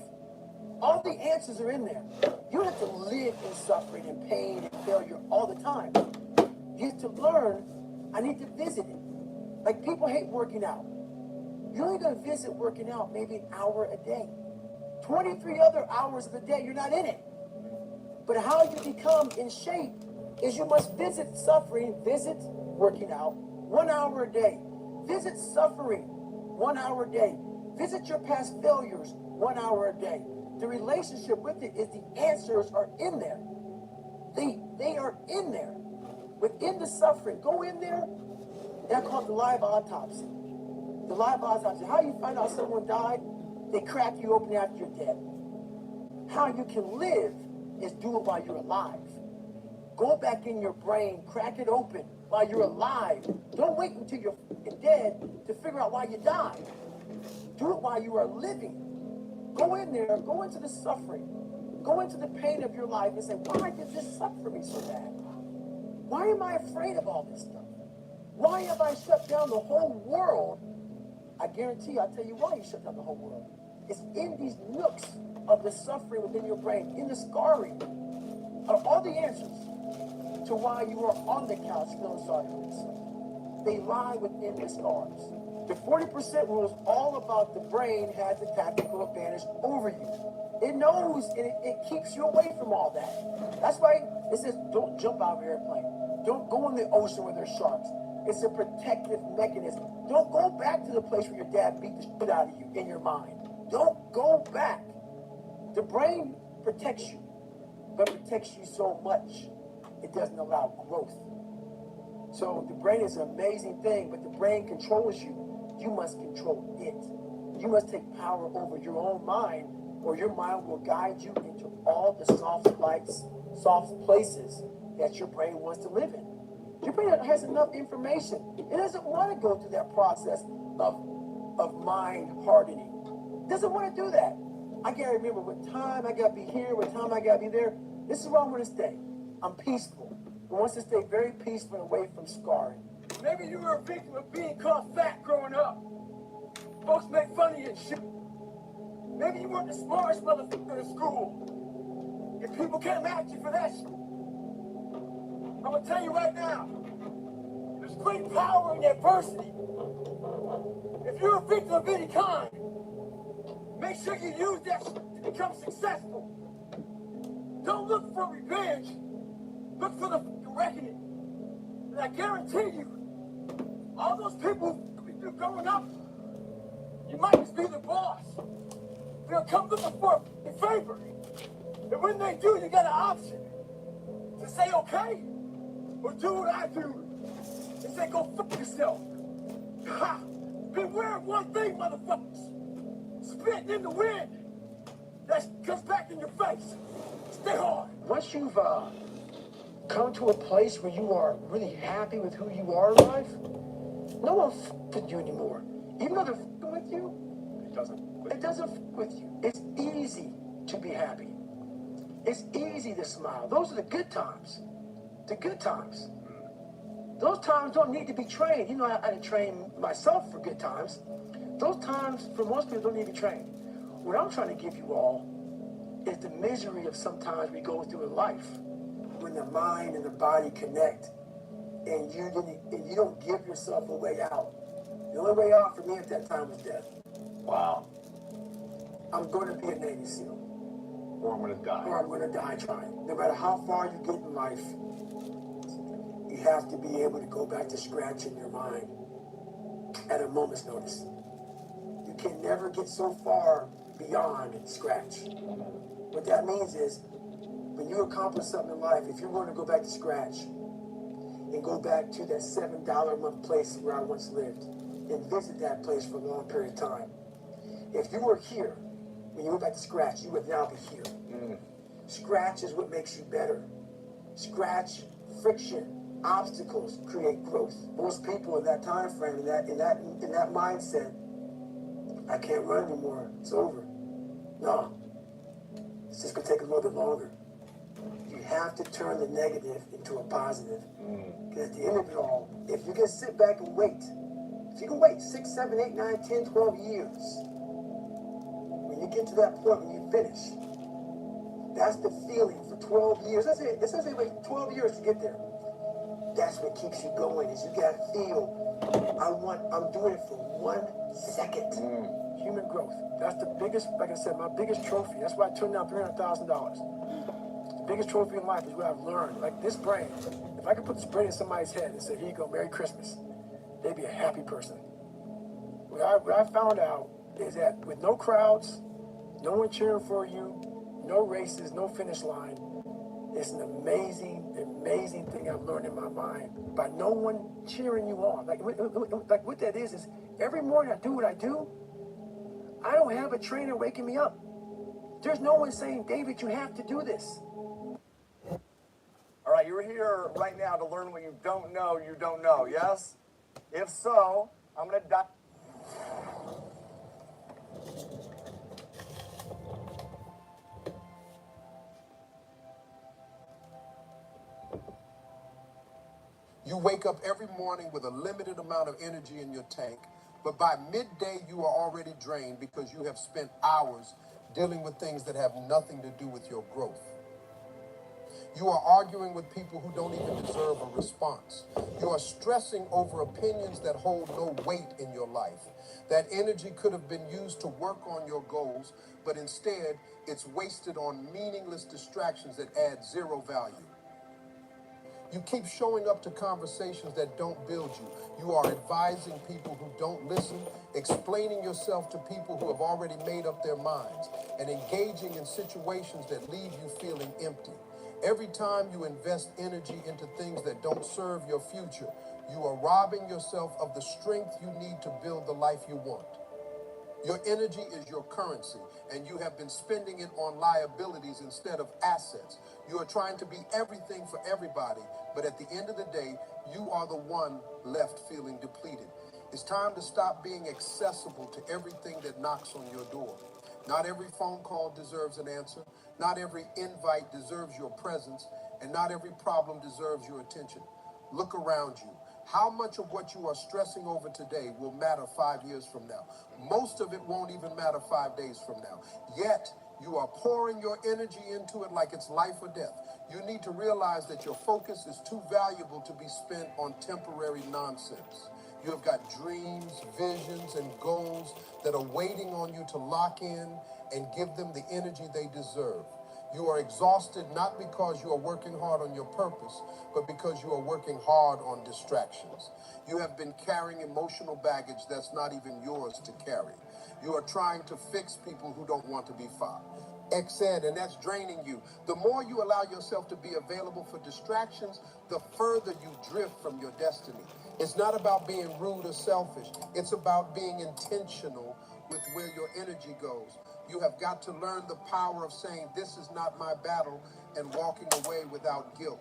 All the answers are in there. You don't have to live in suffering and pain and failure all the time. You have to learn, I need to visit it. Like people hate working out. You're only going to visit working out maybe an hour a day. 23 other hours of the day, you're not in it. But how you become in shape is you must visit suffering, visit working out 1 hour a day. Visit suffering 1 hour a day. Visit your past failures 1 hour a day. The relationship with it is the answers are in there. They are in there. Within the suffering, go in there. That's called the live autopsy. The live autopsy. How you find out someone died? They crack you open after you're dead. How you can live is do it while you're alive. Go back in your brain, crack it open while you're alive. Don't wait until you're dead to figure out why you died. Do it while you are living. Go in there, go into the suffering. Go into the pain of your life and say, why did this suffer me so bad? Why am I afraid of all this stuff? Why have I shut down the whole world? I guarantee you, I'll tell you why you shut down the whole world. It's in these nooks of the suffering within your brain, in the scarring, are all the answers to why you are on the couch feeling sorry for yourself. They lie within the scars. The 40% rule is all about the brain has the tactical advantage over you. It knows and it keeps you away from all that. That's why it says don't jump out of an airplane. Don't go in the ocean where there's sharks. It's a protective mechanism. Don't go back to the place where your dad beat the shit out of you in your mind. Don't go back. The brain protects you, but protects you so much, it doesn't allow growth. So the brain is an amazing thing, but the brain controls you. You must control it. You must take power over your own mind, or your mind will guide you into all the soft places that your brain wants to live in. Your brain has enough information. It doesn't want to go through that process of mind hardening. It doesn't want to do that. I can't remember what time I got to be here, what time I got to be there. This is where I'm going to stay. I'm peaceful. I want to stay very peaceful and away from scarring. Maybe you were a victim of being called fat growing up. Folks make fun of you and shit. Maybe you weren't the smartest motherfucker in school. If people can't match you for that shit, I'm gonna tell you right now, there's great power in adversity. If you're a victim of any kind, make sure you use that shit to become successful. Don't look for revenge. Look for the fucking reckoning. And I guarantee you, all those people who growing up, you might just be the boss. They'll come looking for a favor. And when they do, you got an option to say okay, or do what I do and say go fuck yourself. Ha! Beware of one thing, motherfuckers. Spitting in the wind. That comes back in your face. Stay hard. Once you've come to a place where you are really happy with who you are in life, no one with you anymore. Even though they're with you, it doesn't with you. It's easy to be happy. It's easy to smile. Those are the good times. The good times. Those times don't need to be trained. You know, I had to train myself for good times. Those times, for most people, don't need to be trained. What I'm trying to give you all is the misery of sometimes we go through in life when the mind and the body connect and you don't give yourself a way out. The only way out for me at that time was death. Wow. I'm going to be a Navy SEAL. Or I'm going to die. Or I'm going to die trying. No matter how far you get in life, you have to be able to go back to scratch in your mind at a moment's notice. You can never get so far beyond scratch. What that means is, when you accomplish something in life, if you're going to go back to scratch and go back to that $7 a month place where I once lived and visit that place for a long period of time, if you were here, when you went back to scratch, you would now be here. Scratch is what makes you better. Scratch, friction, obstacles create growth. Most people in that time frame, in that mindset, I can't run anymore. It's over. No. It's just gonna take a little bit longer. You have to turn the negative into a positive. Because at the end of it all, if you can sit back and wait, if you can wait 6, 7, 8, 9, 10, 12 years, when you get to that point when you finish, that's the feeling for 12 years. That's it. It says they wait 12 years to get there. That's what keeps you going, is you gotta feel, I'm doing it for 1 second. Human growth. That's the biggest, like I said, my biggest trophy. That's why I turned down $300,000. The biggest trophy in life is what I've learned. Like this brain, if I could put this brain in somebody's head and say, here you go, Merry Christmas, they'd be a happy person. What I found out is that with no crowds, no one cheering for you, no races, no finish line, it's an amazing, amazing thing I've learned in my mind. By no one cheering you on. Like what that is every morning I do what I do, I don't have a trainer waking me up. There's no one saying, David, you have to do this. All right, you're here right now to learn what you don't know, yes? If so, I'm going to die. You wake up every morning with a limited amount of energy in your tank, but by midday you are already drained because you have spent hours dealing with things that have nothing to do with your growth. You are arguing with people who don't even deserve a response. You are stressing over opinions that hold no weight in your life. That energy could have been used to work on your goals, but instead it's wasted on meaningless distractions that add zero value. You keep showing up to conversations that don't build you. You are advising people who don't listen, explaining yourself to people who have already made up their minds, and engaging in situations that leave you feeling empty. Every time you invest energy into things that don't serve your future, you are robbing yourself of the strength you need to build the life you want. Your energy is your currency, and you have been spending it on liabilities instead of assets. You are trying to be everything for everybody, but at the end of the day, you are the one left feeling depleted. It's time to stop being accessible to everything that knocks on your door. Not every phone call deserves an answer. Not every invite deserves your presence, and not every problem deserves your attention. Look around you. How much of what you are stressing over today will matter 5 years from now? Most of it won't even matter 5 days from now. Yet, you are pouring your energy into it like it's life or death. You need to realize that your focus is too valuable to be spent on temporary nonsense. You have got dreams, visions, and goals that are waiting on you to lock in and give them the energy they deserve. You are exhausted not because you are working hard on your purpose, but because you are working hard on distractions. You have been carrying emotional baggage that's not even yours to carry. You are trying to fix people who don't want to be fixed, and that's draining you. The more you allow yourself to be available for distractions, the further you drift from your destiny. It's not about being rude or selfish. It's about being intentional with where your energy goes. You have got to learn the power of saying, "This is not my battle," and walking away without guilt.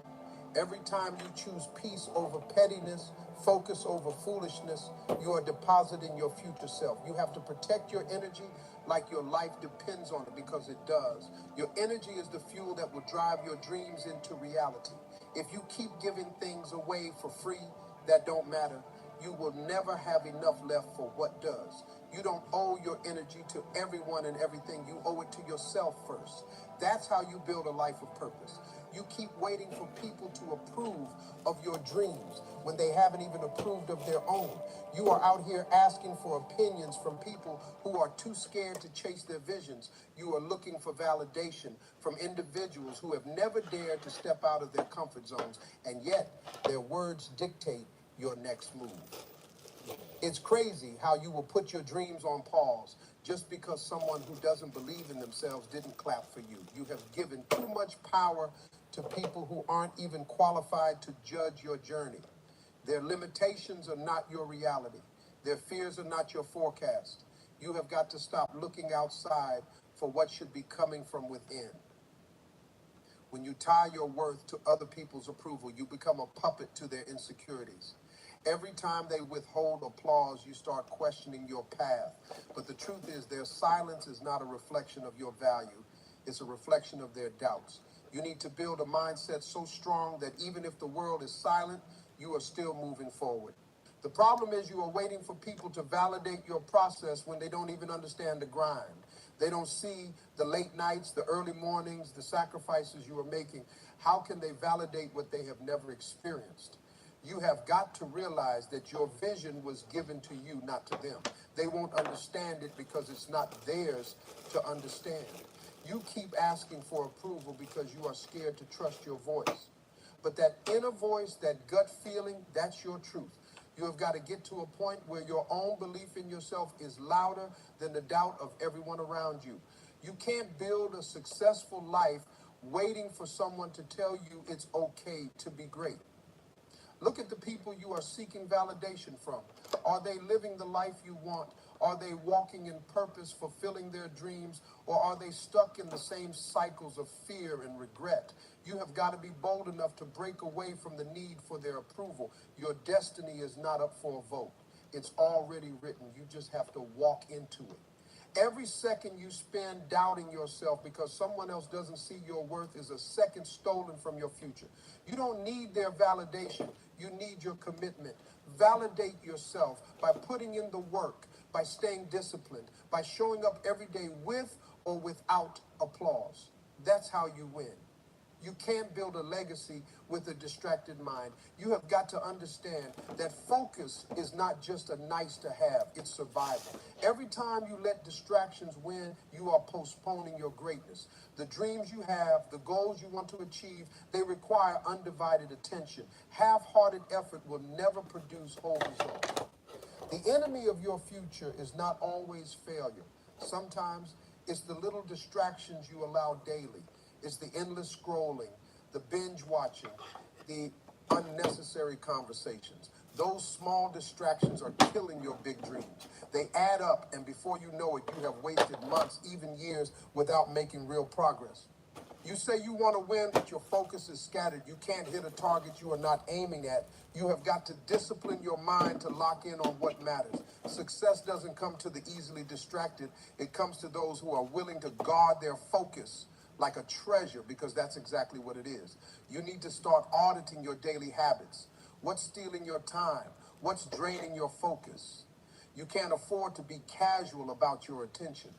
Every time you choose peace over pettiness, focus over foolishness, you are depositing your future self. You have to protect your energy like your life depends on it, because it does. Your energy is the fuel that will drive your dreams into reality. If you keep giving things away for free that don't matter, you will never have enough left for what does. You don't owe your energy to everyone and everything. You owe it to yourself first. That's how you build a life of purpose. You keep waiting for people to approve of your dreams when they haven't even approved of their own. You are out here asking for opinions from people who are too scared to chase their visions. You are looking for validation from individuals who have never dared to step out of their comfort zones, and yet their words dictate your next move. It's crazy how you will put your dreams on pause just because someone who doesn't believe in themselves didn't clap for you. You have given too much power to people who aren't even qualified to judge your journey. Their limitations are not your reality. Their fears are not your forecast. You have got to stop looking outside for what should be coming from within. When you tie your worth to other people's approval, you become a puppet to their insecurities. Every time they withhold applause, you start questioning your path. But the truth is, their silence is not a reflection of your value. It's a reflection of their doubts. You need to build a mindset so strong that even if the world is silent, you are still moving forward. The problem is you are waiting for people to validate your process when they don't even understand the grind. They don't see the late nights, the early mornings, the sacrifices you are making. How can they validate what they have never experienced? You have got to realize that your vision was given to you, not to them. They won't understand it because it's not theirs to understand. You keep asking for approval because you are scared to trust your voice. But that inner voice, that gut feeling, that's your truth. You have got to get to a point where your own belief in yourself is louder than the doubt of everyone around you. You can't build a successful life waiting for someone to tell you it's okay to be great. Look at the people you are seeking validation from. Are they living the life you want? Are they walking in purpose, fulfilling their dreams? Or are they stuck in the same cycles of fear and regret? You have got to be bold enough to break away from the need for their approval. Your destiny is not up for a vote. It's already written. You just have to walk into it. Every second you spend doubting yourself because someone else doesn't see your worth is a second stolen from your future. You don't need their validation. You need your commitment. Validate yourself by putting in the work, by staying disciplined, by showing up every day with or without applause. That's how you win. You can't build a legacy with a distracted mind. You have got to understand that focus is not just a nice to have, it's survival. Every time you let distractions win, you are postponing your greatness. The dreams you have, the goals you want to achieve, they require undivided attention. Half-hearted effort will never produce whole results. The enemy of your future is not always failure. Sometimes it's the little distractions you allow daily. It's the endless scrolling, the binge watching, the unnecessary conversations. Those small distractions are killing your big dreams. They add up, and before you know it, you have wasted months, even years, without making real progress. You say you want to win, but your focus is scattered. You can't hit a target you are not aiming at. You have got to discipline your mind to lock in on what matters. Success doesn't come to the easily distracted. It comes to those who are willing to guard their focus like a treasure, because that's exactly what it is. You need to start auditing your daily habits. What's stealing your time? What's draining your focus? You can't afford to be casual about your attention.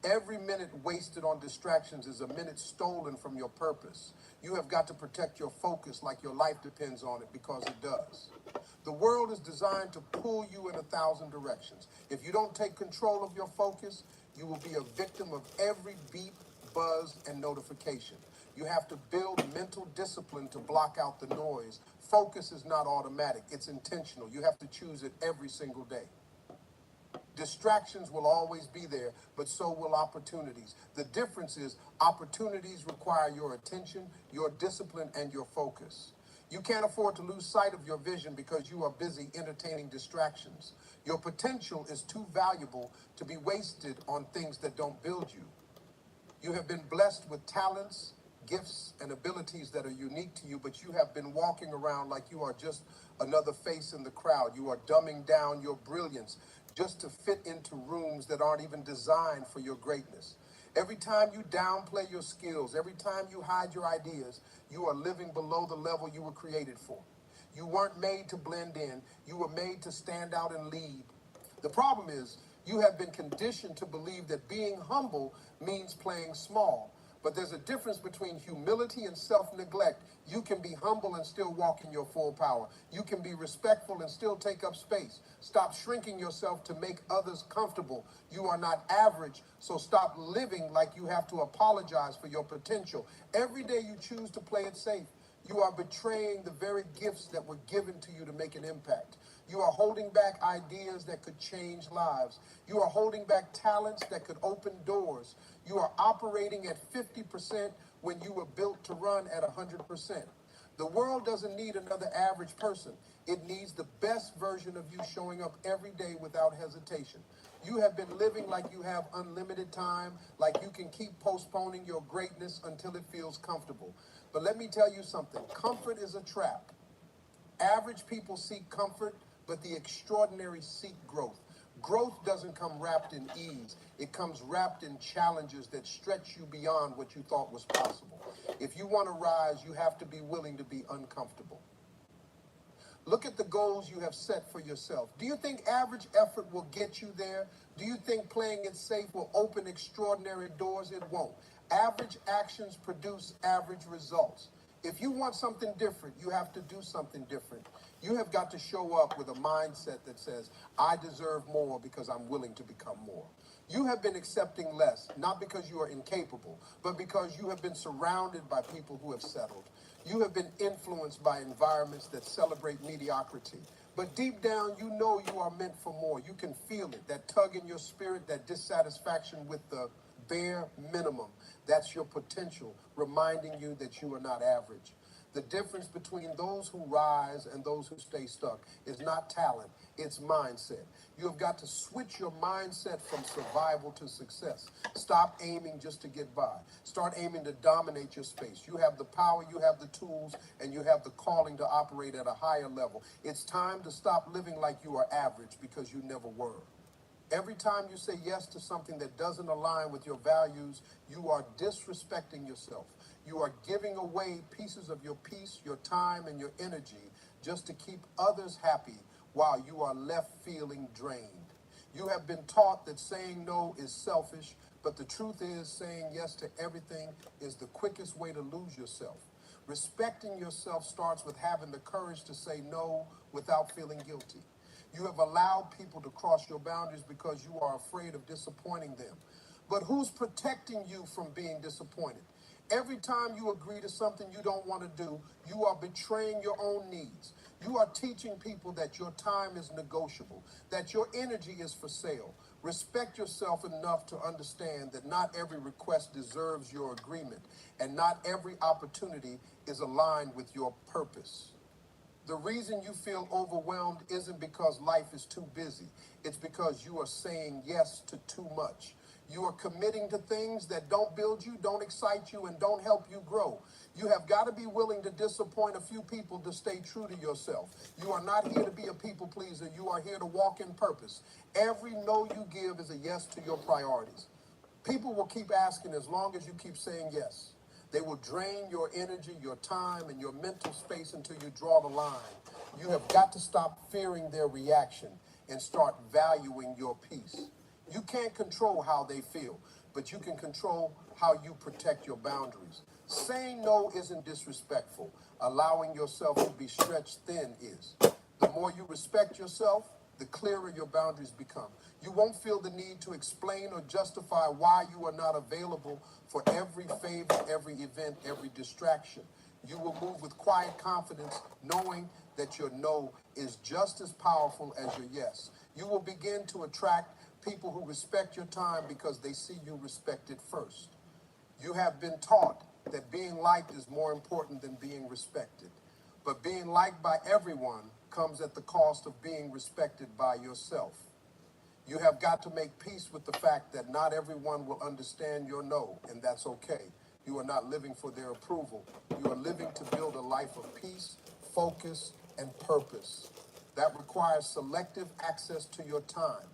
Every minute wasted on distractions is a minute stolen from your purpose. You have got to protect your focus like your life depends on it, because it does. The world is designed to pull you in 1,000 directions. If you don't take control of your focus, you will be a victim of every beep, buzz, and notification. You have to build mental discipline to block out the noise. Focus is not automatic, it's intentional. You have to choose it every single day. Distractions will always be there, but so will opportunities. The difference is opportunities require your attention, your discipline, and your focus. You can't afford to lose sight of your vision because you are busy entertaining distractions. Your potential is too valuable to be wasted on things that don't build you. You have been blessed with talents, gifts, and abilities that are unique to you, but you have been walking around like you are just another face in the crowd. You are dumbing down your brilliance just to fit into rooms that aren't even designed for your greatness. Every time you downplay your skills, every time you hide your ideas, you are living below the level you were created for. You weren't made to blend in. You were made to stand out and lead. The problem is, you have been conditioned to believe that being humble means playing small. But there's a difference between humility and self-neglect. You can be humble and still walk in your full power. You can be respectful and still take up space. Stop shrinking yourself to make others comfortable. You are not average, so stop living like you have to apologize for your potential. Every day you choose to play it safe, you are betraying the very gifts that were given to you to make an impact. You are holding back ideas that could change lives. You are holding back talents that could open doors. You are operating at 50% when you were built to run at 100%. The world doesn't need another average person. It needs the best version of you showing up every day without hesitation. You have been living like you have unlimited time, like you can keep postponing your greatness until it feels comfortable. But let me tell you something. Comfort is a trap. Average people seek comfort, but the extraordinary seek growth. Growth doesn't come wrapped in ease. It comes wrapped in challenges that stretch you beyond what you thought was possible. If you want to rise, you have to be willing to be uncomfortable. Look at the goals you have set for yourself. Do you think average effort will get you there? Do you think playing it safe will open extraordinary doors? It won't. Average actions produce average results. If you want something different, you have to do something different. You have got to show up with a mindset that says, I deserve more because I'm willing to become more. You have been accepting less, not because you are incapable, but because you have been surrounded by people who have settled. You have been influenced by environments that celebrate mediocrity. But deep down, you know you are meant for more. You can feel it, that tug in your spirit, that dissatisfaction with the bare minimum. That's your potential, reminding you that you are not average. The difference between those who rise and those who stay stuck is not talent, it's mindset. You have got to switch your mindset from survival to success. Stop aiming just to get by. Start aiming to dominate your space. You have the power, you have the tools, and you have the calling to operate at a higher level. It's time to stop living like you are average because you never were. Every time you say yes to something that doesn't align with your values, you are disrespecting yourself. You are giving away pieces of your peace, your time, and your energy just to keep others happy while you are left feeling drained. You have been taught that saying no is selfish, but the truth is saying yes to everything is the quickest way to lose yourself. Respecting yourself starts with having the courage to say no without feeling guilty. You have allowed people to cross your boundaries because you are afraid of disappointing them. But who's protecting you from being disappointed? Every time you agree to something you don't want to do, you are betraying your own needs. You are teaching people that your time is negotiable, that your energy is for sale. Respect yourself enough to understand that not every request deserves your agreement, and not every opportunity is aligned with your purpose. The reason you feel overwhelmed isn't because life is too busy. It's because you are saying yes to too much. You are committing to things that don't build you, don't excite you, and don't help you grow. You have got to be willing to disappoint a few people to stay true to yourself. You are not here to be a people pleaser. You are here to walk in purpose. Every no you give is a yes to your priorities. People will keep asking as long as you keep saying yes. They will drain your energy, your time, and your mental space until you draw the line. You have got to stop fearing their reaction and start valuing your peace. You can't control how they feel, but you can control how you protect your boundaries. Saying no isn't disrespectful. Allowing yourself to be stretched thin is. The more you respect yourself, the clearer your boundaries become. You won't feel the need to explain or justify why you are not available for every favor, every event, every distraction. You will move with quiet confidence, knowing that your no is just as powerful as your yes. You will begin to attract people who respect your time because they see you respect it first. You have been taught that being liked is more important than being respected. But being liked by everyone comes at the cost of being respected by yourself. You have got to make peace with the fact that not everyone will understand your no, and that's okay. You are not living for their approval. You are living to build a life of peace, focus, and purpose. That requires selective access to your time.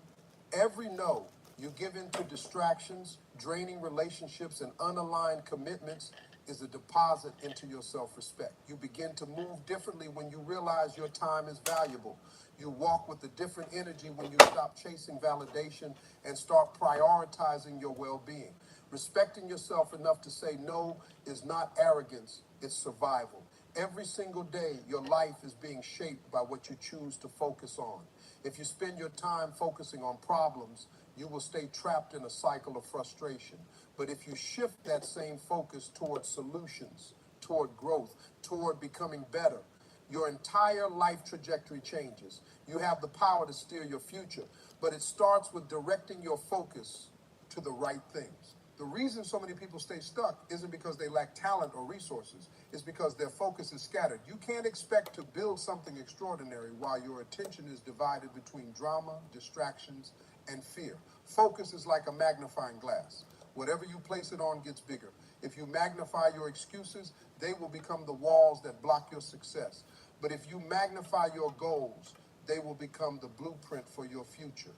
Every no you give in to distractions, draining relationships, and unaligned commitments is a deposit into your self-respect. You begin to move differently when you realize your time is valuable. You walk with a different energy when you stop chasing validation and start prioritizing your well-being. Respecting yourself enough to say no is not arrogance, it's survival. Every single day, your life is being shaped by what you choose to focus on. If you spend your time focusing on problems, you will stay trapped in a cycle of frustration. But if you shift that same focus toward solutions, toward growth, toward becoming better, your entire life trajectory changes. You have the power to steer your future, but it starts with directing your focus to the right things. The reason so many people stay stuck isn't because they lack talent or resources. It's because their focus is scattered. You can't expect to build something extraordinary while your attention is divided between drama, distractions, and fear. Focus is like a magnifying glass. Whatever you place it on gets bigger. If you magnify your excuses, they will become the walls that block your success. But if you magnify your goals, they will become the blueprint for your future.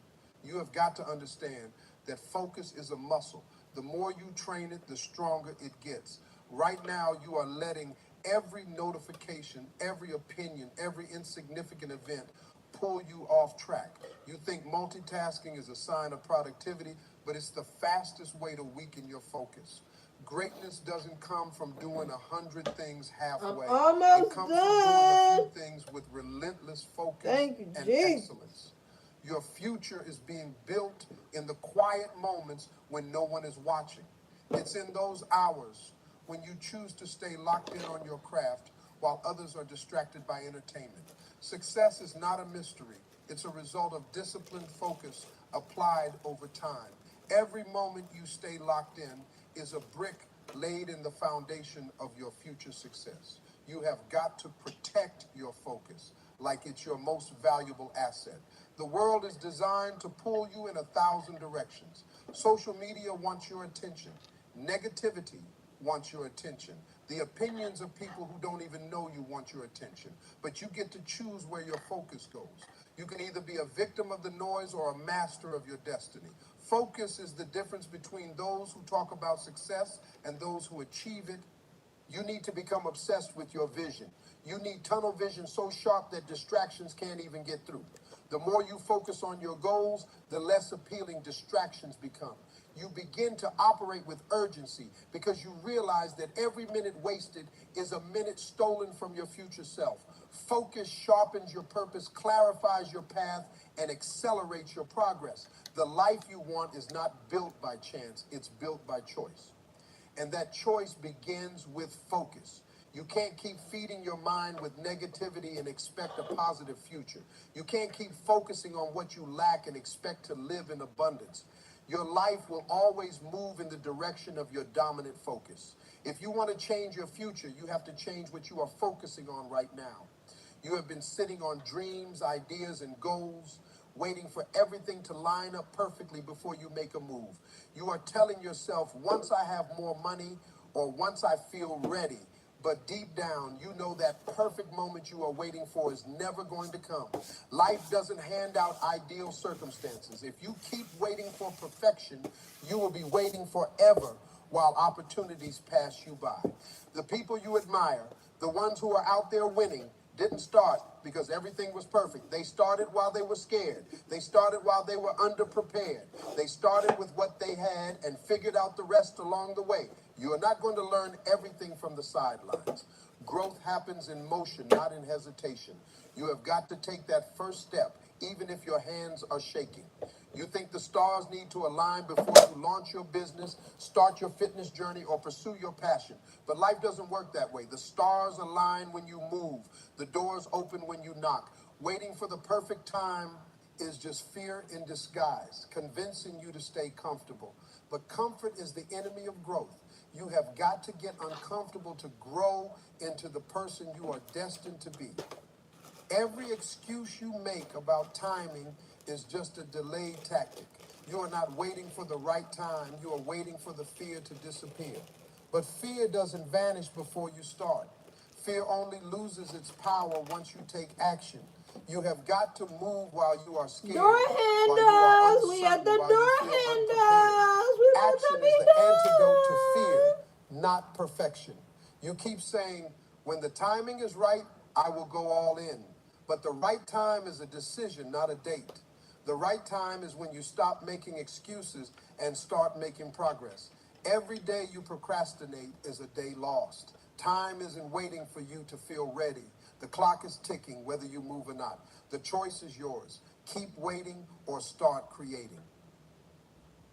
You have got to understand that focus is a muscle. The more you train it, the stronger it gets. Right now, you are letting every notification, every opinion, every insignificant event pull you off track. You think multitasking is a sign of productivity, but it's the fastest way to weaken your focus. Greatness doesn't come from doing 100 things halfway. I'm almost It comes done. from doing a few things with relentless focus Thank you, and Jesus. excellence. Your future is being built in the quiet moments when no one is watching. It's in those hours when you choose to stay locked in on your craft while others are distracted by entertainment. Success is not a mystery. It's a result of disciplined focus applied over time. Every moment you stay locked in is a brick laid in the foundation of your future success. You have got to protect your focus like it's your most valuable asset. The world is designed to pull you in 1,000 directions. Social media wants your attention. Negativity wants your attention. The opinions of people who don't even know you want your attention. But you get to choose where your focus goes. You can either be a victim of the noise or a master of your destiny. Focus is the difference between those who talk about success and those who achieve it. You need to become obsessed with your vision. You need tunnel vision so sharp that distractions can't even get through. The more you focus on your goals, the less appealing distractions become. You begin to operate with urgency because you realize that every minute wasted is a minute stolen from your future self. Focus sharpens your purpose, clarifies your path, and accelerates your progress. The life you want is not built by chance, it's built by choice. And that choice begins with focus. You can't keep feeding your mind with negativity and expect a positive future. You can't keep focusing on what you lack and expect to live in abundance. Your life will always move in the direction of your dominant focus. If you want to change your future, you have to change what you are focusing on right now. You have been sitting on dreams, ideas, and goals, waiting for everything to line up perfectly before you make a move. You are telling yourself, once I have more money or once I feel ready, but deep down, you know that perfect moment you are waiting for is never going to come. Life doesn't hand out ideal circumstances. If you keep waiting for perfection, you will be waiting forever while opportunities pass you by. The people you admire, the ones who are out there winning, didn't start because everything was perfect. They started while they were scared. They started while they were underprepared. They started with what they had and figured out the rest along the way. You are not going to learn everything from the sidelines. Growth happens in motion, not in hesitation. You have got to take that first step, even if your hands are shaking. You think the stars need to align before you launch your business, start your fitness journey, or pursue your passion. But life doesn't work that way. The stars align when you move. The doors open when you knock. Waiting for the perfect time is just fear in disguise, convincing you to stay comfortable. But comfort is the enemy of growth. You have got to get uncomfortable to grow into the person you are destined to be. Every excuse you make about timing is just a delayed tactic. You are not waiting for the right time. You are waiting for the fear to disappear. But fear doesn't vanish before you start. Fear only loses its power once you take action. You have got to move while you are scared. Door handles. We at the door handles. We about Action to be is the done. antidote to fear, not perfection. You keep saying, when the timing is right, I will go all in. But the right time is a decision, not a date. The right time is when you stop making excuses and start making progress. Every day you procrastinate is a day lost. Time isn't waiting for you to feel ready. The clock is ticking, whether you move or not. The choice is yours. Keep waiting or start creating.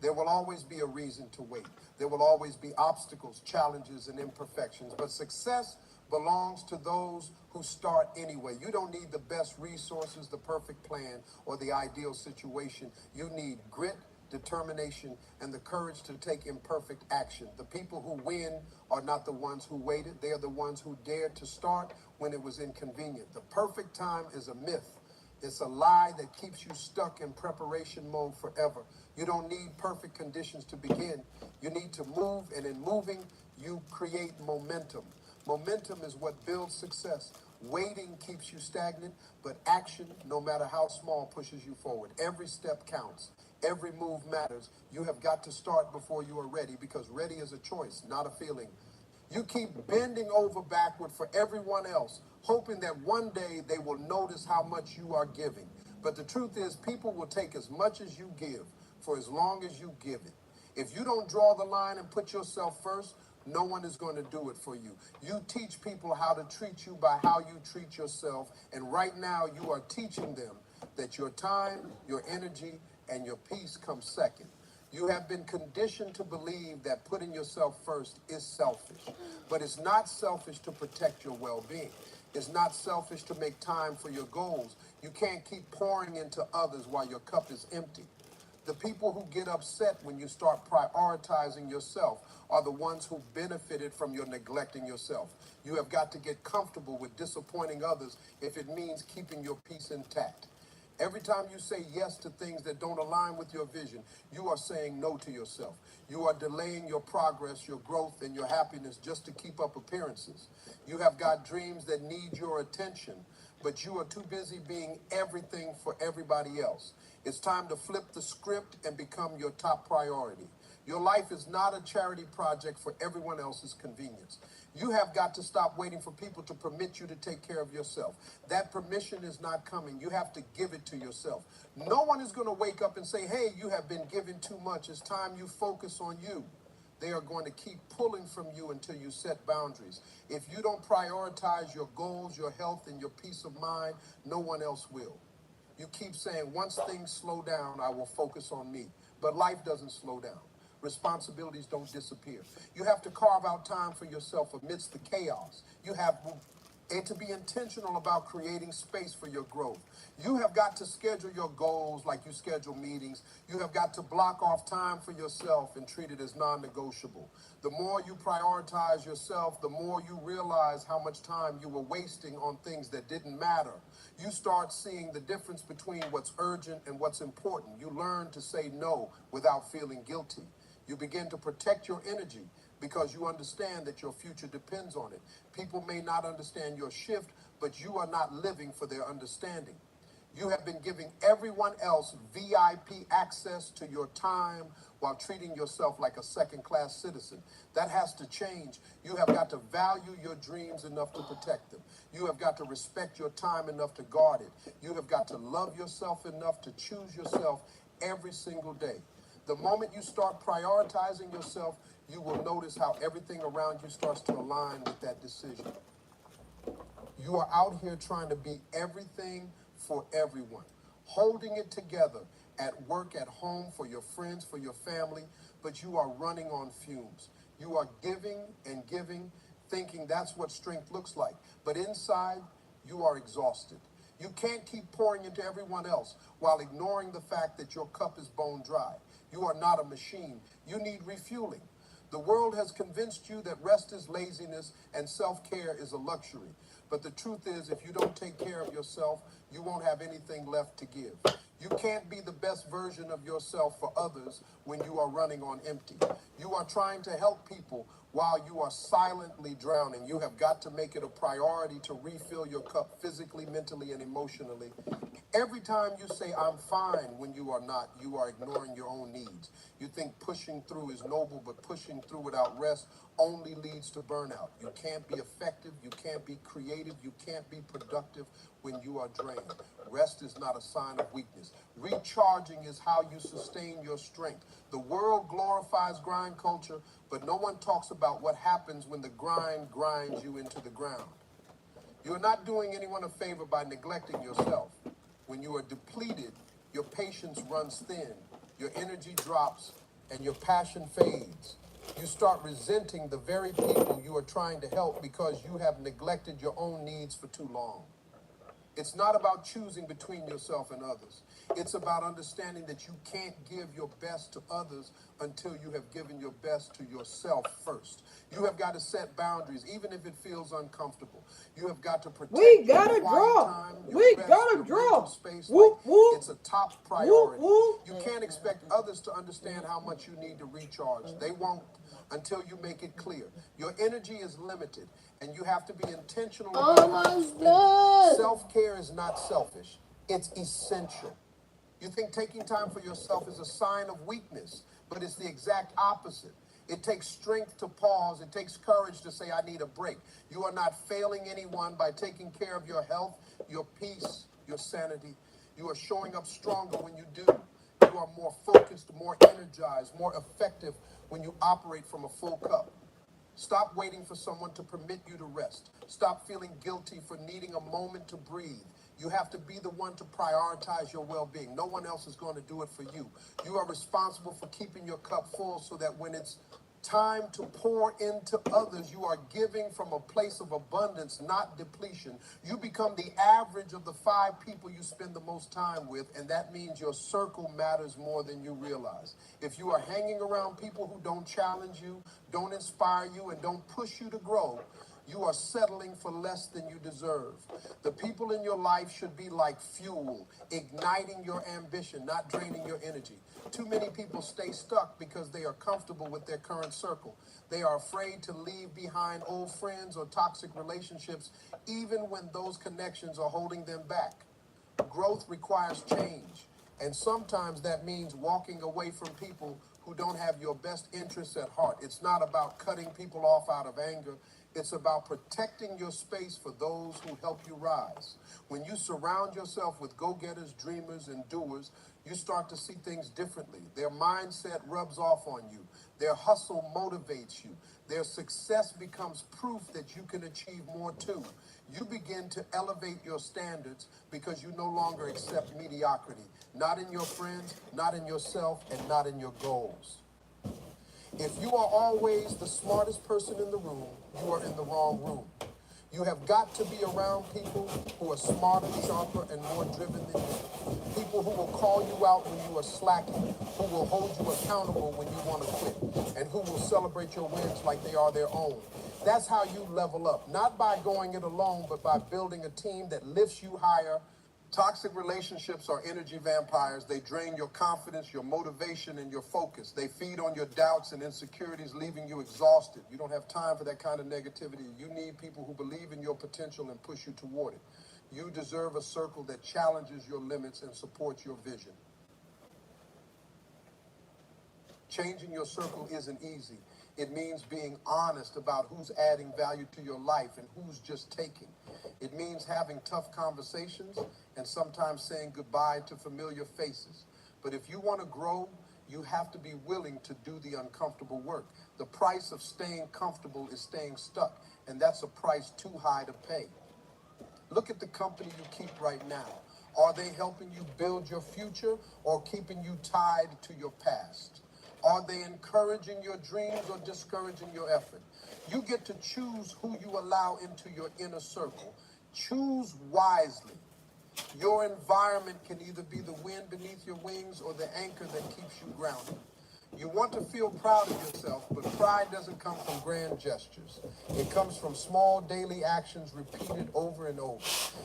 There will always be a reason to wait. There will always be obstacles, challenges, and imperfections. But success belongs to those who start anyway. You don't need the best resources, the perfect plan, or the ideal situation. You need grit, determination, and the courage to take imperfect action. The people who win are not the ones who waited. They are the ones who dared to start when it was inconvenient. The perfect time is a myth. It's a lie that keeps you stuck in preparation mode forever. You don't need perfect conditions to begin. You need to move, and in moving, you create momentum. Momentum is what builds success. Waiting keeps you stagnant, but action, no matter how small, pushes you forward. Every step counts. Every move matters. You have got to start before you are ready, because ready is a choice, not a feeling. You keep bending over backward for everyone else, hoping that one day they will notice how much you are giving. But the truth is, people will take as much as you give for as long as you give it. If you don't draw the line and put yourself first, no one is going to do it for you. You teach people how to treat you by how you treat yourself. And right now you are teaching them that your time, your energy, and your peace come second. You have been conditioned to believe that putting yourself first is selfish. But it's not selfish to protect your well-being. It's not selfish to make time for your goals. You can't keep pouring into others while your cup is empty. The people who get upset when you start prioritizing yourself are the ones who benefited from your neglecting yourself. You have got to get comfortable with disappointing others if it means keeping your peace intact. Every time you say yes to things that don't align with your vision, you are saying no to yourself. You are delaying your progress, your growth, and your happiness just to keep up appearances. You have got dreams that need your attention, but you are too busy being everything for everybody else. It's time to flip the script and become your top priority. Your life is not a charity project for everyone else's convenience. You have got to stop waiting for people to permit you to take care of yourself. That permission is not coming. You have to give it to yourself. No one is going to wake up and say, hey, you have been given too much. It's time you focus on you. They are going to keep pulling from you until you set boundaries. If you don't prioritize your goals, your health, and your peace of mind, no one else will. You keep saying, once things slow down, I will focus on me. But life doesn't slow down. Responsibilities don't disappear. You have to carve out time for yourself amidst the chaos. You have to be intentional about creating space for your growth. You have got to schedule your goals like you schedule meetings. You have got to block off time for yourself and treat it as non-negotiable. The more you prioritize yourself, the more you realize how much time you were wasting on things that didn't matter. You start seeing the difference between what's urgent and what's important. You learn to say no without feeling guilty. You begin to protect your energy because you understand that your future depends on it. People may not understand your shift, but you are not living for their understanding. You have been giving everyone else VIP access to your time while treating yourself like a second-class citizen. That has to change. You have got to value your dreams enough to protect them. You have got to respect your time enough to guard it. You have got to love yourself enough to choose yourself every single day. The moment you start prioritizing yourself, you will notice how everything around you starts to align with that decision. You are out here trying to be everything for everyone, holding it together at work, at home, for your friends, for your family, but you are running on fumes. You are giving and giving, thinking that's what strength looks like. But inside, you are exhausted. You can't keep pouring into everyone else while ignoring the fact that your cup is bone dry. You are not a machine. You need refueling. The world has convinced you that rest is laziness and self-care is a luxury. But the truth is, if you don't take care of yourself, you won't have anything left to give. You can't be the best version of yourself for others when you are running on empty. You are trying to help people while you are silently drowning. You have got to make it a priority to refill your cup physically, mentally, and emotionally. Every time you say, I'm fine, when you are not, you are ignoring your own needs. You think pushing through is noble, but pushing through without rest only leads to burnout. You can't be effective, you can't be creative, you can't be productive when you are drained. Rest is not a sign of weakness. Recharging is how you sustain your strength. The world glorifies grind culture, but no one talks about what happens when the grind grinds you into the ground. You're not doing anyone a favor by neglecting yourself. When you are depleted, your patience runs thin, your energy drops, and your passion fades. You start resenting the very people you are trying to help because you have neglected your own needs for too long. It's not about choosing between yourself and others. It's about understanding that you can't give your best to others until you have given your best to yourself first. You have got to set boundaries, even if it feels uncomfortable. You have got to protect We gotta your quiet draw. time, your We rest, gotta your draw. mental space. Whoop, Like whoop. it's a top priority. Whoop, You can't expect others to understand how much you need to recharge. They won't until you make it clear. Your energy is limited, and you have to be intentional about how you Almost spend it. done. Self-care is not selfish. It's essential. You think taking time for yourself is a sign of weakness, but it's the exact opposite. It takes strength to pause. It takes courage to say, I need a break. You are not failing anyone by taking care of your health, your peace, your sanity. You are showing up stronger when you do. You are more focused, more energized, more effective when you operate from a full cup. Stop waiting for someone to permit you to rest. Stop feeling guilty for needing a moment to breathe. You have to be the one to prioritize your well-being. No one else is going to do it for you. You are responsible for keeping your cup full so that when it's time to pour into others, you are giving from a place of abundance, not depletion. You become the average of the 5 people you spend the most time with, and that means your circle matters more than you realize. If you are hanging around people who don't challenge you, don't inspire you, and don't push you to grow, you are settling for less than you deserve. The people in your life should be like fuel, igniting your ambition, not draining your energy. Too many people stay stuck because they are comfortable with their current circle. They are afraid to leave behind old friends or toxic relationships, even when those connections are holding them back. Growth requires change, and sometimes that means walking away from people who don't have your best interests at heart. It's not about cutting people off out of anger. It's about protecting your space for those who help you rise. When you surround yourself with go-getters, dreamers, and doers, you start to see things differently. Their mindset rubs off on you. Their hustle motivates you. Their success becomes proof that you can achieve more too. You begin to elevate your standards because you no longer accept mediocrity. Not in your friends, not in yourself, and not in your goals. If you are always the smartest person in the room, you are in the wrong room. You have got to be around people who are smarter, sharper, and more driven than you. People who will call you out when you are slacking, who will hold you accountable when you want to quit, and who will celebrate your wins like they are their own. That's how you level up, not by going it alone, but by building a team that lifts you higher. Toxic relationships are energy vampires. They drain your confidence, your motivation, and your focus. They feed on your doubts and insecurities, leaving you exhausted. You don't have time for that kind of negativity. You need people who believe in your potential and push you toward it. You deserve a circle that challenges your limits and supports your vision. Changing your circle isn't easy. It means being honest about who's adding value to your life and who's just taking. It means having tough conversations and sometimes saying goodbye to familiar faces. But if you want to grow, you have to be willing to do the uncomfortable work. The price of staying comfortable is staying stuck, and that's a price too high to pay. Look at the company you keep right now. Are they helping you build your future or keeping you tied to your past? Are they encouraging your dreams or discouraging your effort? You get to choose who you allow into your inner circle. Choose wisely. Your environment can either be the wind beneath your wings or the anchor that keeps you grounded. You want to feel proud of yourself, but pride doesn't come from grand gestures. It comes from small daily actions repeated over and over.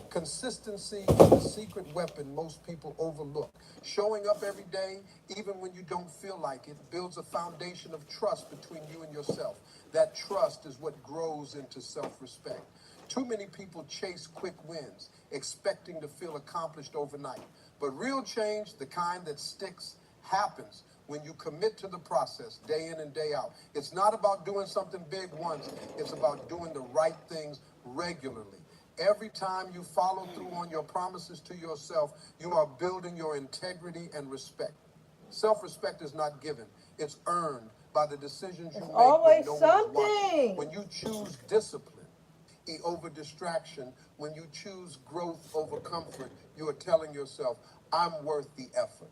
Consistency is the secret weapon most people overlook. Showing up every day, even when you don't feel like it, builds a foundation of trust between you and yourself. That trust is what grows into self-respect. Too many people chase quick wins, expecting to feel accomplished overnight. But real change, the kind that sticks, happens when you commit to the process day in and day out. It's not about doing something big once. It's about doing the right things regularly. Every time you follow through on your promises to yourself, you are building your integrity and respect. Self-respect is not given. It's earned by the decisions you make Always when no one is watching. something. When you choose discipline over distraction, when you choose growth over comfort, you are telling yourself, I'm worth the effort.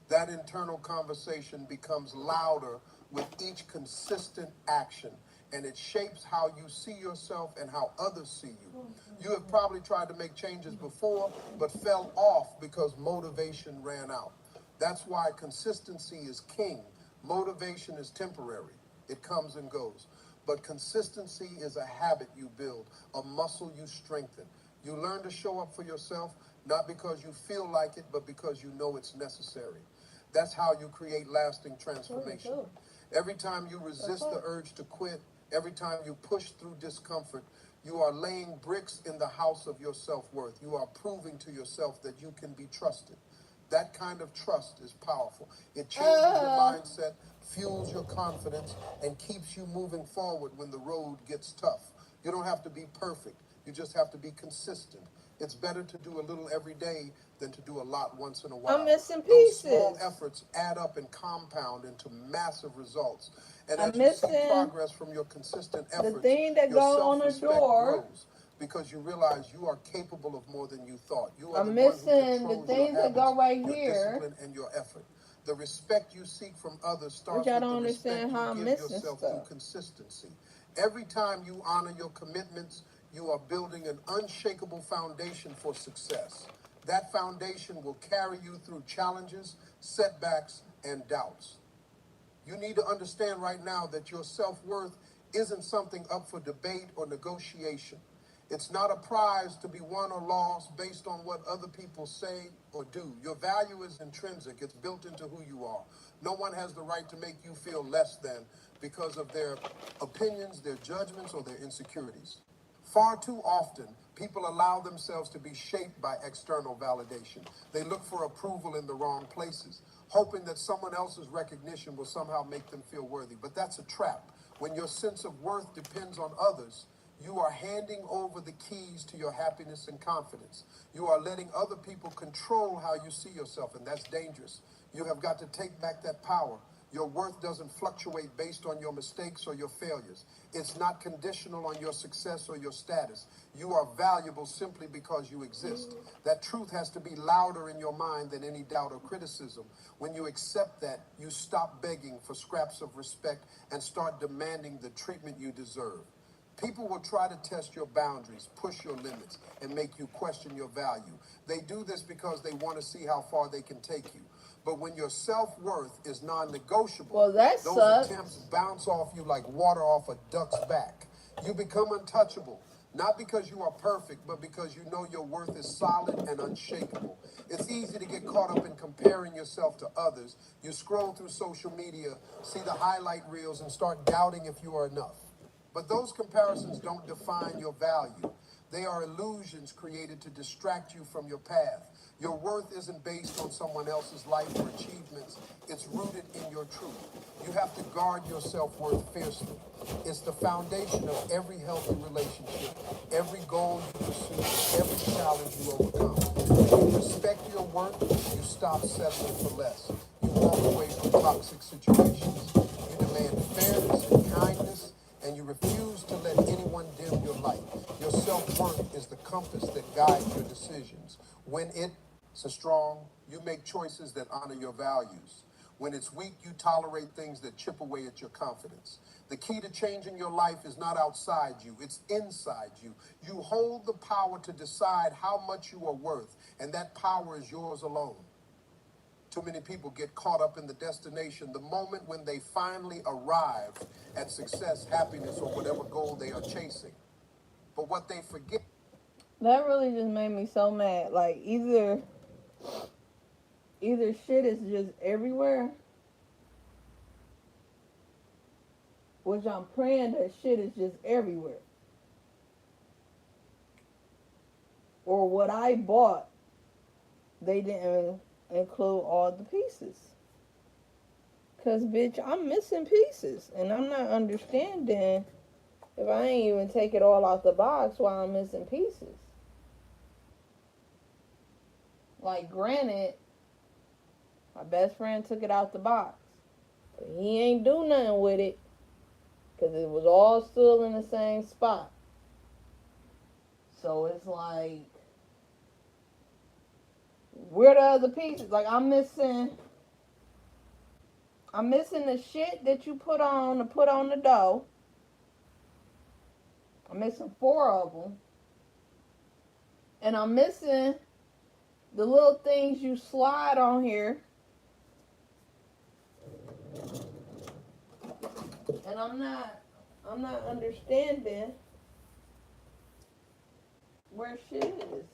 That internal conversation becomes louder with each consistent action, and it shapes how you see yourself and how others see you. You have probably tried to make changes before, but fell off because motivation ran out. That's why consistency is king. Motivation is temporary. It comes and goes. But consistency is a habit you build, a muscle you strengthen. You learn to show up for yourself, not because you feel like it, but because you know it's necessary. That's how you create lasting transformation. Every time you resist the urge to quit, every time you push through discomfort, you are laying bricks in the house of your self-worth. You are proving to yourself that you can be trusted. That kind of trust is powerful. It changes your mindset, fuels your confidence, and keeps you moving forward when the road gets tough. You don't have to be perfect. You just have to be consistent. It's better to do a little every day than to do a lot once in a while. I'm missing Those pieces. small efforts add up and compound into massive results. And I'm as you see missing progress from your consistent efforts, the thing that your go on the self-respect door. grows because you realize you are capable of more than you thought. You are I'm the one who missing the controls things your that go habits, right your here. discipline, and your effort. The respect you seek from others starts Which I with don't the respect understand how I'm you give missing yourself stuff. through consistency. Every time you honor your commitments, you are building an unshakable foundation for success. That foundation will carry you through challenges, setbacks, and doubts. You need to understand right now that your self-worth isn't something up for debate or negotiation. It's not a prize to be won or lost based on what other people say or do. Your value is intrinsic. It's built into who you are. No one has the right to make you feel less than because of their opinions, their judgments, or their insecurities. Far too often, people allow themselves to be shaped by external validation. They look for approval in the wrong places, hoping that someone else's recognition will somehow make them feel worthy. But that's a trap. When your sense of worth depends on others, you are handing over the keys to your happiness and confidence. You are letting other people control how you see yourself, and that's dangerous. You have got to take back that power. Your worth doesn't fluctuate based on your mistakes or your failures. It's not conditional on your success or your status. You are valuable simply because you exist. That truth has to be louder in your mind than any doubt or criticism. When you accept that, you stop begging for scraps of respect and start demanding the treatment you deserve. People will try to test your boundaries, push your limits, and make you question your value. They do this because they want to see how far they can take you. But when your self-worth is non-negotiable, Well, that those sucks. attempts bounce off you like water off a duck's back. You become untouchable, not because you are perfect, but because you know your worth is solid and unshakable. It's easy to get caught up in comparing yourself to others. You scroll through social media, see the highlight reels, and start doubting if you are enough. But those comparisons don't define your value. They are illusions created to distract you from your path. Your worth isn't based on someone else's life or achievements. It's rooted in your truth. You have to guard your self-worth fiercely. It's the foundation of every healthy relationship, every goal you pursue, every challenge you overcome. When you respect your worth, you stop settling for less. You walk away from toxic situations. You demand fairness and kindness, and you refuse to let anyone dim your light. Your self-worth is the compass that guides your decisions. When it's strong, you make choices that honor your values. When it's weak, you tolerate things that chip away at your confidence. The key to changing your life is not outside you, it's inside you. You hold the power to decide how much you are worth, and that power is yours alone. Too many people get caught up in the destination, the moment when they finally arrive at success, happiness, or whatever goal they are chasing. But what they forget. That really just made me so mad. Like, either shit is just everywhere, which I'm praying that shit is just everywhere, or what I bought, they didn't include all the pieces. Cause bitch, I'm missing pieces, and I'm not understanding if I ain't even take it all out the box while I'm missing pieces. Like, granted, my best friend took it out the box, but he ain't do nothing with it, cause it was all still in the same spot. So it's like, where the other pieces? Like, I'm missing the shit that you put on the dough. I'm missing 4 of them. And I'm missing the little things you slide on here. And I'm not understanding where shit is.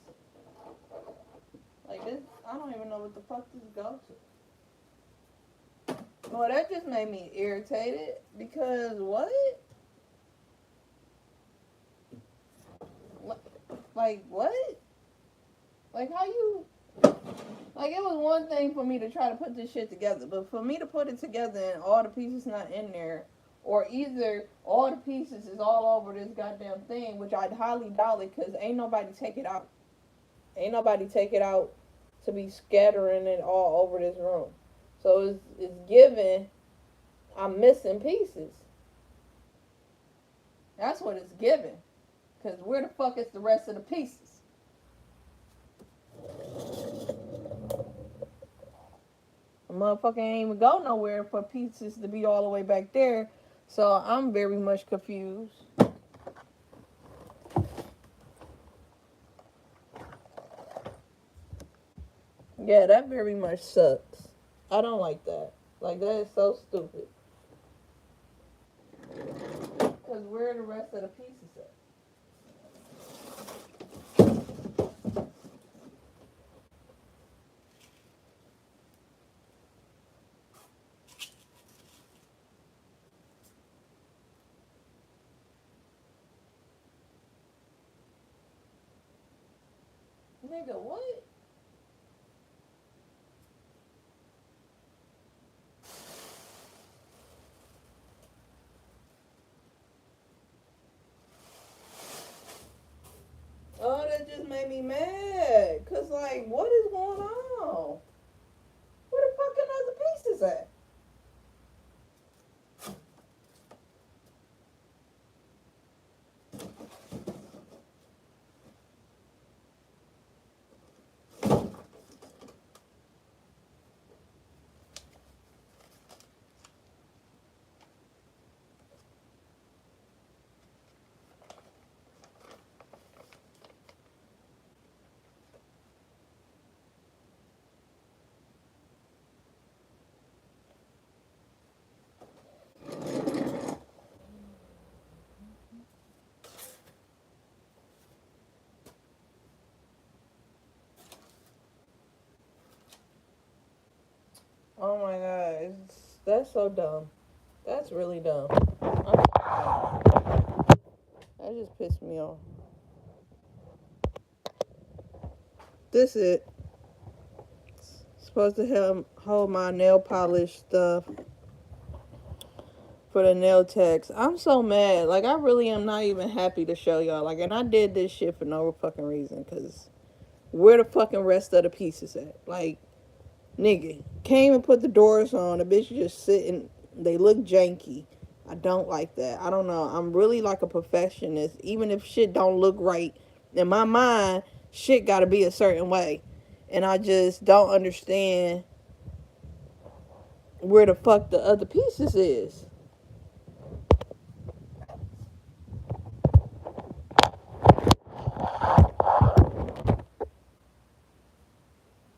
Like, this, I don't even know what the fuck this goes to. Well, that just made me irritated, because what? Like, what? Like, how you... Like, it was one thing for me to try to put this shit together, but for me to put it together and all the pieces not in there, or either all the pieces is all over this goddamn thing, which I'd highly doubt it, because ain't nobody take it out. Ain't nobody take it out to be scattering it all over this room. So it's given, I'm missing pieces. That's what it's given. Because where the fuck is the rest of the pieces? The motherfucker ain't even go nowhere for pieces to be all the way back there. So I'm very much confused. Yeah, that very much sucks. I don't like that. Like, that is so stupid. Because where are the rest of the pieces at? Nigga, what? Oh, that just made me mad. Cause, like, what is going on? Where the fucking other pieces at? Oh my god, that's so dumb. That's really dumb. That just pissed me off. This it. Supposed to hold my nail polish stuff for the nail techs. I'm so mad. Like, I really am not even happy to show y'all. Like, and I did this shit for no fucking reason. Because where the fucking rest of the pieces at? Like, nigga, came and put the doors on. The bitch just sitting. They look janky. I don't like that. I don't know. I'm really like a perfectionist. Even if shit don't look right, in my mind, shit gotta be a certain way. And I just don't understand where the fuck the other pieces is.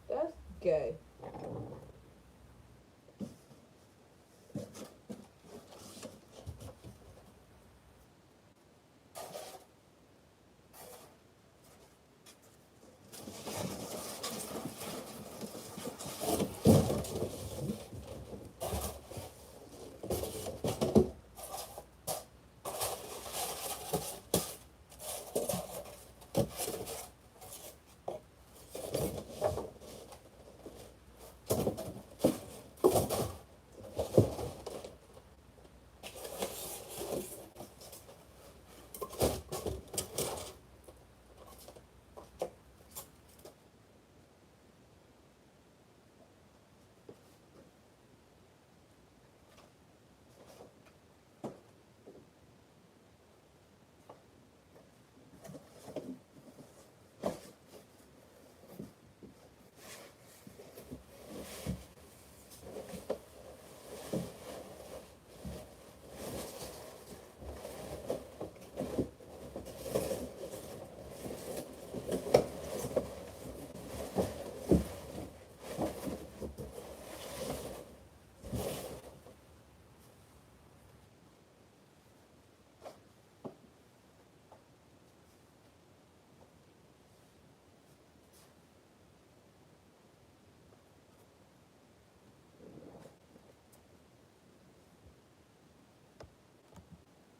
That's gay.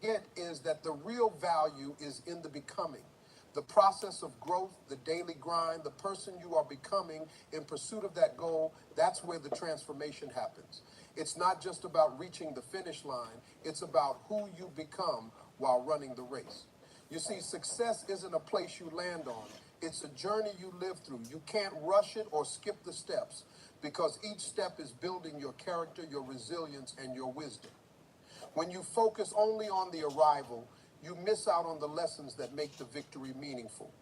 Get is that the real value is in the becoming. The process of growth, the daily grind, the person you are becoming in pursuit of that goal, that's where the transformation happens. It's not just about reaching the finish line, it's about who you become while running the race. You see, success isn't a place you land on, it's a journey you live through. You can't rush it or skip the steps because each step is building your character, your resilience, and your wisdom. When you focus only on the arrival, you miss out on the lessons that make the victory meaningful.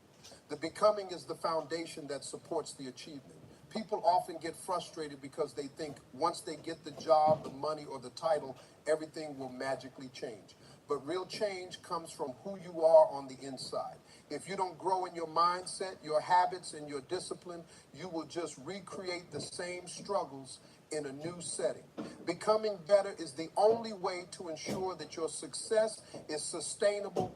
The becoming is the foundation that supports the achievement. People often get frustrated because they think once they get the job, the money, or the title, everything will magically change. But real change comes from who you are on the inside. If you don't grow in your mindset, your habits, and your discipline, you will just recreate the same struggles in a new setting. Becoming better is the only way to ensure that your success is sustainable.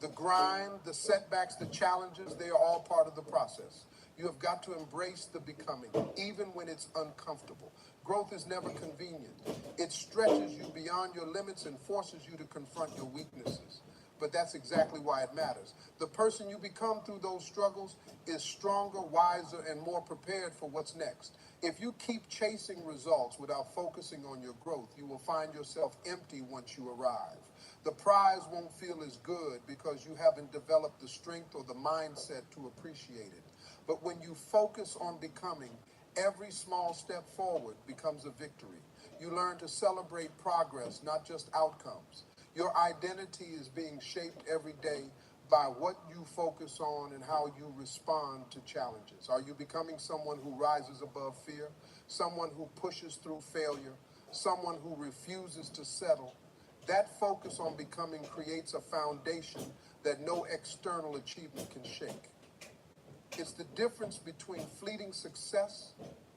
The grind, the setbacks, the challenges, they are all part of the process. You have got to embrace the becoming, even when it's uncomfortable. Growth is never convenient. It stretches you beyond your limits and forces you to confront your weaknesses. But that's exactly why it matters. The person you become through those struggles is stronger, wiser, and more prepared for what's next. If you keep chasing results without focusing on your growth, you will find yourself empty once you arrive. The prize won't feel as good because you haven't developed the strength or the mindset to appreciate it. But when you focus on becoming, every small step forward becomes a victory. You learn to celebrate progress, not just outcomes. Your identity is being shaped every day by what you focus on and how you respond to challenges. Are you becoming someone who rises above fear, someone who pushes through failure, someone who refuses to settle? That focus on becoming creates a foundation that no external achievement can shake. It's the difference between fleeting success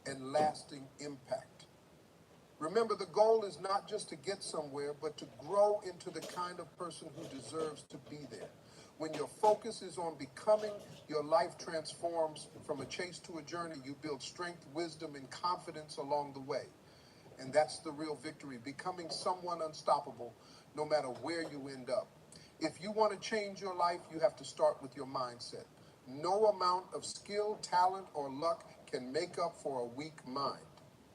and lasting impact. Remember, the goal is not just to get somewhere, but to grow into the kind of person who deserves to be there. When your focus is on becoming, your life transforms from a chase to a journey. You build strength, wisdom, and confidence along the way. And that's the real victory, becoming someone unstoppable, no matter where you end up. If you want to change your life, you have to start with your mindset. No amount of skill, talent, or luck can make up for a weak mind.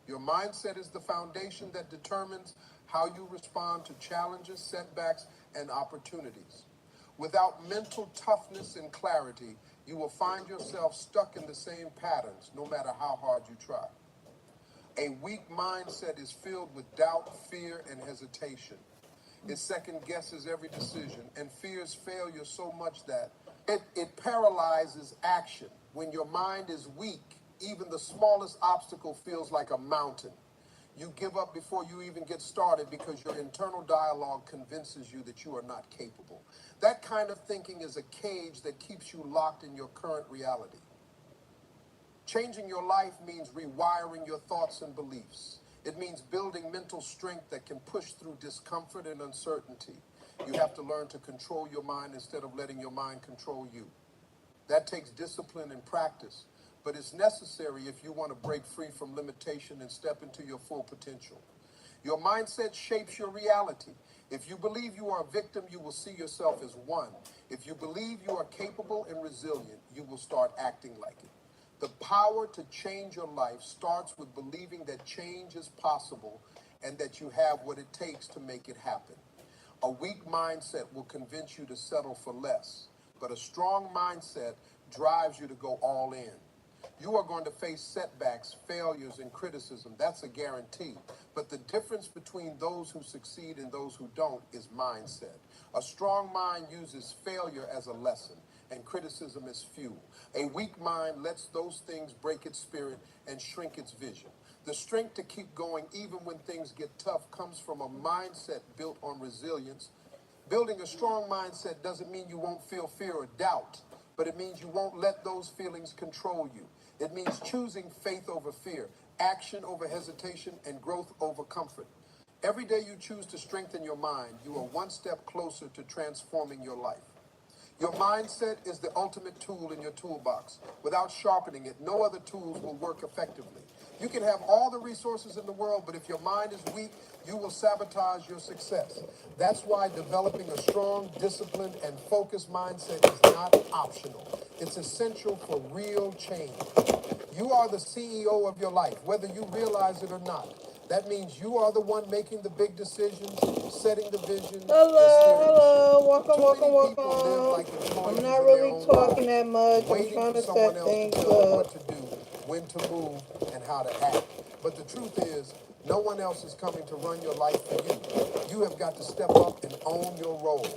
Your mindset is the foundation that determines how you respond to challenges, setbacks, and opportunities. Without mental toughness and clarity, you will find yourself stuck in the same patterns no matter how hard you try. A weak mindset is filled with doubt, fear, and hesitation. It second guesses every decision and fears failure so much that it paralyzes action. When your mind is weak, even the smallest obstacle feels like a mountain. You give up before you even get started because your internal dialogue convinces you that you are not capable. That kind of thinking is a cage that keeps you locked in your current reality. Changing your life means rewiring your thoughts and beliefs. It means building mental strength that can push through discomfort and uncertainty. You have to learn to control your mind instead of letting your mind control you. That takes discipline and practice, but it's necessary if you want to break free from limitation and step into your full potential. Your mindset shapes your reality. If you believe you are a victim, you will see yourself as one. If you believe you are capable and resilient, you will start acting like it. The power to change your life starts with believing that change is possible and that you have what it takes to make it happen. A weak mindset will convince you to settle for less, but a strong mindset drives you to go all in. You are going to face setbacks, failures, and criticism. That's a guarantee. But the difference between those who succeed and those who don't is mindset. A strong mind uses failure as a lesson, and criticism as fuel. A weak mind lets those things break its spirit and shrink its vision. The strength to keep going even when things get tough comes from a mindset built on resilience. Building a strong mindset doesn't mean you won't feel fear or doubt, but it means you won't let those feelings control you. It means choosing faith over fear, action over hesitation, and growth over comfort. Every day you choose to strengthen your mind, you are one step closer to transforming your life. Your mindset is the ultimate tool in your toolbox. Without sharpening it, no other tools will work effectively. You can have all the resources in the world, but if your mind is weak, you will sabotage your success. That's why developing a strong, disciplined, and focused mindset is not optional. It's essential for real change. You are the CEO of your life, whether you realize it or not. That means you are the one making the big decisions, setting the vision. Hello, welcome. I'm I'm not really talking that much. I'm trying to set things up. What to do, when to move, and how to act. But the truth is, no one else is coming to run your life for you. You have got to step up and own your role.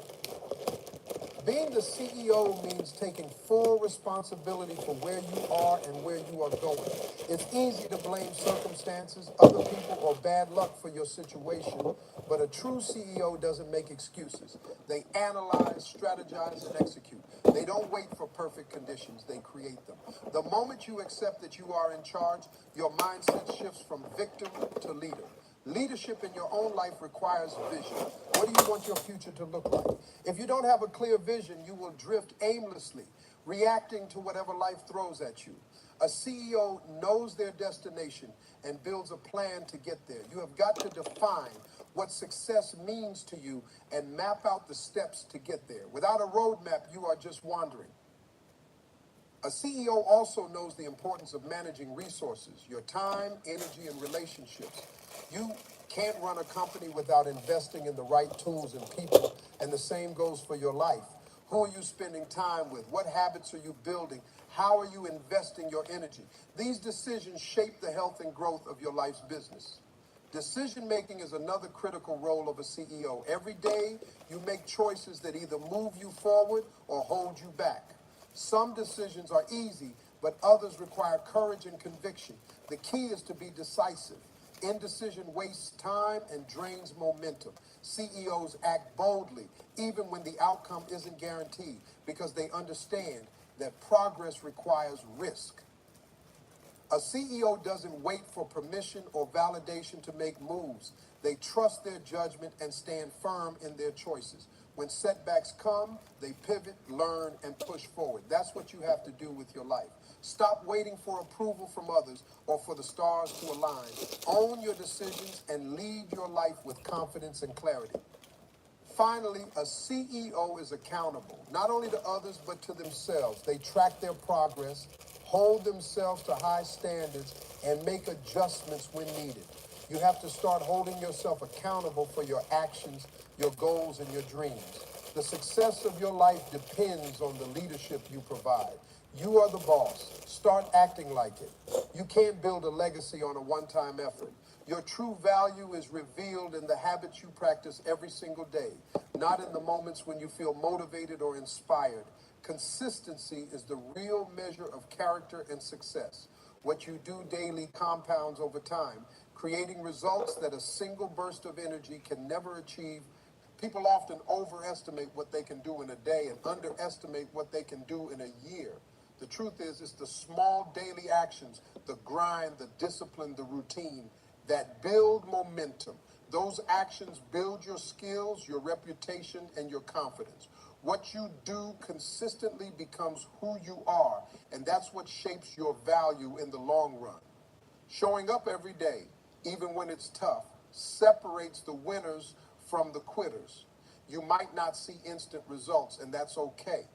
Being the CEO means taking full responsibility for where you are and where you are going. It's easy to blame circumstances, other people, or bad luck for your situation, but a true CEO doesn't make excuses. They analyze, strategize, and execute. They don't wait for perfect conditions, they create them. The moment you accept that you are in charge, your mindset shifts from victim to leader. Leadership in your own life requires vision. What do you want your future to look like? If you don't have a clear vision, you will drift aimlessly, reacting to whatever life throws at you. A CEO knows their destination and builds a plan to get there. You have got to define what success means to you and map out the steps to get there. Without a roadmap, you are just wandering. A CEO also knows the importance of managing resources, your time, energy, and relationships. You can't run a company without investing in the right tools and people, and the same goes for your life. Who are you spending time with? What habits are you building? How are you investing your energy? These decisions shape the health and growth of your life's business. Decision making is another critical role of a CEO. Every day, you make choices that either move you forward or hold you back. Some decisions are easy, but others require courage and conviction. The key is to be decisive. Indecision wastes time and drains momentum. CEOs act boldly, even when the outcome isn't guaranteed, because they understand that progress requires risk. A CEO doesn't wait for permission or validation to make moves. They trust their judgment and stand firm in their choices. When setbacks come, they pivot, learn, and push forward. That's what you have to do with your life. Stop waiting for approval from others or for the stars to align. Own your decisions and lead your life with confidence and clarity. Finally, a CEO is accountable, not only to others, but to themselves. They track their progress, hold themselves to high standards, and make adjustments when needed. You have to start holding yourself accountable for your actions, your goals, and your dreams. The success of your life depends on the leadership you provide. You are the boss. Start acting like it. You can't build a legacy on a one-time effort. Your true value is revealed in the habits you practice every single day, not in the moments when you feel motivated or inspired. Consistency is the real measure of character and success. What you do daily compounds over time, creating results that a single burst of energy can never achieve. People often overestimate what they can do in a day and underestimate what they can do in a year. The truth is, it's the small daily actions, the grind, the discipline, the routine that build momentum. Those actions build your skills, your reputation, and your confidence. What you do consistently becomes who you are, and that's what shapes your value in the long run. Showing up every day, even when it's tough, separates the winners from the quitters. You might not see instant results, and that's okay.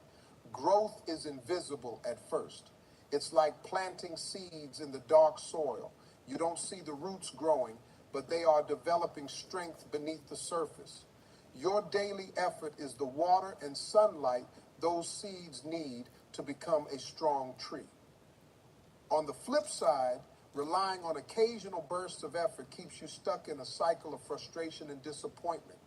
Growth is invisible at first. It's like planting seeds in the dark soil. You don't see the roots growing, but they are developing strength beneath the surface. Your daily effort is the water and sunlight those seeds need to become a strong tree. On the flip side, relying on occasional bursts of effort keeps you stuck in a cycle of frustration and disappointment.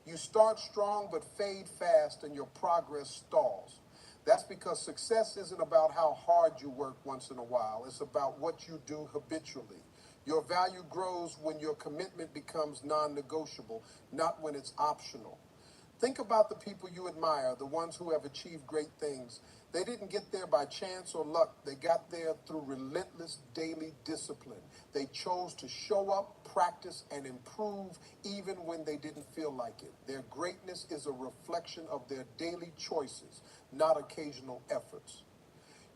You start strong but fade fast and your progress stalls. That's because success isn't about how hard you work once in a while. It's about what you do habitually. Your value grows when your commitment becomes non-negotiable, not when it's optional. Think about the people you admire, the ones who have achieved great things. They didn't get there by chance or luck. They got there through relentless daily discipline. They chose to show up, practice, and improve even when they didn't feel like it. Their greatness is a reflection of their daily choices, not occasional efforts.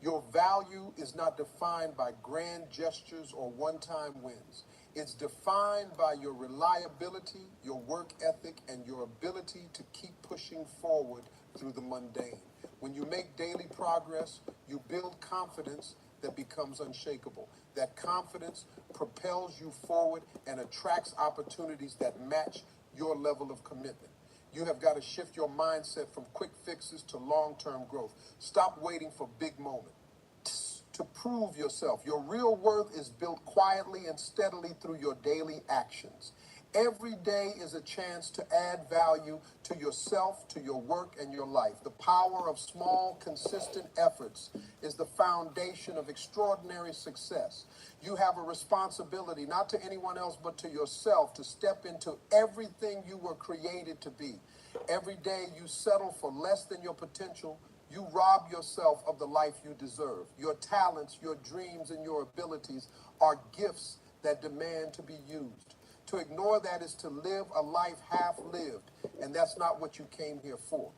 Your value is not defined by grand gestures or one-time wins. It's defined by your reliability, your work ethic, and your ability to keep pushing forward through the mundane. When you make daily progress, you build confidence that becomes unshakable. That confidence propels you forward and attracts opportunities that match your level of commitment. You have got to shift your mindset from quick fixes to long-term growth. Stop waiting for big moments to prove yourself. Your real worth is built quietly and steadily through your daily actions. Every day is a chance to add value to yourself, to your work, and your life. The power of small, consistent efforts is the foundation of extraordinary success. You have a responsibility, not to anyone else, but to yourself, to step into everything you were created to be. Every day you settle for less than your potential, you rob yourself of the life you deserve. Your talents, your dreams, and your abilities are gifts that demand to be used. To ignore that is to live a life half-lived, and that's not what you came here for.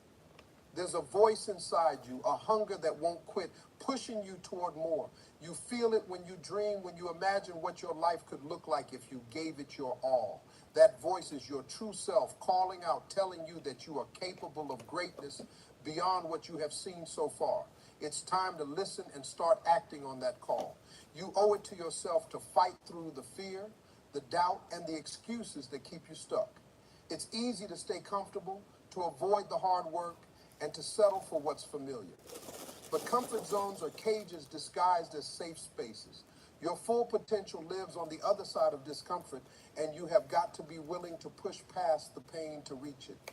There's a voice inside you, a hunger that won't quit, pushing you toward more. You feel it when you dream, when you imagine what your life could look like if you gave it your all. That voice is your true self, calling out, telling you that you are capable of greatness beyond what you have seen so far. It's time to listen and start acting on that call. You owe it to yourself to fight through the fear, the doubt, and the excuses that keep you stuck. It's easy to stay comfortable, to avoid the hard work, and to settle for what's familiar. But comfort zones are cages disguised as safe spaces. Your full potential lives on the other side of discomfort, and you have got to be willing to push past the pain to reach it.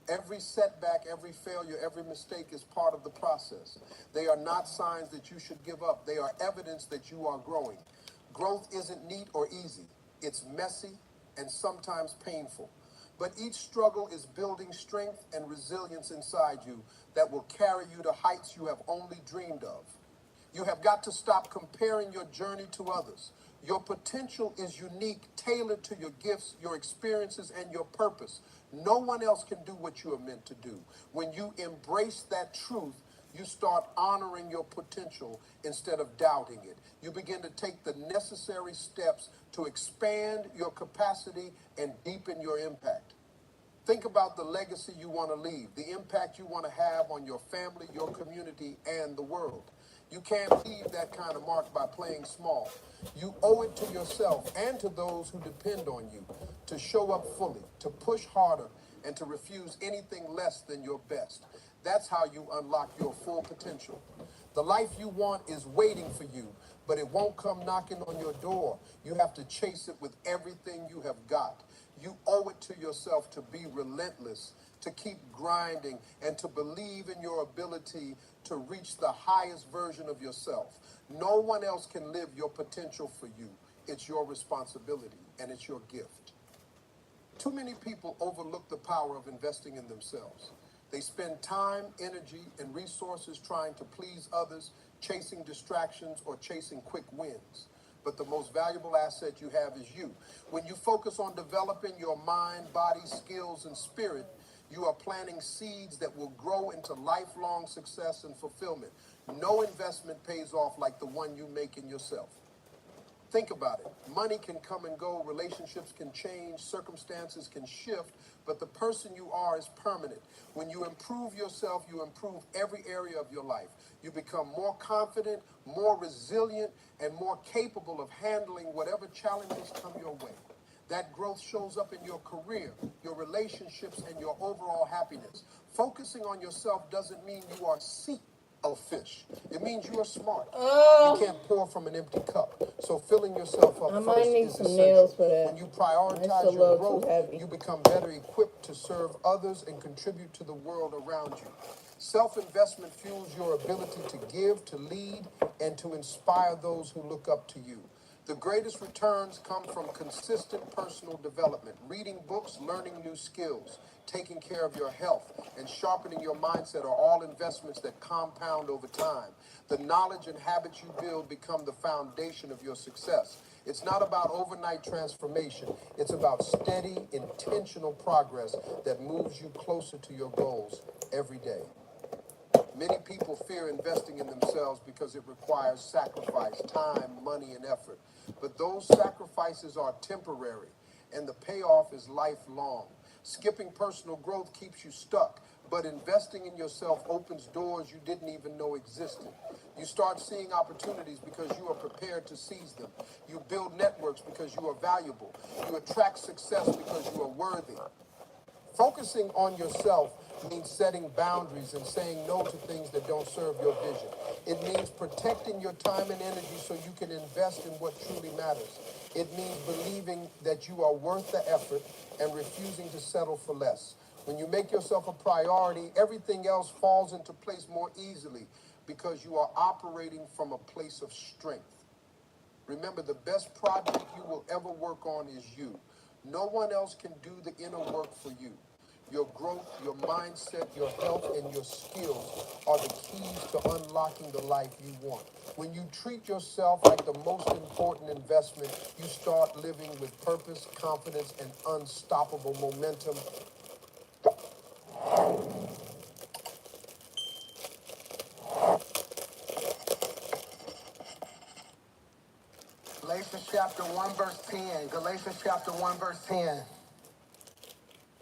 Every setback, every failure, every mistake is part of the process. They are not signs that you should give up. They are evidence that you are growing. Growth isn't neat or easy. It's messy and sometimes painful. But each struggle is building strength and resilience inside you that will carry you to heights you have only dreamed of. You have got to stop comparing your journey to others. Your potential is unique, tailored to your gifts, your experiences, and your purpose. No one else can do what you are meant to do. When you embrace that truth, you start honoring your potential instead of doubting it. You begin to take the necessary steps to expand your capacity and deepen your impact. Think about the legacy you want to leave, the impact you want to have on your family, your community, and the world. You can't leave that kind of mark by playing small. You owe it to yourself and to those who depend on you to show up fully, to push harder, and to refuse anything less than your best. That's how you unlock your full potential. The life you want is waiting for you, but it won't come knocking on your door. You have to chase it with everything you have got. You owe it to yourself to be relentless, to keep grinding, and to believe in your ability to reach the highest version of yourself. No one else can live your potential for you. It's your responsibility, and it's your gift. Too many people overlook the power of investing in themselves. They spend time, energy, and resources trying to please others, chasing distractions, or chasing quick wins. But the most valuable asset you have is you. When you focus on developing your mind, body, skills, and spirit, you are planting seeds that will grow into lifelong success and fulfillment. No investment pays off like the one you make in yourself. Think about it. Money can come and go, relationships can change, circumstances can shift, but the person you are is permanent. When you improve yourself, you improve every area of your life. You become more confident, more resilient, and more capable of handling whatever challenges come your way. That growth shows up in your career, your relationships, and your overall happiness. Focusing on yourself doesn't mean you are selfish. It means you are smart. You can't pour from an empty cup. So filling yourself up first is essential. When you prioritize your growth, you become better equipped to serve others and contribute to the world around you. Self-investment fuels your ability to give, to lead, and to inspire those who look up to you. The greatest returns come from consistent personal development, reading books, learning new skills, taking care of your health, and sharpening your mindset are all investments that compound over time. The knowledge and habits you build become the foundation of your success. It's not about overnight transformation. It's about steady, intentional progress that moves you closer to your goals every day. Many people fear investing in themselves because it requires sacrifice, time, money, and effort. But those sacrifices are temporary, and the payoff is lifelong. Skipping personal growth keeps you stuck, but investing in yourself opens doors you didn't even know existed. You start seeing opportunities because you are prepared to seize them. You build networks because you are valuable. You attract success because you are worthy. Focusing on yourself means setting boundaries and saying no to things that don't serve your vision. It means protecting your time and energy so you can invest in what truly matters. It means believing that you are worth the effort and refusing to settle for less. When you make yourself a priority, everything else falls into place more easily because you are operating from a place of strength. Remember, the best project you will ever work on is you. No one else can do the inner work for you. Your growth, your mindset, your health, and your skills are the keys to unlocking the life you want. When you treat yourself like the most important investment, you start living with purpose, confidence, and unstoppable momentum. Galatians chapter 1, verse 10. Galatians chapter 1, verse 10.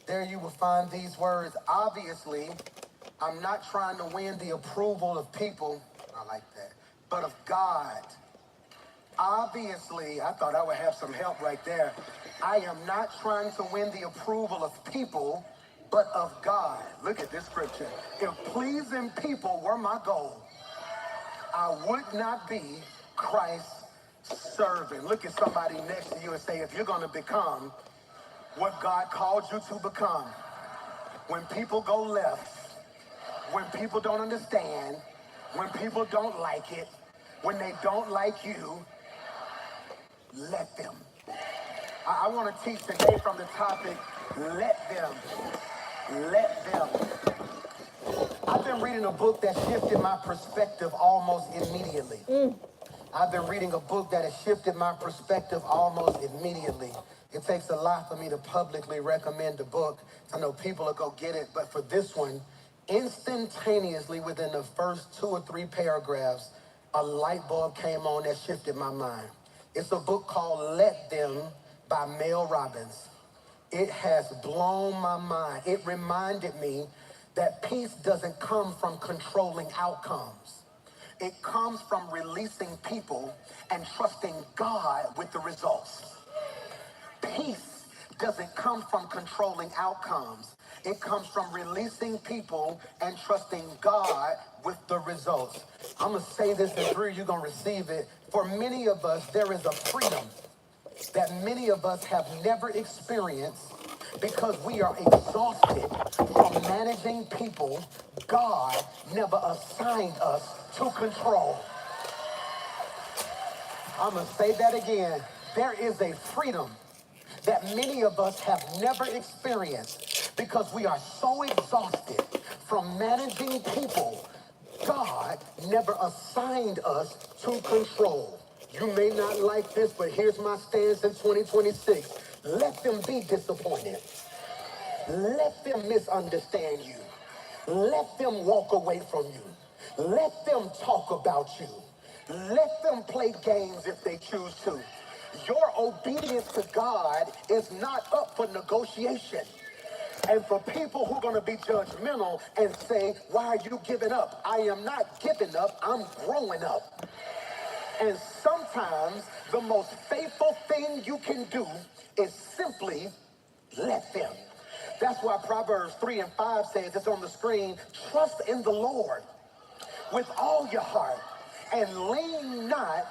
There you will find these words. Obviously, I'm not trying to win the approval of people. I like that. But of God. Obviously, I thought I would have some help right there. I am not trying to win the approval of people, but of God. Look at this scripture. If pleasing people were my goal, I would not be Christ's servant. Look at somebody next to you and say, if you're going to become what God called you to become, when people go left, when people don't understand, when people don't like it, when they don't like you, let them. I want to teach today from the topic, let them. Let them. I've been reading a book that shifted my perspective almost immediately. I've been reading a book that has shifted my perspective almost immediately. It takes a lot for me to publicly recommend a book. I know people will go get it, but for this one, instantaneously within the first 2 or 3 paragraphs, a light bulb came on that shifted my mind. It's a book called Let Them by Mel Robbins. It has blown my mind. It reminded me that peace doesn't come from controlling outcomes. It comes from releasing people and trusting God with the results. Peace doesn't come from controlling outcomes. It comes from releasing people and trusting God with the results. I'm going to say this and through you're going to receive it. For many of us, there is a freedom that many of us have never experienced because we are exhausted from managing people God never assigned us to control. I'm going to say that again. There is a freedom that many of us have never experienced because we are so exhausted from managing people God never assigned us to control. You may not like this, but here's my stance in 2026. Let them be disappointed. Let them misunderstand you. Let them walk away from you. Let them talk about you. Let them play games if they choose to. Your obedience to God is not up for negotiation. And for people who are going to be judgmental and say, why are you giving up? I am not giving up. I'm growing up. And sometimes the most faithful thing you can do is simply let them. That's why Proverbs 3 and 5 says, it's on the screen, trust in the Lord with all your heart and lean not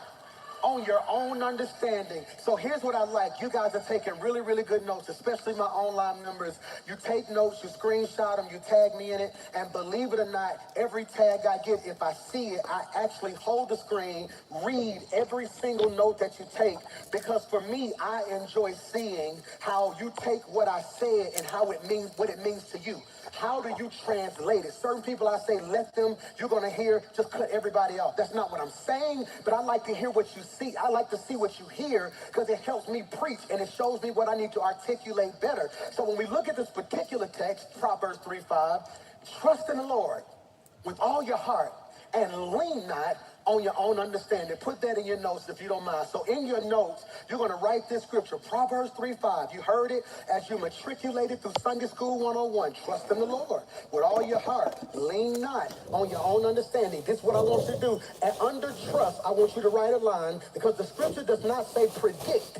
on your own understanding. So here's what I like. You guys are taking really, really good notes, especially my online members. You take notes, you screenshot them, you tag me in it, and believe it or not, every tag I get, if I see it, I actually hold the screen, read every single note that you take, because for me, I enjoy seeing how you take what I said and how it means, what it means to you. How do you translate it? Certain people I say, let them, you're going to hear, just cut everybody off. That's not what I'm saying, but I like to hear what you see. I like to see what you hear because it helps me preach and it shows me what I need to articulate better. So when we look at this particular text, Proverbs 3:5, trust in the Lord with all your heart and lean not on your own understanding. Put that in your notes if you don't mind. So in your notes, you're going to write this scripture, Proverbs 3:5. You heard it as you matriculated through Sunday School 101. Trust in the Lord with all your heart. Lean not on your own understanding. This is what I want you to do. And under trust, I want you to write a line because the scripture does not say predict.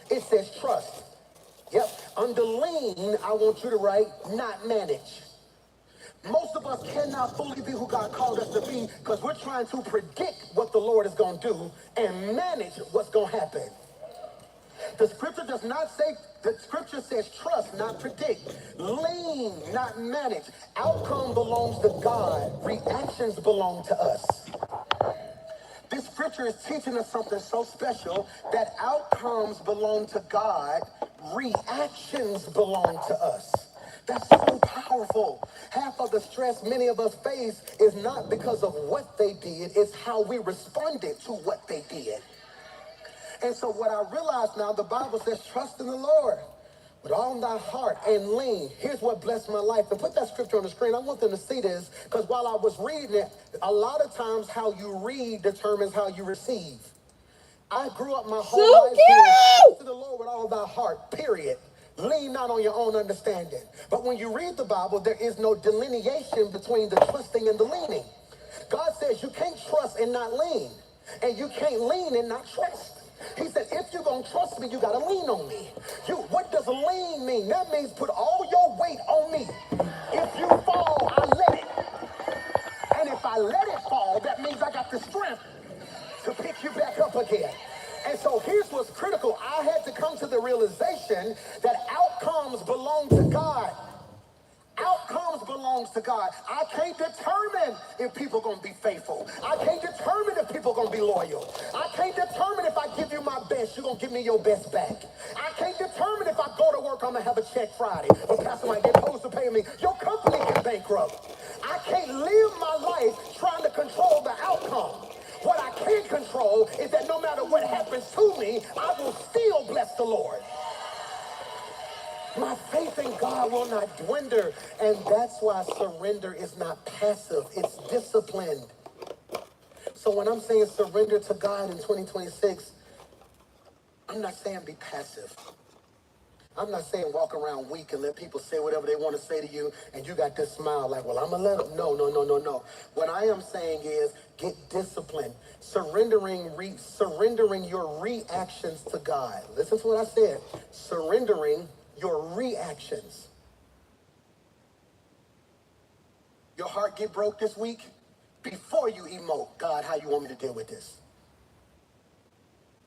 It says trust. Yep. Under lean, I want you to write not manage. Most of us cannot fully be who God called us to be because we're trying to predict what the Lord is going to do and manage what's going to happen. The scripture does not say, the scripture says trust, not predict. Lean, not manage. Outcome belongs to God. Reactions belong to us. This scripture is teaching us something so special that outcomes belong to God. Reactions belong to us. That's so powerful. Half of the stress many of us face is not because of what they did, it's how we responded to what they did. And so what I realize now, the Bible says, trust in the Lord with all thy heart and lean. Here's what blessed my life. And put that scripture on the screen. I want them to see this because while I was reading it, a lot of times how you read determines how you receive. I grew up my whole life hearing, trust in the Lord with all thy heart, period. Lean not on your own understanding. But when you read the Bible, there is no delineation between the trusting and the leaning. God says you can't trust and not lean. And you can't lean and not trust. He said, if you're going to trust me, you got to lean on me. What does lean mean? That means put all your weight on me. If you fall, I let it. And if I let it fall, that means I got the strength to pick you back up again. And so here's what's critical. I had to come to the realization that outcomes belong to God. Outcomes belongs to God. I can't determine if people are going to be faithful. I can't determine if people are going to be loyal. I can't determine if I give you my best, you're going to give me your best back. I can't determine if I go to work, I'm going to have a check Friday. Or Pastor might get supposed to pay me. Your company can bankrupt. I can't live my life trying to control the outcome. What I can control is that no matter what happens to me, I will still bless the Lord. My faith in God will not dwindle, and that's why surrender is not passive, it's disciplined. So when I'm saying surrender to God in 2026, I'm not saying be passive. I'm not saying walk around weak and let people say whatever they want to say to you and you got this smile like, well, I'm going to let them. No, no, no, no, no. What I am saying is get disciplined. Surrendering your reactions to God. Listen to what I said. Surrendering your reactions. Your heart get broke this week? Before you emote, God, how you want me to deal with this?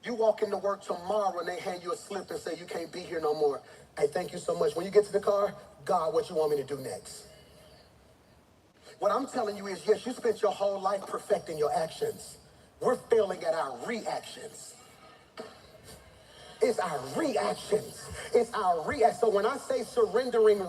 You walk into work tomorrow and they hand you a slip and say you can't be here no more. Hey, thank you so much. When you get to the car, God, what you want me to do next? What I'm telling you is, yes, you spent your whole life perfecting your actions. We're failing at our reactions. It's our reactions. It's our react. So when I say surrendering